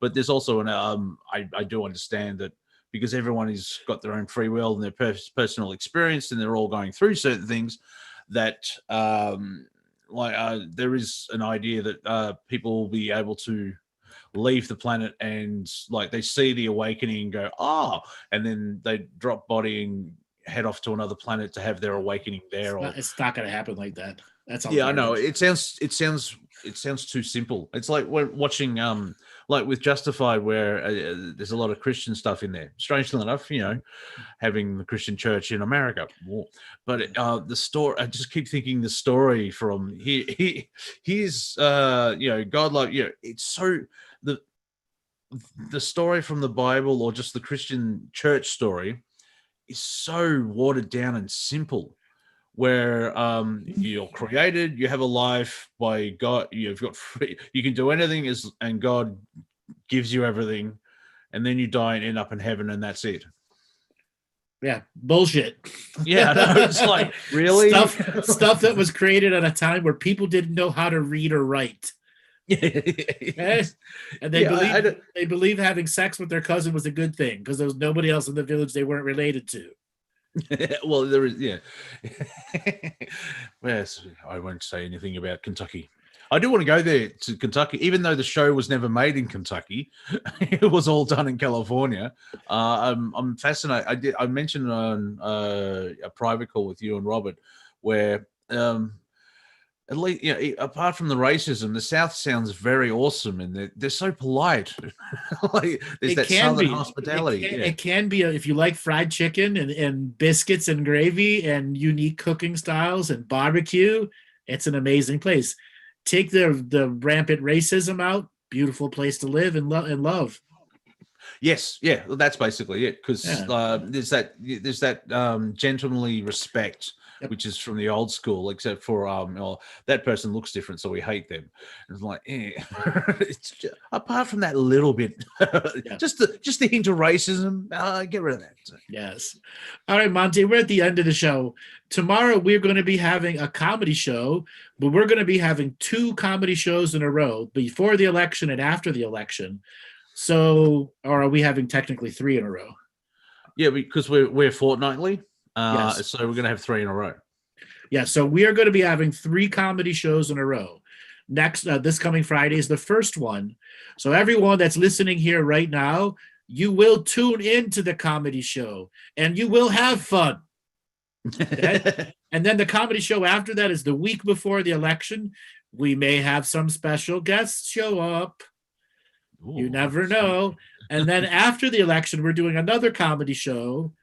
But there's also I do understand that because everyone has got their own free will and their personal experience and they're all going through certain things that there is an idea that people will be able to leave the planet and like they see the awakening and go, and then they drop body and head off to another planet to have their awakening there. It's not going to happen like that. That's all. Yeah, I know. It sounds too simple. It's like we're watching like with Justified where there's a lot of Christian stuff in there. Strangely enough, having the Christian church in America. But the story, I just keep thinking the story from here's God, like, it's so the story from the Bible or just the Christian church story is so watered down and simple, where you're created, you have a life by God, you've got free, you can do anything and God gives you everything, and then you die and end up in heaven, and that's it. Yeah, bullshit. Yeah, no, it's like really stuff that was created at a time where people didn't know how to read or write. Yes. And they believe having sex with their cousin was a good thing because there was nobody else in the village they weren't related to. Well, there is, yeah. Yes, I won't say anything about Kentucky. I do want to go there to Kentucky, even though the show was never made in Kentucky. It was all done in California. I'm fascinated. I mentioned on a private call with you and Robert where at least, apart from the racism, the South sounds very awesome, and they're so polite. Like there's that Southern hospitality. It can be if you like fried chicken and biscuits and gravy and unique cooking styles and barbecue. It's an amazing place. Take the rampant racism out. Beautiful place to live and love. Yes, yeah, that's basically it. Because there's that gentlemanly respect. Yep. Which is from the old school, except for that person looks different, so we hate them. It's like, it's just, apart from that little bit, just the hint of racism, get rid of that. Yes. All right, Monty, we're at the end of the show. Tomorrow we're going to be having a comedy show, but we're going to be having 2 comedy shows in a row before the election and after the election. So, or are we having technically 3 in a row? Yeah, because we're fortnightly. Yes. So we're going to have 3 in a row. Yeah, so we are going to be having 3 comedy shows in a row. Next, this coming Friday is the first one. So everyone that's listening here right now, you will tune into the comedy show and you will have fun. Okay? And then the comedy show after that is the week before the election. We may have some special guests show up. Ooh, you never know. And then after the election, we're doing another comedy show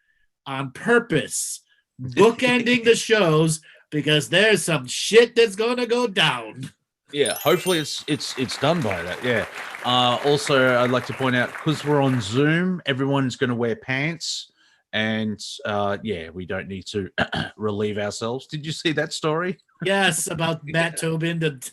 on purpose, bookending the shows because there's some shit that's gonna go down. Yeah, hopefully it's done by that. Yeah. Also, I'd like to point out because we're on Zoom, everyone's going to wear pants, and we don't need to relieve ourselves. Did you see that story? Yes, about Matt Tobin that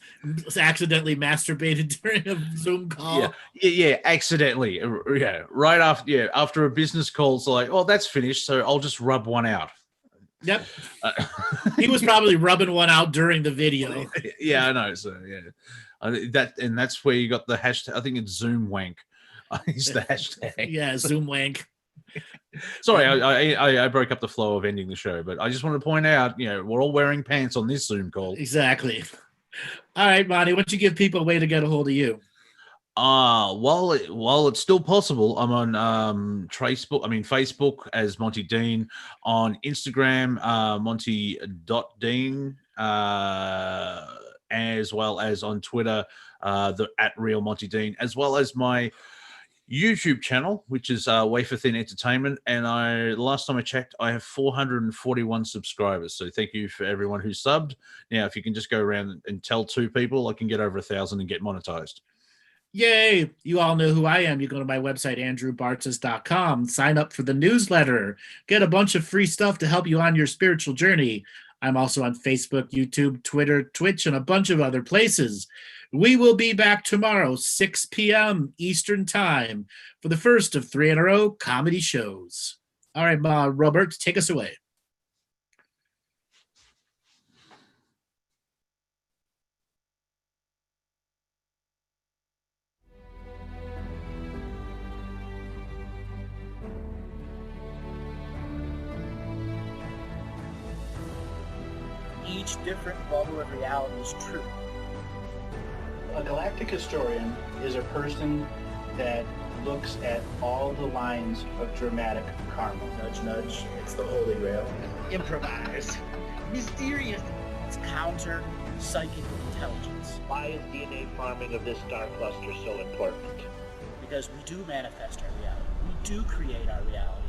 accidentally masturbated during a Zoom call. Yeah, accidentally. Yeah, right after. Yeah, after a business call, it's like, oh, that's finished, so I'll just rub one out. Yep. He was probably rubbing one out during the video. Yeah, I know. So that's where you got the hashtag. I think it's Zoom wank. It's the hashtag. Yeah, Zoom wank. Sorry, I broke up the flow of ending the show, but I just want to point out, we're all wearing pants on this Zoom call. Exactly. All right, Monty, why don't you give people a way to get a hold of you? While it's still possible, I'm on Facebook as Monty Dean, on Instagram Monty.Dean, as well as on Twitter at Real Monty Dean, as well as my YouTube channel, which is Wafer Thin Entertainment. And last time I checked, I have 441 subscribers. So thank you for everyone who subbed. Now, if you can just go around and tell 2 people, I can get over 1,000 and get monetized. Yay! You all know who I am. You go to my website, andrewbartzis.com, sign up for the newsletter, get a bunch of free stuff to help you on your spiritual journey. I'm also on Facebook, YouTube, Twitter, Twitch, and a bunch of other places. We will be back tomorrow, 6 p.m. Eastern Time, for the first of 3 in a row comedy shows. All right, Robert, take us away. Each different bubble of reality is true. A galactic historian is a person that looks at all the lines of dramatic karma. Nudge, nudge, it's the Holy Grail. Improvise. Mysterious. It's counter psychic intelligence. Why is DNA farming of this star cluster so important? Because we do manifest our reality. We do create our reality.